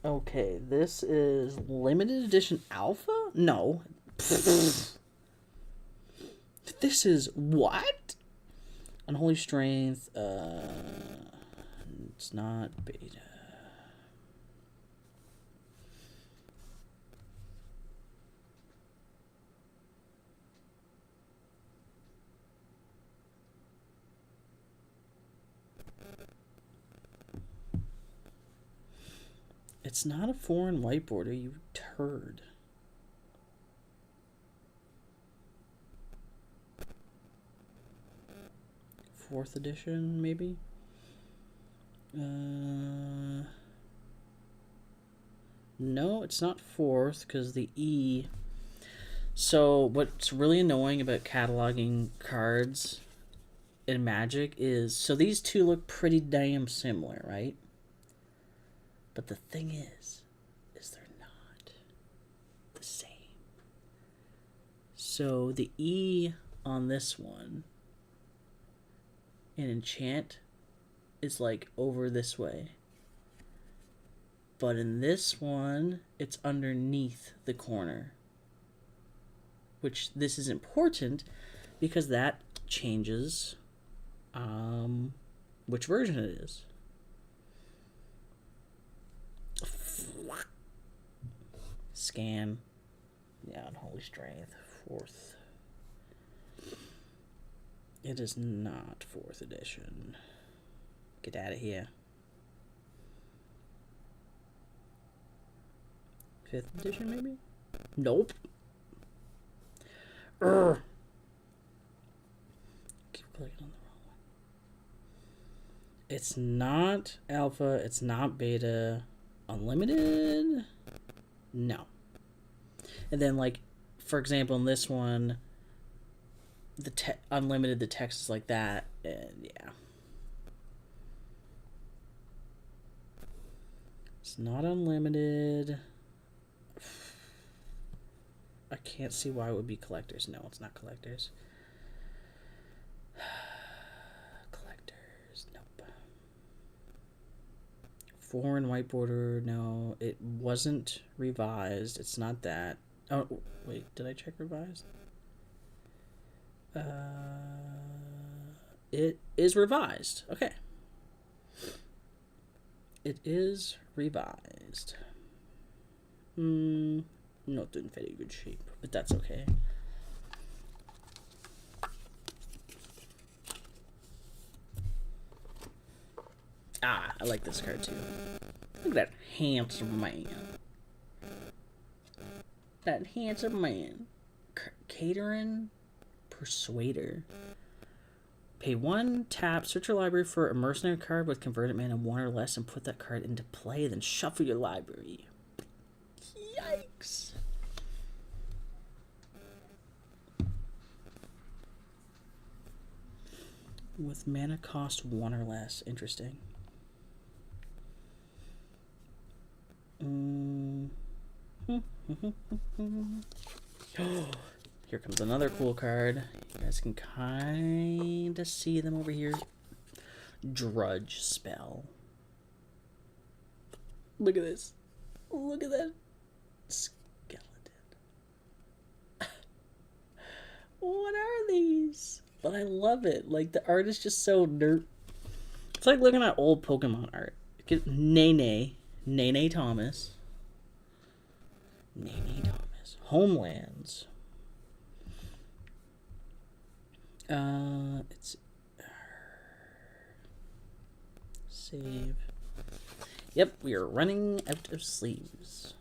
Okay, this is limited edition alpha? No. This is what? Unholy Strength. It's not beta. It's not a foreign white border, you turd. Fourth edition, maybe? No, it's not fourth, because the E... So, what's really annoying about cataloging cards in Magic is... So, these two look pretty damn similar, right? But the thing is they're not the same. So the E on this one in Enchant is like over this way. But in this one, it's underneath the corner. Which this is important because that changes which version it is. Scan. Yeah, Unholy Strength. 4th. It is not 4th edition. Get out of here. 5th edition, maybe? Nope. Urgh. Keep clicking on the wrong one. It's not alpha. It's not beta. Unlimited? No. And then, like, for example, in this one, the unlimited, the text is like that, and yeah. It's not unlimited. I can't see why it would be collectors. No, it's not collectors. Collectors, nope. Foreign white border, no. It wasn't revised. It's not that. Oh, wait, did I check revised? It is revised. Okay. It is revised. Not in very good shape, but that's okay. Ah, I like this card too. Look at that handsome man. That handsome man. Catering Persuader. Pay 1, tap, search your library for a mercenary card with converted mana 1 or less and put that card into play, then shuffle your library. Yikes. With mana cost 1 or less. Interesting. Here comes another cool card. You guys can kind of see them over here. Drudge Spell. Look at this. Look at that skeleton. What are these? But I love it. Like, the art is just so nerd. It's like looking at old Pokemon art. Nene Thomas. Nene Thomas. Homelands. It's save. Yep, we are running out of sleeves.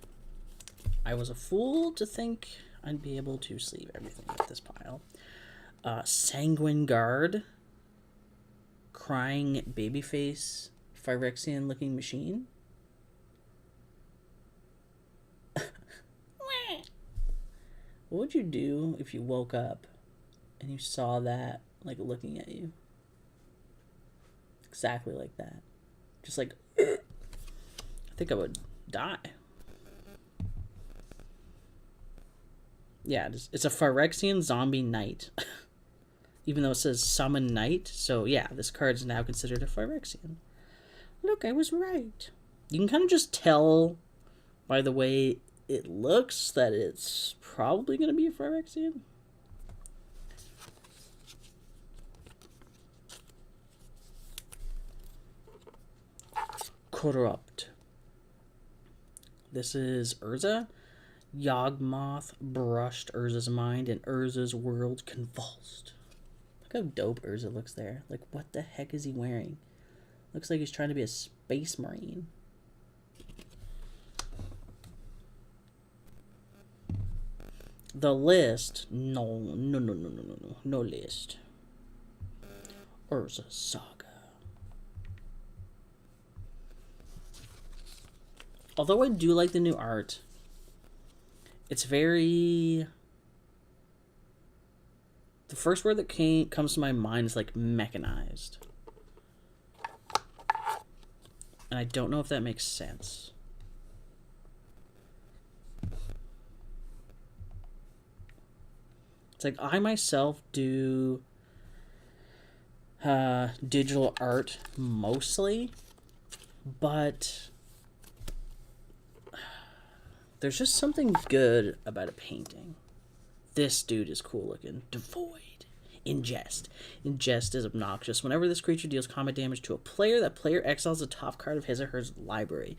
I was a fool to think I'd be able to sleeve everything with this pile. Sanguine Guard. Crying Babyface. Phyrexian looking machine. What would you do if you woke up and you saw that, like, looking at you? Exactly like that. Just like, I think I would die. Yeah, it's a Phyrexian zombie knight. Even though it says summon knight. So yeah, this card is now considered a Phyrexian. Look, I was right. You can kind of just tell by the way it looks that it's probably going to be a Phyrexian. Corrupt. This is Urza. Yawgmoth brushed Urza's mind and Urza's world convulsed. Look how dope Urza looks there. Like, what the heck is he wearing? Looks like he's trying to be a space marine. The list. No list. Urza Saga. Although I do like the new art, it's very... The first word that comes to my mind is like mechanized. And I don't know if that makes sense. It's like I myself do digital art mostly, but there's just something good about a painting. This dude is cool looking. Devoid. Ingest. Ingest is obnoxious. Whenever this creature deals combat damage to a player, that player exiles the top card of his or her library.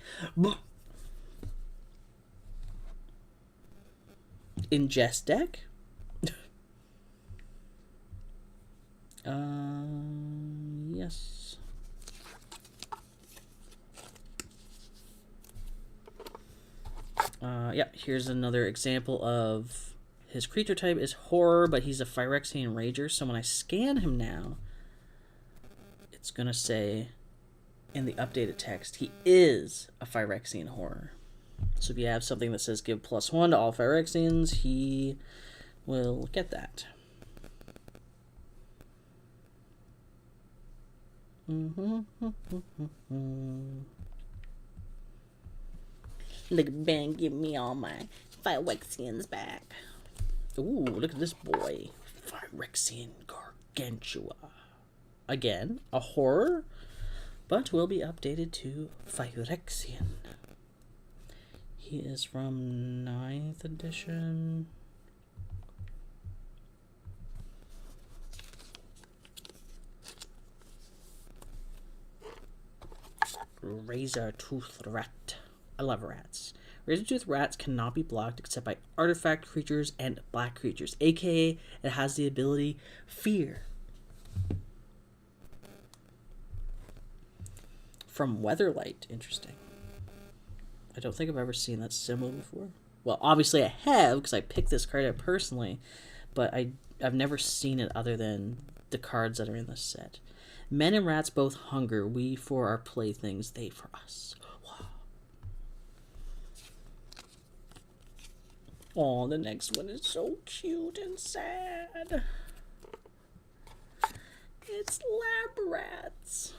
Ingest deck? Yes. Yeah, here's another example of his creature type is horror, but he's a Phyrexian Rager. So when I scan him now, it's going to say in the updated text, he is a Phyrexian horror. So if you have something that says give +1 to all Phyrexians, he will get that. Look, Ben, give me all my Phyrexians back. Ooh, look at this boy. Phyrexian Gargantua. Again, a horror, but will be updated to Phyrexian. He is from 9th edition. Razor-Tooth Rat. I love rats. Razor-Tooth rats cannot be blocked except by artifact creatures and black creatures, aka it has the ability Fear. From Weatherlight. Interesting. I don't think I've ever seen that symbol before. Well, obviously I have, because I picked this card up personally, but I've never seen it other than the cards that are in this set. Men and rats both hunger, we for our playthings, they for us. Wow. Oh, the next one is so cute and sad. It's lab rats.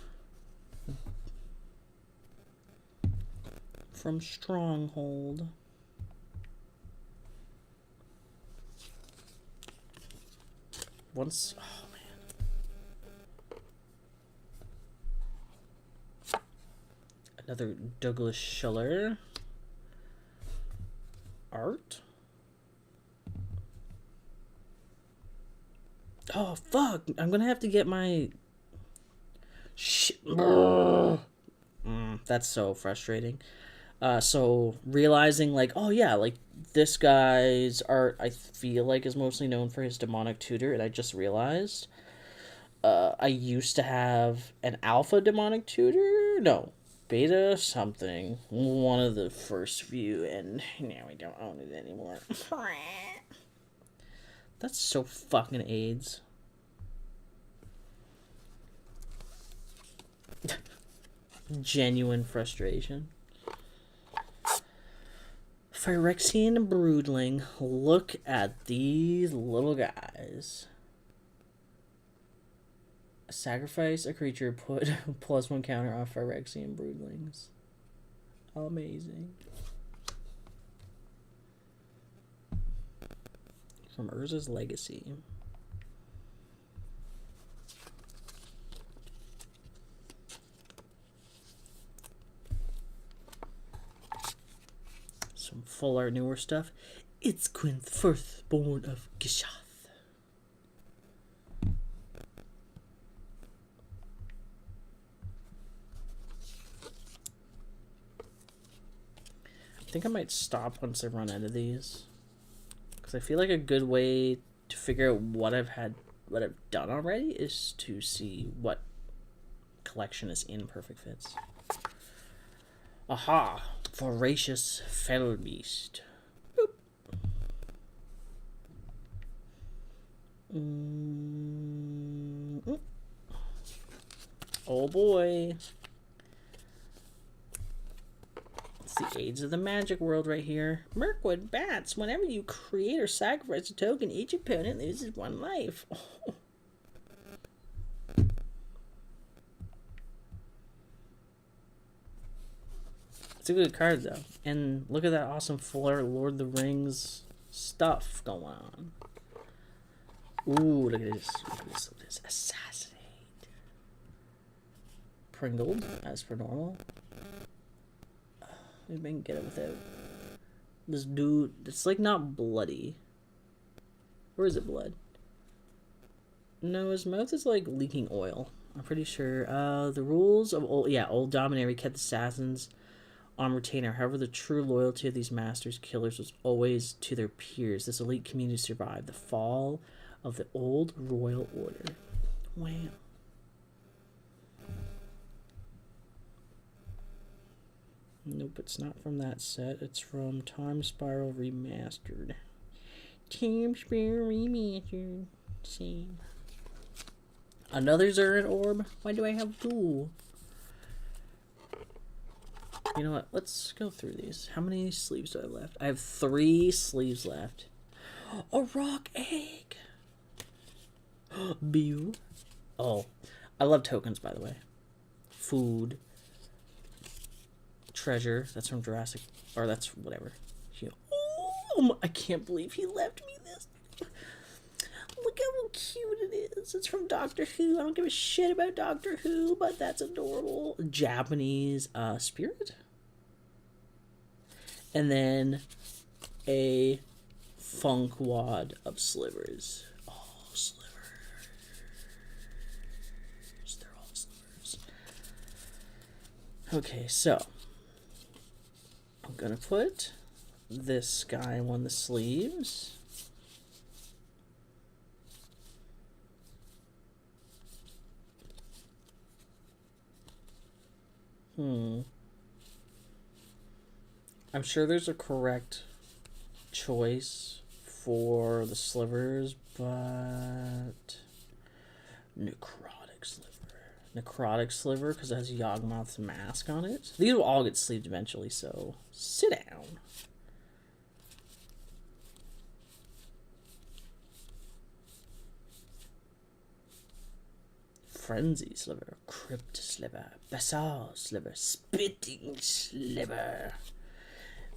From Stronghold. Once... Oh, man. Another Douglas Schiller. Art. Oh, fuck. I'm gonna have to get my... That's so frustrating. So realizing, like, oh yeah, like, this guy's art, I feel like, is mostly known for his demonic tutor, and I just realized I used to have an alpha demonic tutor? No, beta something. One of the first few, and now I don't own it anymore. That's so fucking AIDS. Genuine frustration. Phyrexian Broodling. Look at these little guys. Sacrifice a creature, put +1 counter on Phyrexian Broodlings. Amazing. From Urza's Legacy. Some full art newer stuff. It's Quinth, firstborn of Gishath. I think I might stop once I run out of these, because I feel like a good way to figure out what I've done already is to see what collection is in Perfect Fits. Aha! Voracious Fellbeast. Boop. Oh boy. It's the Aids of the Magic world right here. Mirkwood Bats. Whenever you create or sacrifice a token, each opponent loses 1 life. Oh. It's a good card though, and look at that awesome full Lord of the Rings stuff going on. Ooh, look at this! Look at this! Look at this! Assassinate. Pringled, as per normal. Maybe I can get it without this dude. It's like not bloody. Where is it blood? No, his mouth is like leaking oil. I'm pretty sure. The rules of old Dominaria kept assassins on retainer. However, the true loyalty of these masters killers was always to their peers. This elite community survived the fall of the old royal order. Wow. Nope, it's not from that set. It's from Time Spiral Remastered. Time Spiral Remastered. Same. Another Zerad Orb? Why do I have two? You know what? Let's go through these. How many sleeves do I have left? I have 3 sleeves left. A rock egg! Bew. Oh. I love tokens, by the way. Food. Treasure. That's from Jurassic. Or that's whatever. Oh, I can't believe he left me this. Look how cute it is. It's from Doctor Who. I don't give a shit about Doctor Who, but that's adorable. Japanese spirit. And then a funk wad of slivers. Oh, slivers. They're all slivers. Okay, so I'm gonna put this guy on the sleeves. I'm sure there's a correct choice for the slivers, but necrotic sliver because it has Yawgmoth's mask on it. These will all get sleeved eventually, so sit down. Frenzy sliver, crypt sliver, basal sliver, spitting sliver,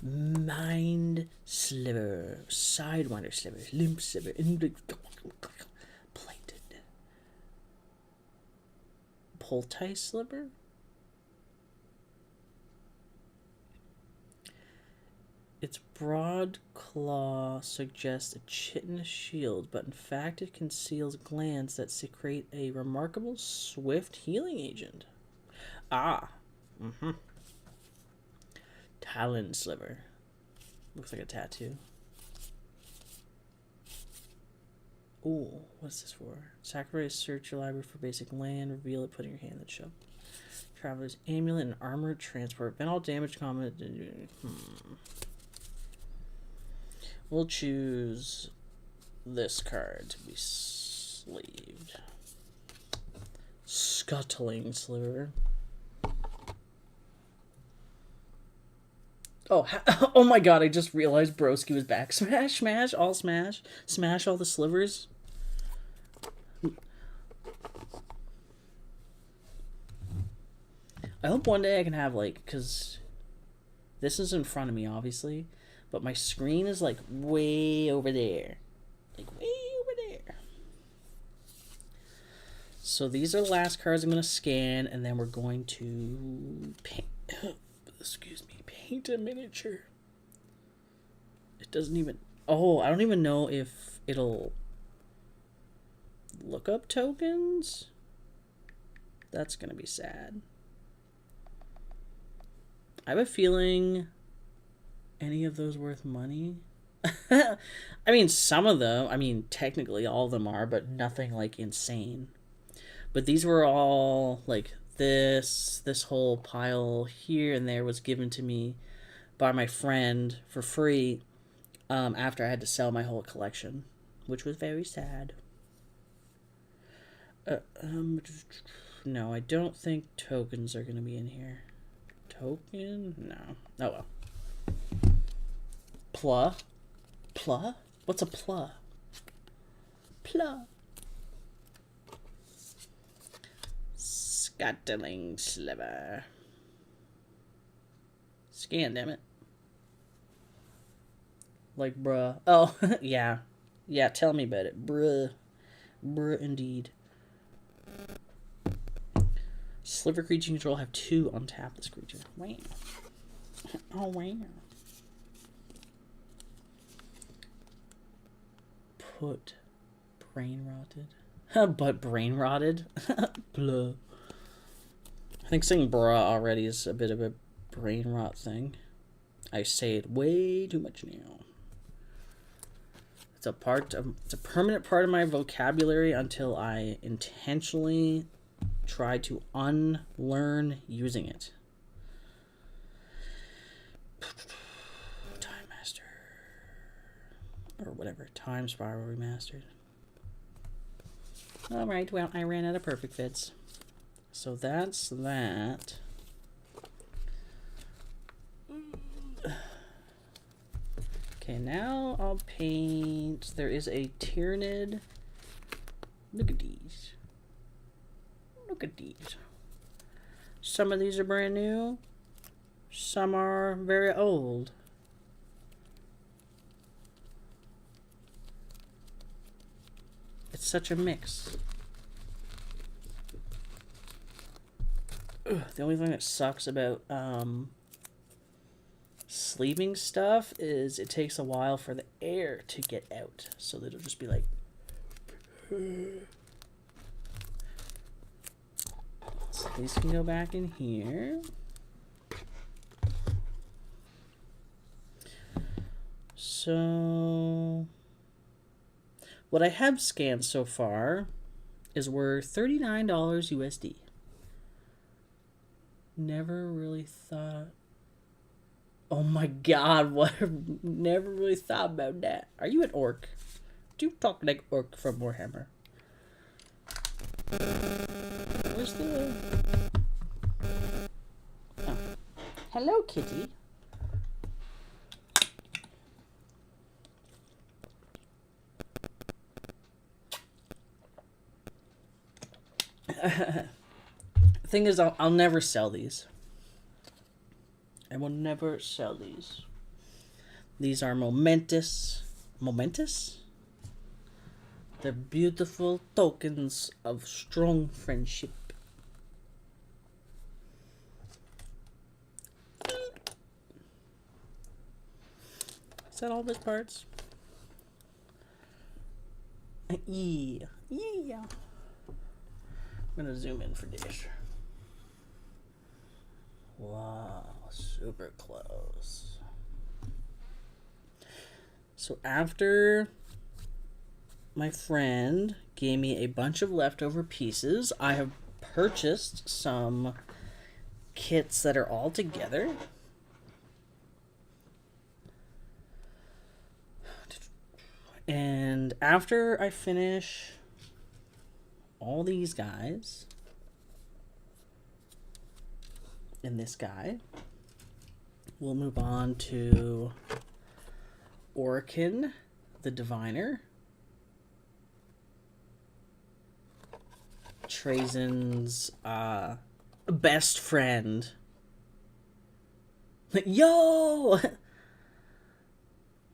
mind sliver, sidewinder sliver, limp sliver, plated, poultice sliver. Its broad claw suggests a chitinous shield, but in fact it conceals glands that secrete a remarkable swift healing agent. Talon sliver. Looks like a tattoo. Ooh, what's this for? Sacrifice, search your library for basic land, reveal it, put in your hand, that show. Traveler's amulet and armored transport. Prevent all damage combat. We'll choose this card to be sleeved. Scuttling sliver. Oh, oh my god, I just realized Broski was back. Smash, smash, all smash. Smash all the slivers. I hope one day I can have, like, because this is in front of me, obviously. But my screen is, like, way over there. Like, way over there. So these are the last cards I'm going to scan, and then we're going to paint, paint a miniature. It doesn't even... Oh, I don't even know if it'll look up tokens. That's going to be sad. I have a feeling... any of those worth money? I mean, some of them, I mean, technically all of them are, but nothing, like, insane. But these were all, like, this whole pile here and there was given to me by my friend for free after I had to sell my whole collection, which was very sad. No, I don't think tokens are going to be in here. Token? No. Oh, well. Pla? What's a pla? Pla. Scuttling sliver. Scan, damn it. Like, bruh. Oh, yeah. Yeah, tell me about it. Bruh. Bruh, indeed. Sliver creature control have 2 untap this creature. Wow. Oh, wow. Put brain rotted. but brain rotted. Blah. I think saying bruh already is a bit of a brain rot thing. I say it way too much now. It's a permanent part of my vocabulary until I intentionally try to unlearn using it. Time Master. Or whatever. Time Spiral Remastered. Alright, well, I ran out of perfect fits. So that's that. Okay, now I'll paint. There is a Tyrannid. Look at these. Look at these. Some of these are brand new. Some are very old. It's such a mix. Ugh, the only thing that sucks about sleeving stuff is it takes a while for the air to get out. So that it'll just be like... So these can go back in here. So... what I have scanned so far is worth $39 USD. Never really thought... oh my god, what? Never really thought about that. Are you an orc? Do you talk like orc from Warhammer? Where's the... oh. Hello, kitty. Thing is, I'll never sell these. I will never sell these. These are momentous. Momentous? They're beautiful tokens of strong friendship. Is that all of his parts? Yeah. Yeah. I'm gonna zoom in for this. Wow, super close. So after my friend gave me a bunch of leftover pieces, I have purchased some kits that are all together. And after I finish all these guys and this guy, we'll move on to Orokin, the Diviner, Trazen's best friend. Yo!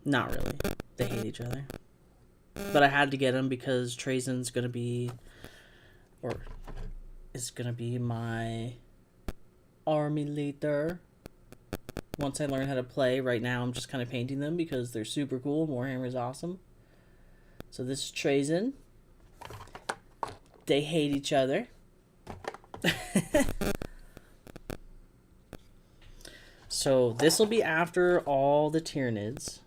Not really. They hate each other. But I had to get him because Trazen's gonna be, or is gonna be, my army leader. Once I learn how to play, right now I'm just kind of painting them because they're super cool. Warhammer is awesome. So this is Trazen. They hate each other. So this will be after all the Tyrannids.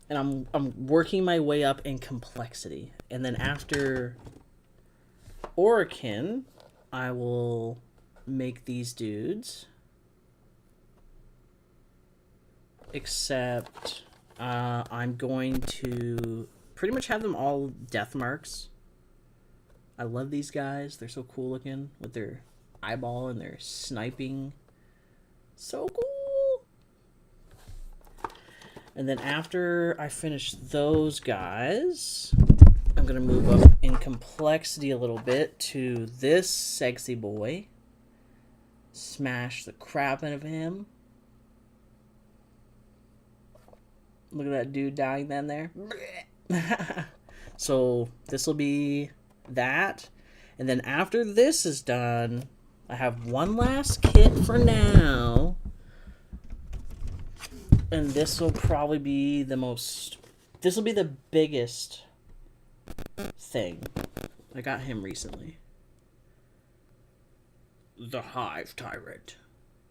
And I'm working my way up in complexity. And then after Orokin, I will make these dudes. Except I'm going to pretty much have them all death marks. I love these guys. They're so cool looking with their eyeball and their sniping. So cool. And then after I finish those guys, I'm going to move up in complexity a little bit to this sexy boy. Smash the crap out of him. Look at that dude dying down there. So this will be that. And then after this is done, I have one last kit for now. And this will probably be the most... this will be the biggest thing. I got him recently. The Hive Tyrant.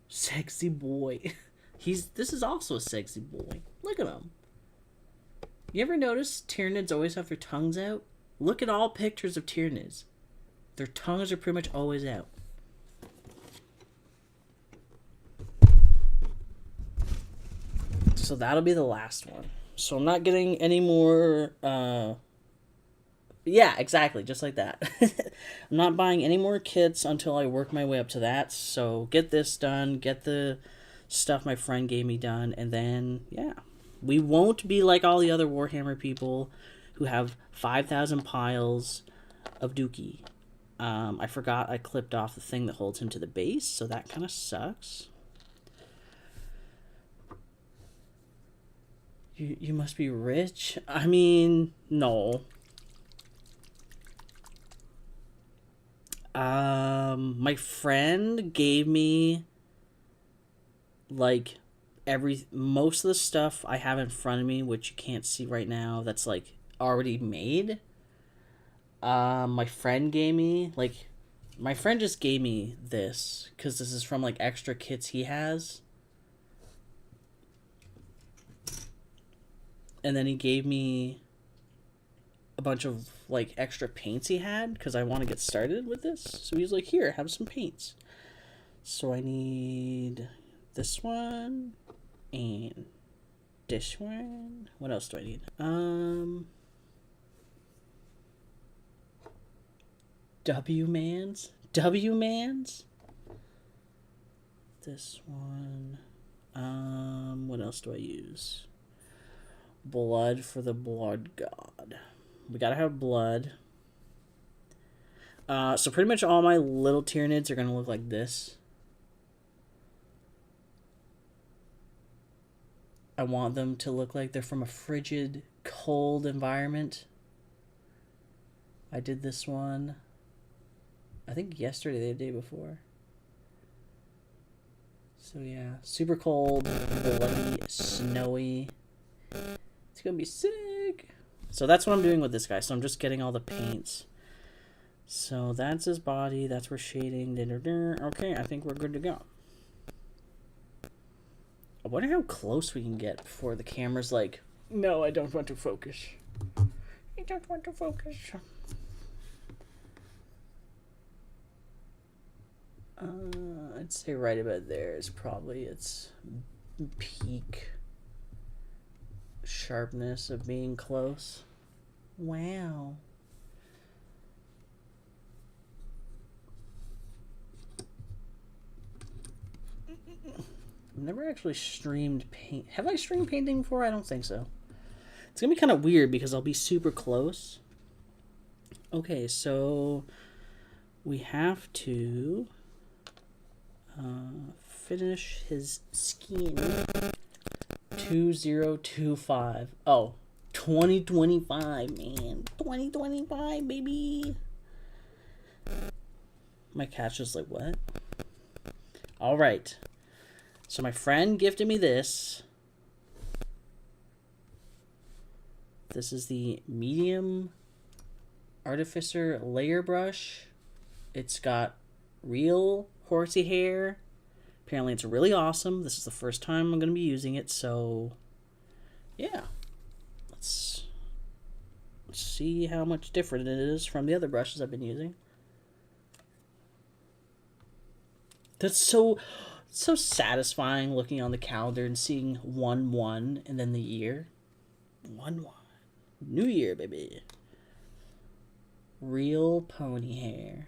Sexy boy. This is also a sexy boy. Look at him. You ever notice Tyranids always have their tongues out? Look at all pictures of Tyranids. Their tongues are pretty much always out. So that'll be the last one. So I'm not getting any more... Yeah, exactly. Just like that. I'm not buying any more kits until I work my way up to that. So get this done. Get the stuff my friend gave me done. And then, yeah. We won't be like all the other Warhammer people who have 5,000 piles of Dookie. I forgot I clipped off the thing that holds him to the base. So that kind of sucks. You must be rich? I mean, no. My friend gave me like most of the stuff I have in front of me, which you can't see right now, that's like already made. My friend just gave me this because this is from like extra kits he has. And then he gave me a bunch of like extra paints he had because I want to get started with this. So he's like, here, have some paints. So I need this one and this one. What else do I need? W-Mans. This one. What else do I use? Blood for the Blood God. We gotta have blood. So pretty much all my little Tyranids are gonna look like this. I want them to look like they're from a frigid, cold environment. I did this one, I think yesterday, the day before. So yeah, super cold, bloody, snowy. It's gonna be sick. So that's what I'm doing with this guy. So I'm just getting all the paints. So that's his body. That's where shading. Okay, I think we're good to go. I wonder how close we can get before the camera's like, no, I don't want to focus. I don't want to focus. I'd say right about there is probably its peak sharpness of being close. Wow. I've never actually streamed paint. Have I streamed painting before? I don't think so. It's gonna be kind of weird because I'll be super close. Okay, so we have to finish his skin. 2025. Oh, 2025, man. 2025, baby. My cat's just like, what? All right. So my friend gifted me this. This is the medium artificer layer brush. It's got real horsey hair. Apparently it's really awesome. This is the first time I'm going to be using it, so yeah. Let's see how much different it is from the other brushes I've been using. That's so satisfying looking on the calendar and seeing 1/1 and then the year. 1/1. New Year, baby. Real pony hair.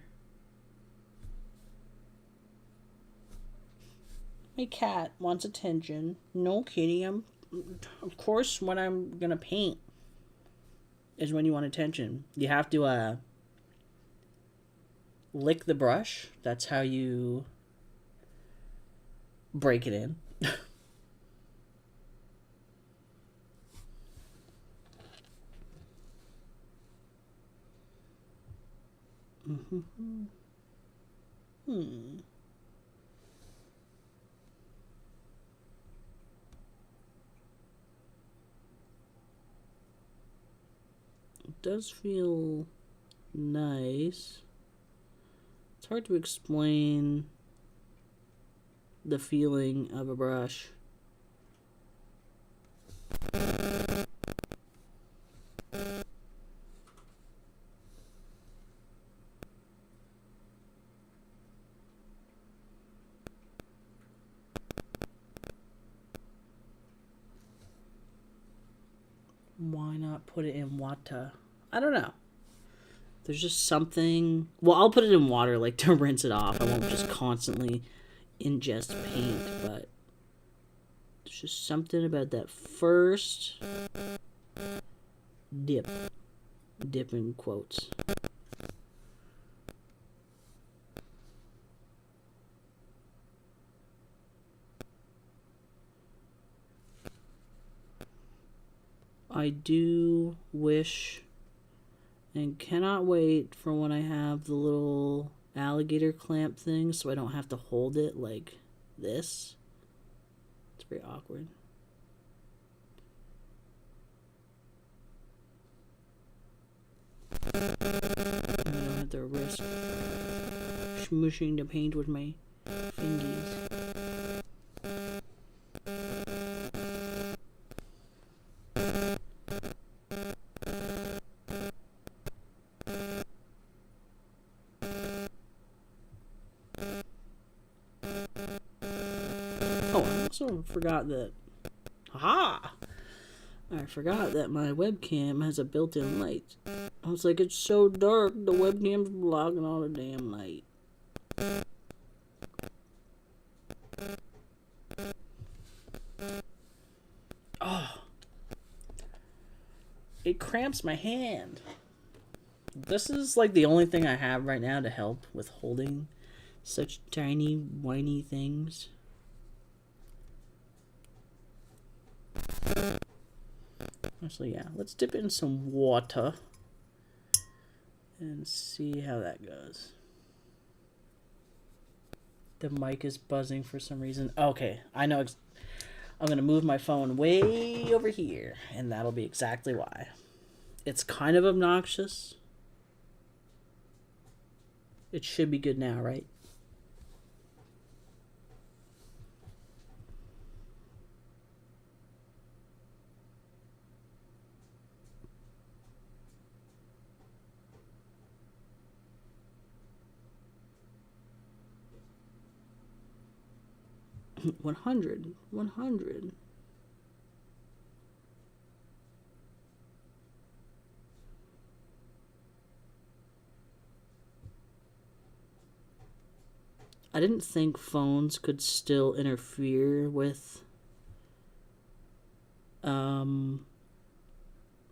My cat wants attention. No, kitty. Of course, what I'm gonna paint is when you want attention. You have to lick the brush. That's how you break it in. does feel nice. It's hard to explain the feeling of a brush. Why not put it in water? I don't know. There's just something... Well, I'll put it in water, like, to rinse it off. I won't just constantly ingest paint, but... There's just something about that first... dip. Dip in quotes. I do wish and cannot wait for when I have the little alligator clamp thing so I don't have to hold it like this. It's very awkward. I don't have to risk smushing the paint with my fingies. Oh, I also forgot that... Aha! I forgot that my webcam has a built-in light. I was like, it's so dark, the webcam's blocking all the damn light. Oh. It cramps my hand. This is like the only thing I have right now to help with holding such tiny, whiny things. So yeah, let's dip it in some water and see how that goes. The mic is buzzing for some reason. Okay, I know. I'm going to move my phone way over here, and that'll be exactly why. It's kind of obnoxious. It should be good now, right? $100. I didn't think phones could still interfere with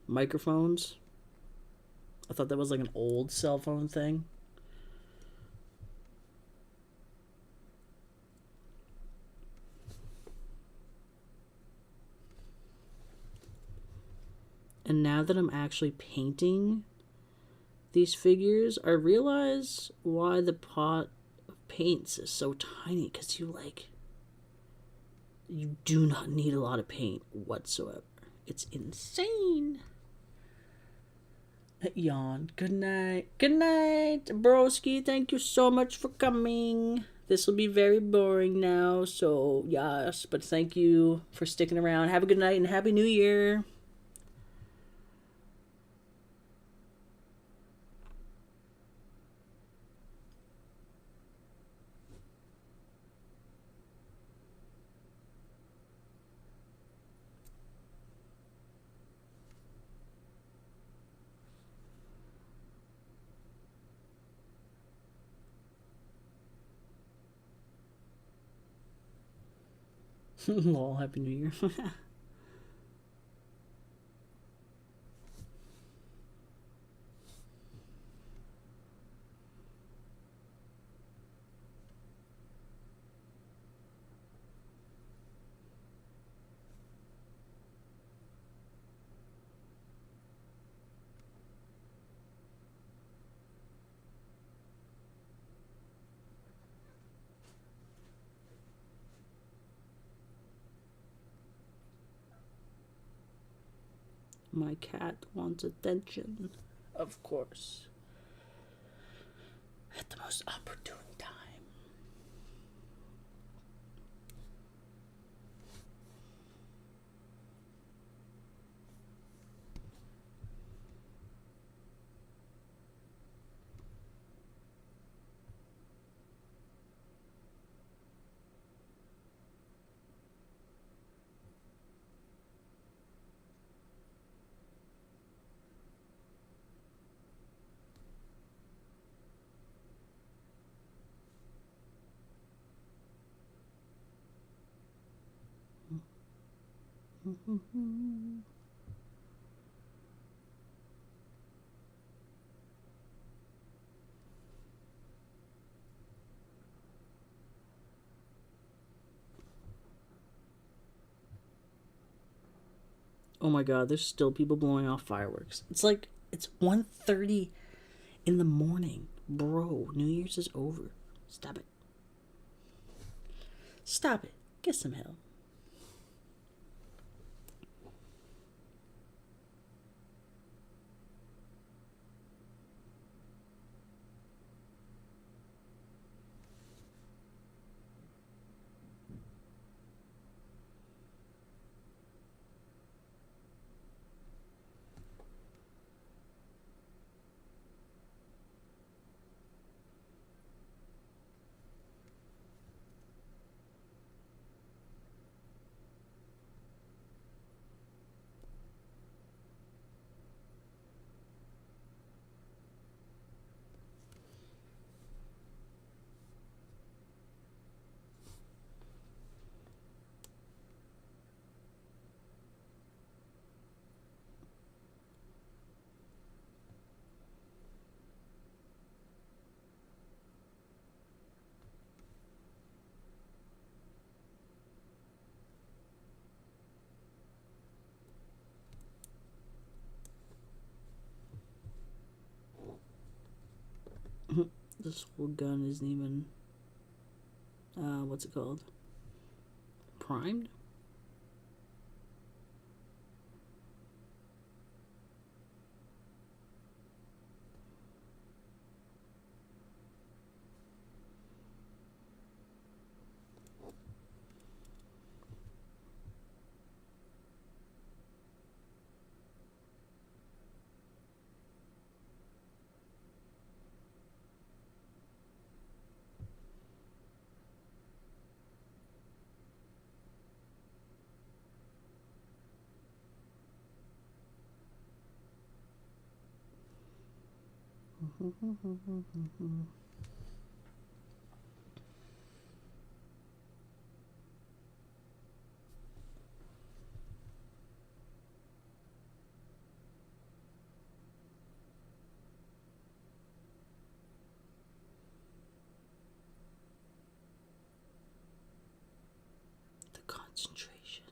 microphones. I thought that was like an old cell phone thing. And now that I'm actually painting these figures, I realize why the pot of paints is so tiny, because you do not need a lot of paint whatsoever. It's insane. Yawn. Good night. Good night, broski. Thank you so much for coming. This will be very boring now, so yes, but thank you for sticking around. Have a good night and Happy New Year. Lol, Happy New Year. My cat wants attention, of course, at the most opportune time. Oh my god, there's still people blowing off fireworks. It's like it's 1:30 in the morning. Bro, New Year's is over. Stop it. Stop it. Get some help. This whole gun isn't even, what's it called? Primed? The concentration.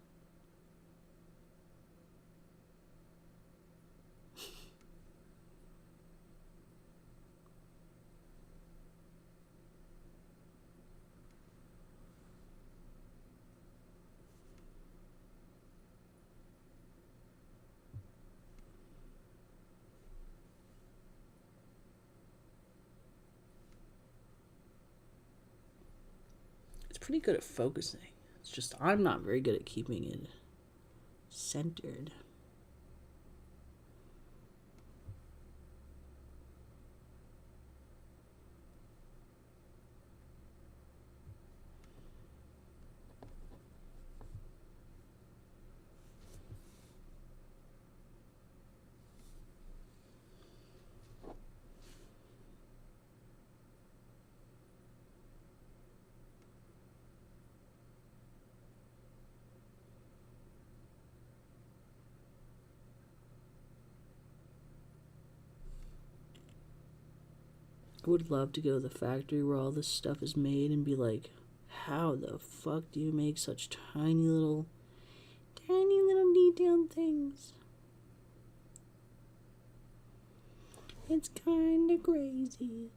It's pretty good at focusing. It's just I'm not very good at keeping it centered. I would love to go to the factory where all this stuff is made and be like, how the fuck do you make such tiny little detailed things? It's kinda crazy.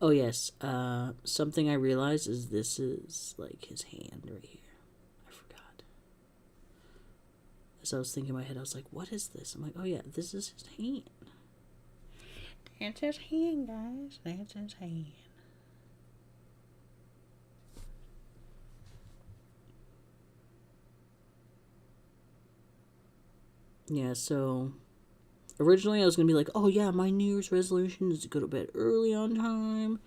Oh yes, something I realized is this is like his hand right here. I forgot. As I was thinking in my head, I was like, what is this? I'm like, oh yeah, this is his hand. That's his hand, guys. That's his hand. Yeah, so originally I was going to be like, oh yeah, my New Year's resolution is to go to bed early on time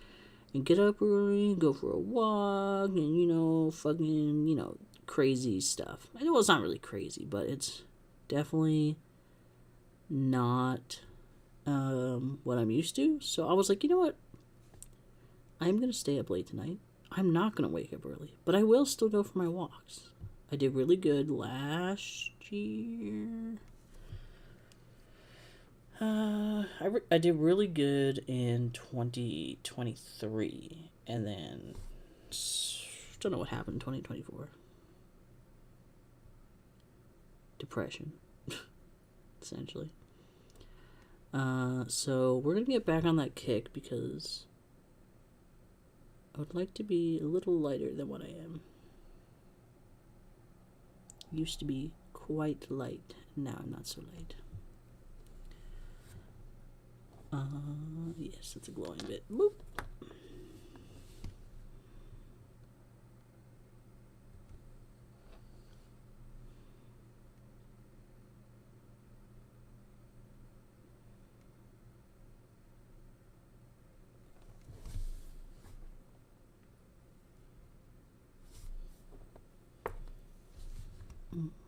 and get up early and go for a walk and, fucking, crazy stuff. I know it's not really crazy, but it's definitely not what I'm used to. So I was like, you know what? I'm going to stay up late tonight. I'm not going to wake up early, but I will still go for my walks. I did really good last year. I did really good in 2023, and then don't know what happened in 2024. Depression, essentially. So we're gonna get back on that kick because I would like to be a little lighter than what I am. Used to be quite light, now I'm not so light. Yes, that's a glowing bit. Boop.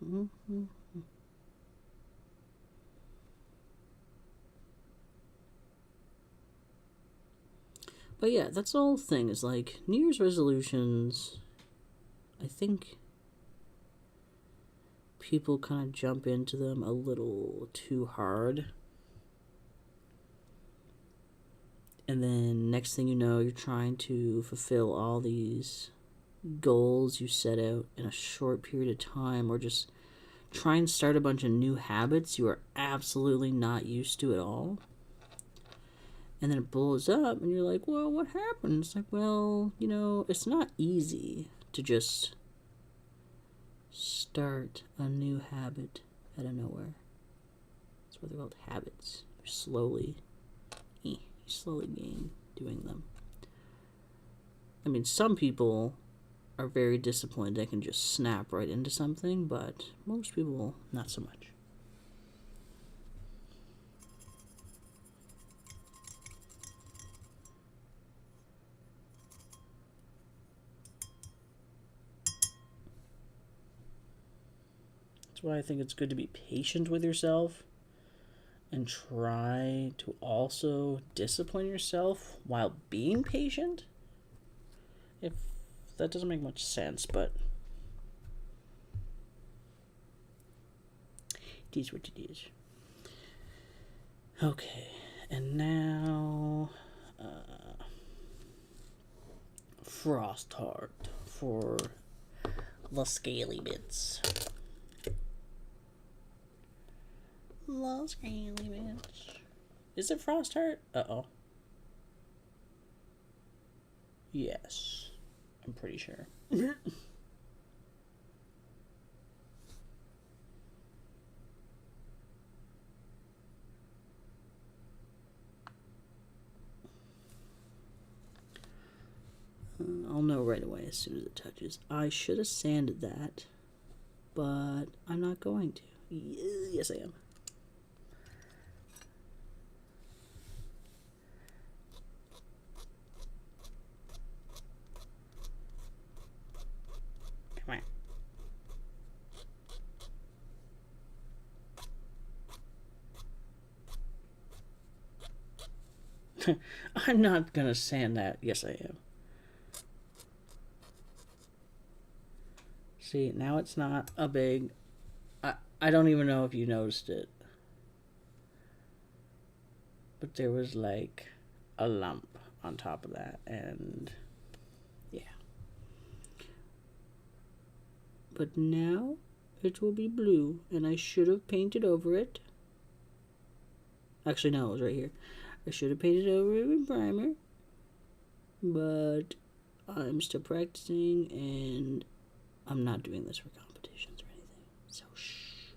Mm-hmm. But yeah, that's the whole thing, is like New Year's resolutions, I think people kind of jump into them a little too hard. And then next thing you know, you're trying to fulfill all these goals you set out in a short period of time, or just try and start a bunch of new habits you are absolutely not used to at all. And then it blows up, and you're like, well, what happened? It's like, well, it's not easy to just start a new habit out of nowhere. That's what they're called, habits. You slowly gain doing them. I mean, some people are very disciplined. They can just snap right into something, but most people, not so much. That's why I think it's good to be patient with yourself and try to also discipline yourself while being patient. If that doesn't make much sense, but it is what it is. Okay, and now Frostheart for the scaly bits. The scaly bits. Is it Frostheart? Uh-oh. Yes. I'm pretty sure. I'll know right away as soon as it touches. I should have sanded that, but I'm not going to. Yes, I am. Come on. I'm not gonna sand that. Yes, I am. See, now it's not a big... I don't even know if you noticed it. But there was like a lump on top of that, and yeah. But now it will be blue, and I should have painted over it. Actually, no, it was right here. I should have painted over it with primer. but I'm still practicing, and I'm not doing this for competitions or anything. So shh.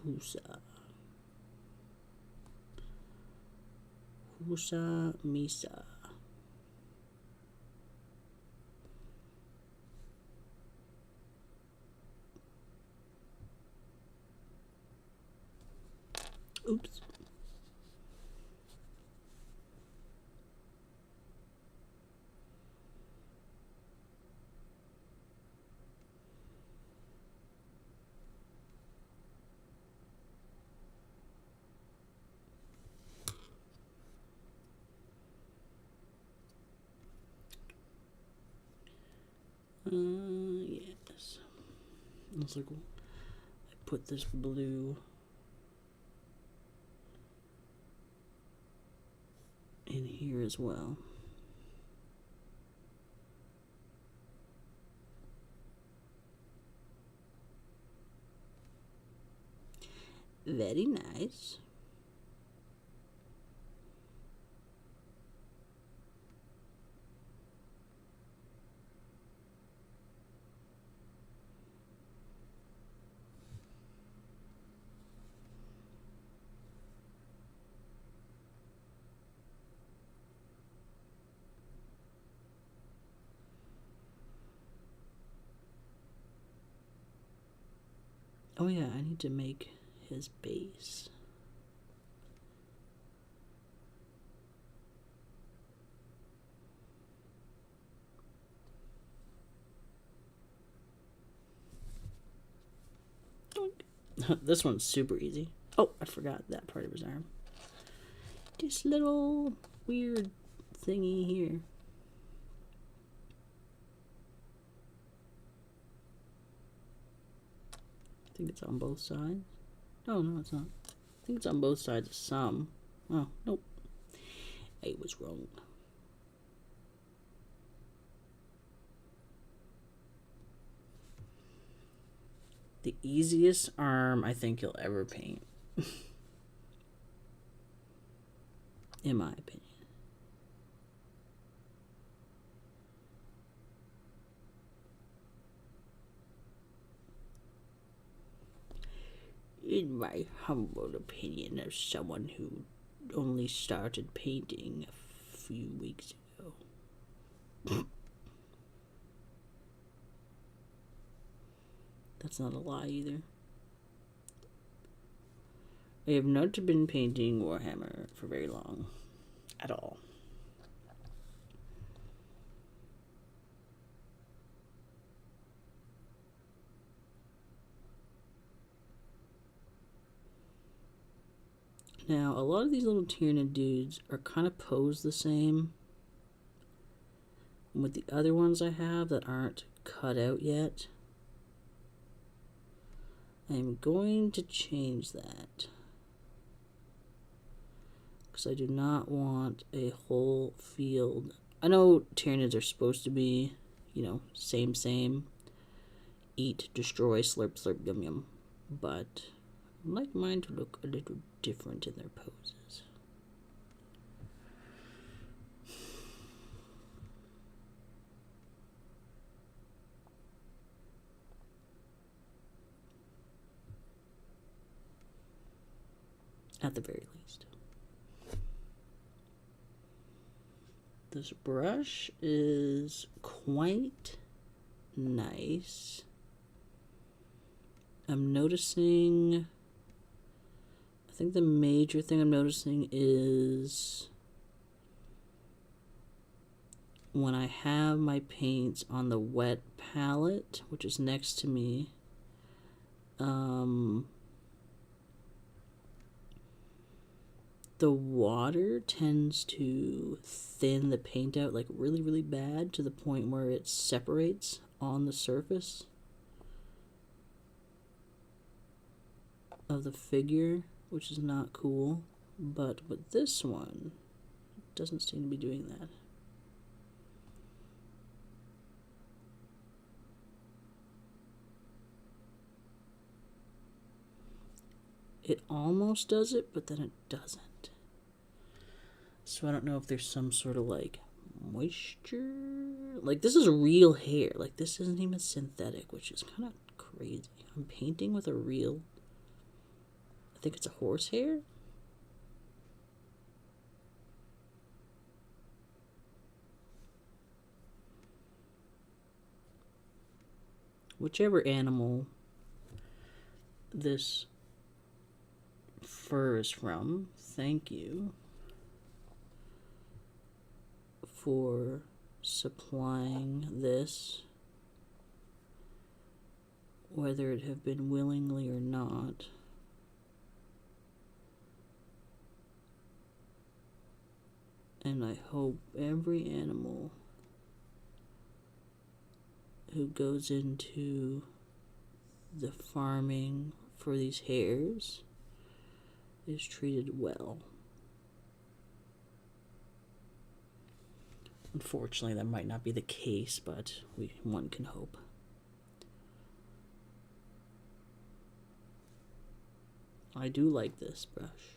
Husa. Husa Misa. Oops. Yes. Looks like I put this blue in here as well. Very nice. Oh yeah, I need to make his base. This one's super easy. Oh, I forgot that part of his arm. This little weird thingy here. I think it's on both sides. Oh, no, it's not. I think it's on both sides of some. Oh, nope. I was wrong. The easiest arm I think you'll ever paint. In my opinion. In my humble opinion, as someone who only started painting a few weeks ago. That's not a lie either. I have not been painting Warhammer for very long. At all. Now, a lot of these little Tyrannid dudes are kind of posed the same. And with the other ones I have that aren't cut out yet, I'm going to change that. Because I do not want a whole field. I know Tyrannids are supposed to be, you know, same. Eat, destroy, slurp, slurp, yum, yum. But I'd like mine to look a little different in their poses. At the very least. This brush is quite nice. I'm noticing, I think the major thing I'm noticing is when I have my paints on the wet palette, which is next to me, the water tends to thin the paint out like really, really bad to the point where it separates on the surface of the figure, which is not cool. But with this one, it doesn't seem to be doing that. It almost does it, but then it doesn't. So I don't know if there's some sort of like moisture. Like this is real hair. Like this isn't even synthetic, which is kind of crazy. I'm painting with a real, I think it's a horse hair. Whichever animal this fur is from, thank you for supplying this, whether it have been willingly or not. And I hope every animal who goes into the farming for these hares is treated well. Unfortunately, that might not be the case, but one can hope. I do like this brush.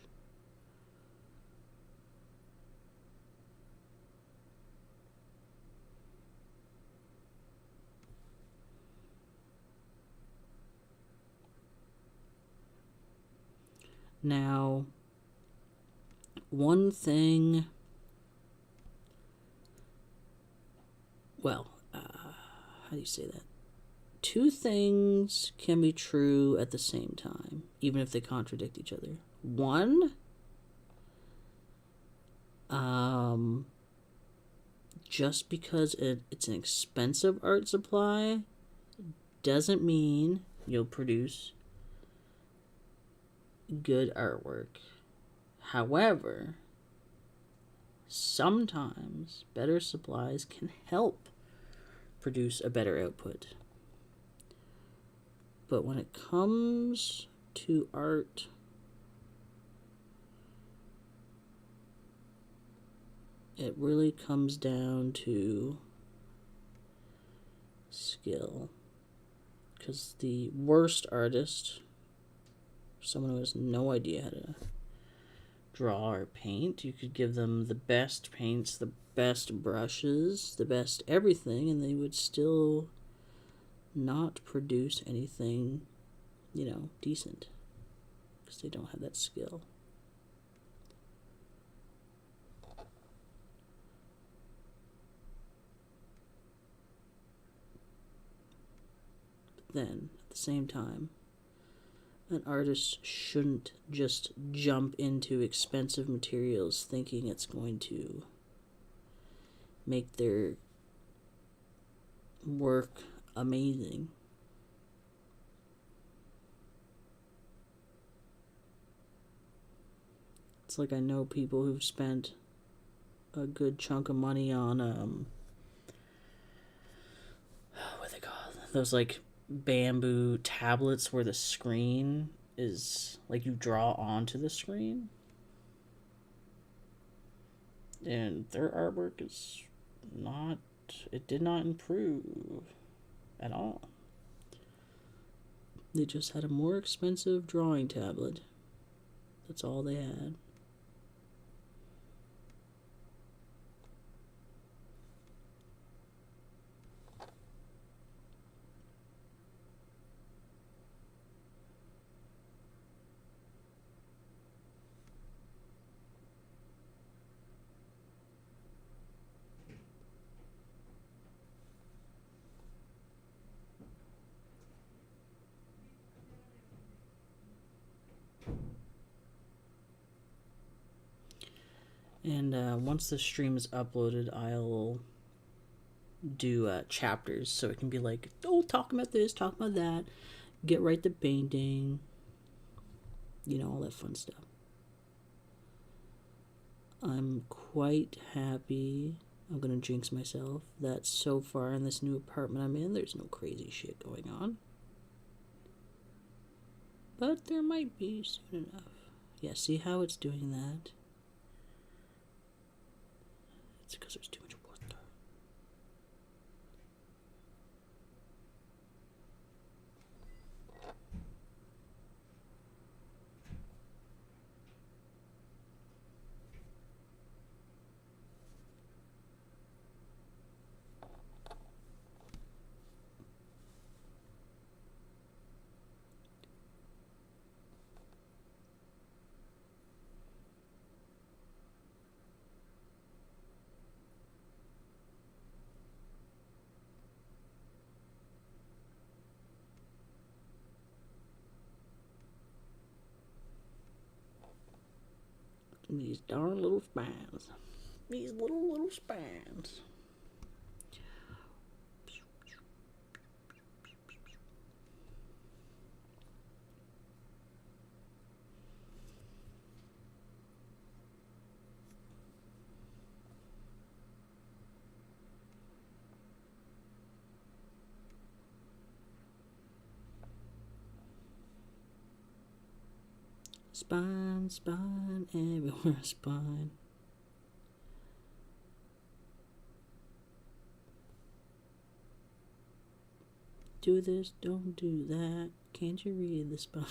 Now, one thing, well, how do you say that? Two things can be true at the same time, even if they contradict each other. One, just because it's an expensive art supply doesn't mean you'll produce good artwork. However, sometimes better supplies can help produce a better output. But when it comes to art, it really comes down to skill. Because the worst artist, someone who has no idea how to draw or paint, you could give them the best paints, the best brushes, the best everything, and they would still not produce anything, decent. Because they don't have that skill. But then, at the same time, an artist shouldn't just jump into expensive materials thinking it's going to make their work amazing. It's like I know people who've spent a good chunk of money on what they call those like bamboo tablets where the screen is like you draw onto the screen, and their artwork is not, it did not improve at all. They just had a more expensive drawing tablet. That's all they had. And once the stream is uploaded, I'll do chapters, so it can be like, oh, talk about this, talk about that, get right to painting, all that fun stuff. I'm quite happy, I'm gonna jinx myself, that so far in this new apartment I'm in, there's no crazy shit going on. But there might be soon enough. Yeah, see how it's doing that? It's because there's too much water. These darn little spines. These little spines. Spine, spine, everywhere spine. Do this, don't do that. Can't you read the spine?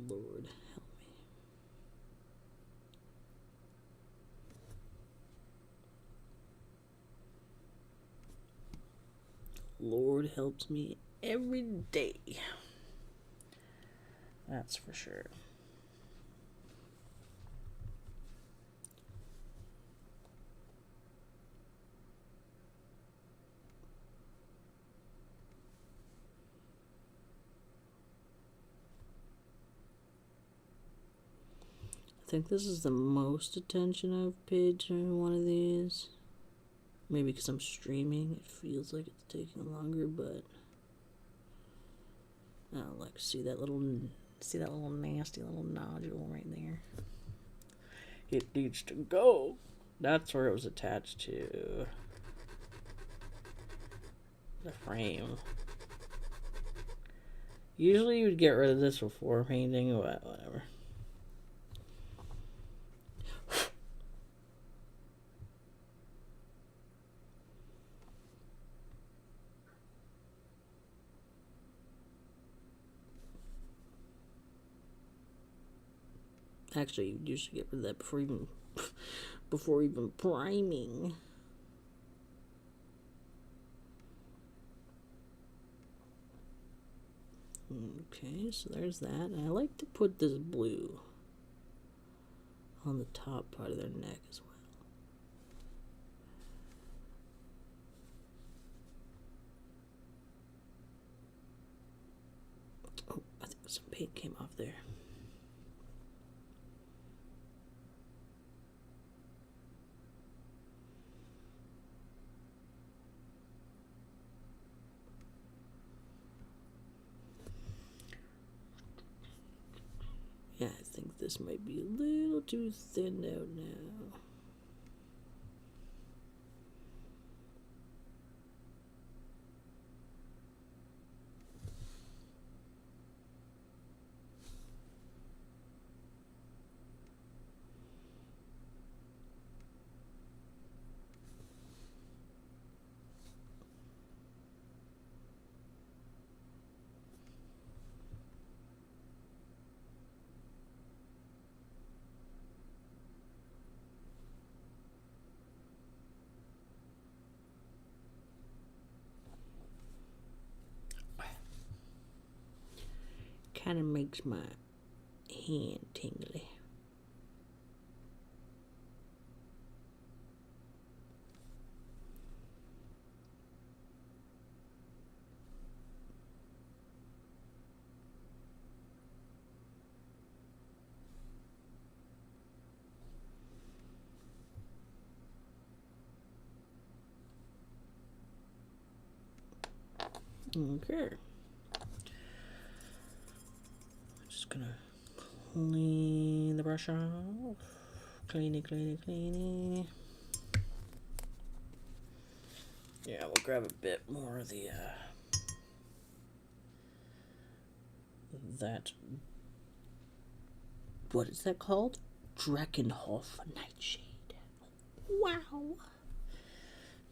Lord, help me. Lord helps me every day. That's for sure. I think this is the most attention I've paid to one of these. Maybe because I'm streaming, it feels like it's taking longer, but I don't like see that little nasty little nodule right there. It needs to go. That's where it was attached to the frame. Usually you would get rid of this before painting, but whatever. Actually, you usually get rid of that before even priming. Okay, so there's that. And I like to put this blue on the top part of their neck as well. Oh, I think some paint came off there. Yeah, I think this might be a little too thin out now. Kind of makes my hand tingly. Okay. Just gonna clean the brush off. Cleany. Yeah, we'll grab a bit more of the that. What is that called? Drakenhof Nightshade. Wow.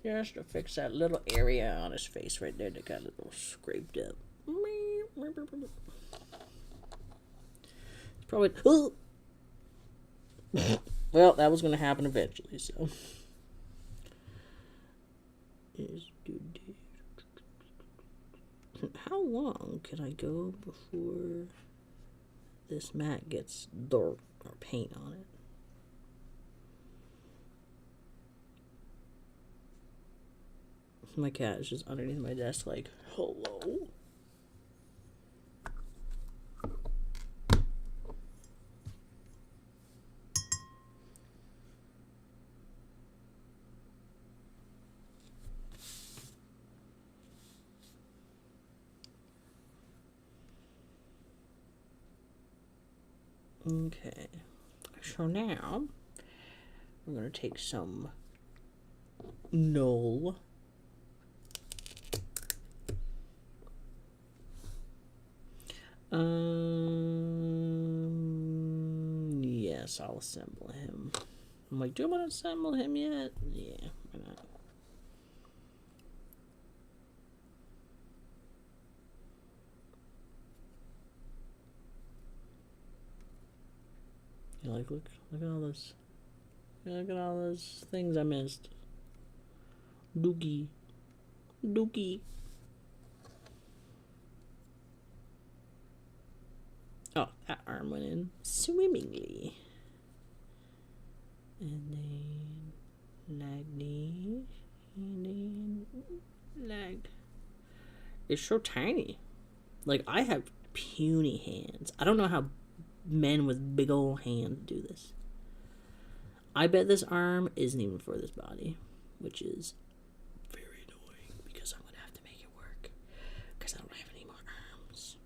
Just to fix that little area on his face right there that got a little scraped up. It's probably. Oh! Well, that was going to happen eventually, so. How long can I go before this mat gets dirt or paint on it? My cat is just underneath my desk like, hello? Okay. So now we're going to take some null. Yes, I'll assemble him. I'm like, do I want to assemble him yet? Yeah, why not? Yeah, like, look at all this. Look at all those things I missed. Dookie. Oh, that arm went in swimmingly. And then lag. And then lag. It's so tiny. Like, I have puny hands. I don't know how men with big old hands do this. I bet this arm isn't even for this body, which is very annoying because I'm going to have to make it work because I don't have any more arms.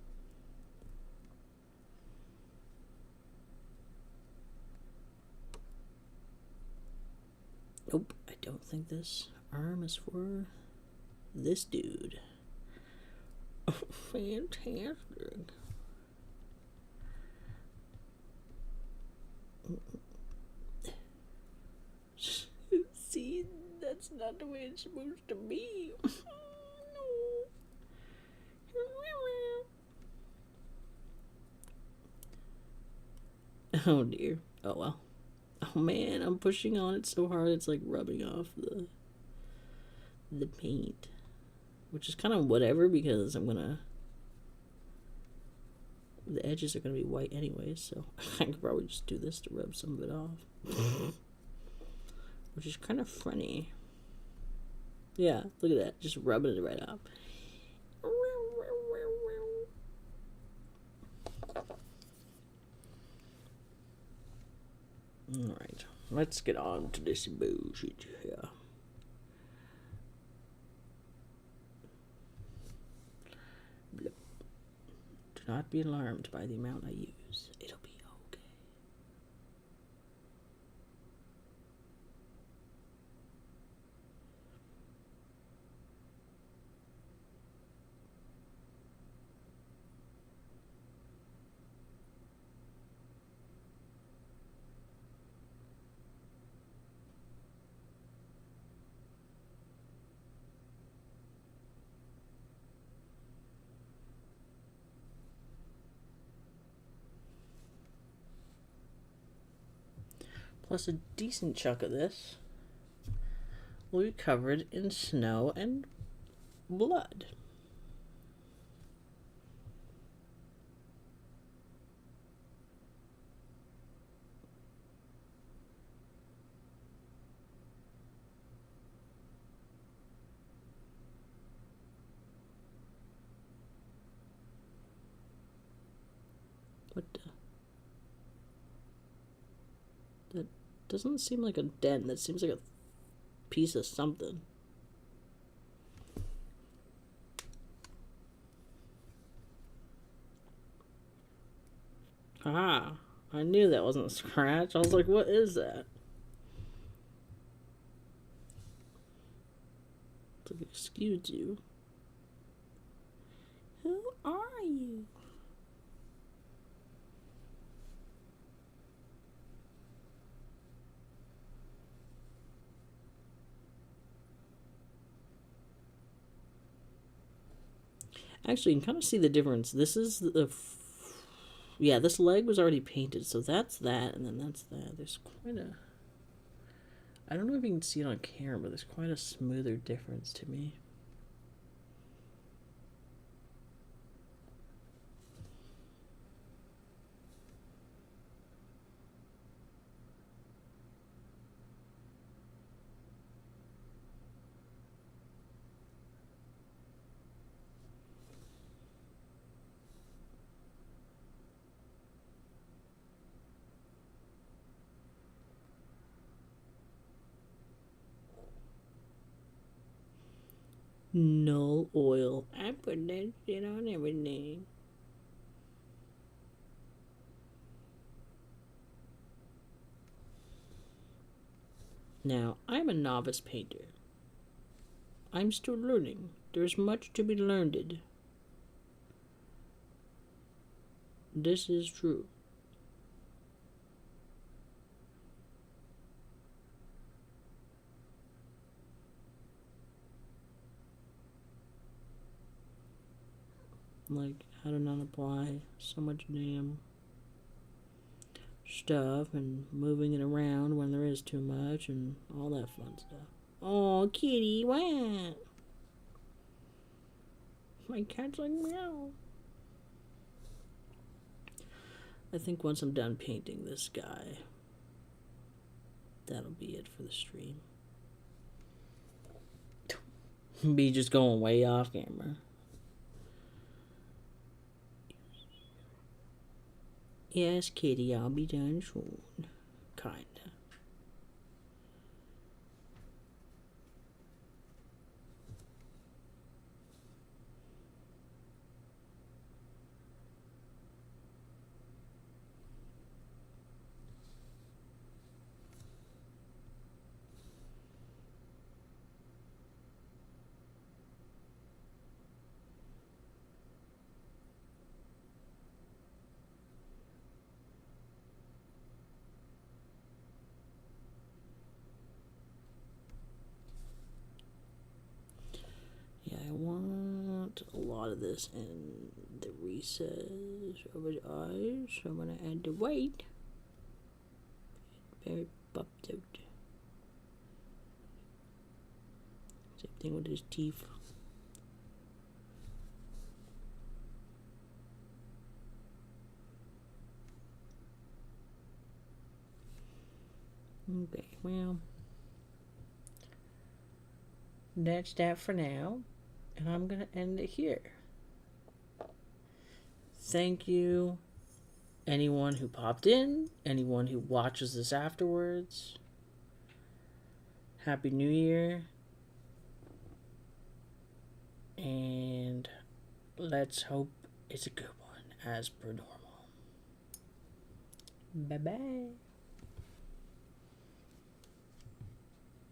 Nope, I don't think this arm is for this dude. Oh, fantastic. See, that's not the way it's supposed to be. No. Oh dear. Oh well. Oh man, I'm pushing on it so hard it's like rubbing off the paint. Which is kind of whatever because the edges are gonna be white anyways, so I could probably just do this to rub some of it off. Which is kind of funny. Yeah, look at that. Just rubbing it right off. Alright, let's get on to this bullshit here. Blip. Do not be alarmed by the amount I use. It'll be okay. Plus a decent chunk of this will be covered in snow and blood. What the? That doesn't seem like a dent. That seems like a piece of something. Ah, I knew that wasn't a scratch. I was like, what is that? It's like, excuse you. Who are you? Actually, you can kind of see the difference. This is yeah, this leg was already painted, so that's that, and then that's that. There's quite a... I don't know if you can see it on camera, but there's quite a smoother difference to me. Null oil. I put that shit on everything. Now, I'm a novice painter. I'm still learning. There's much to be learned. This is true. Like, how to not apply so much damn stuff and moving it around when there is too much and all that fun stuff. Oh, kitty, what? My cat's like meow. I think once I'm done painting this guy, that'll be it for the stream. Be just going way off camera. Yes, kitty, I'll be done soon. Kinda. Yeah, I want a lot of this in the recess over the eyes, so I'm gonna add the white. Very popped out. Same thing with his teeth. Okay, well, that's that for now, and I'm gonna end it here. Thank you, anyone who popped in, anyone who watches this afterwards. Happy New Year, and let's hope it's a good one as per normal. Bye bye.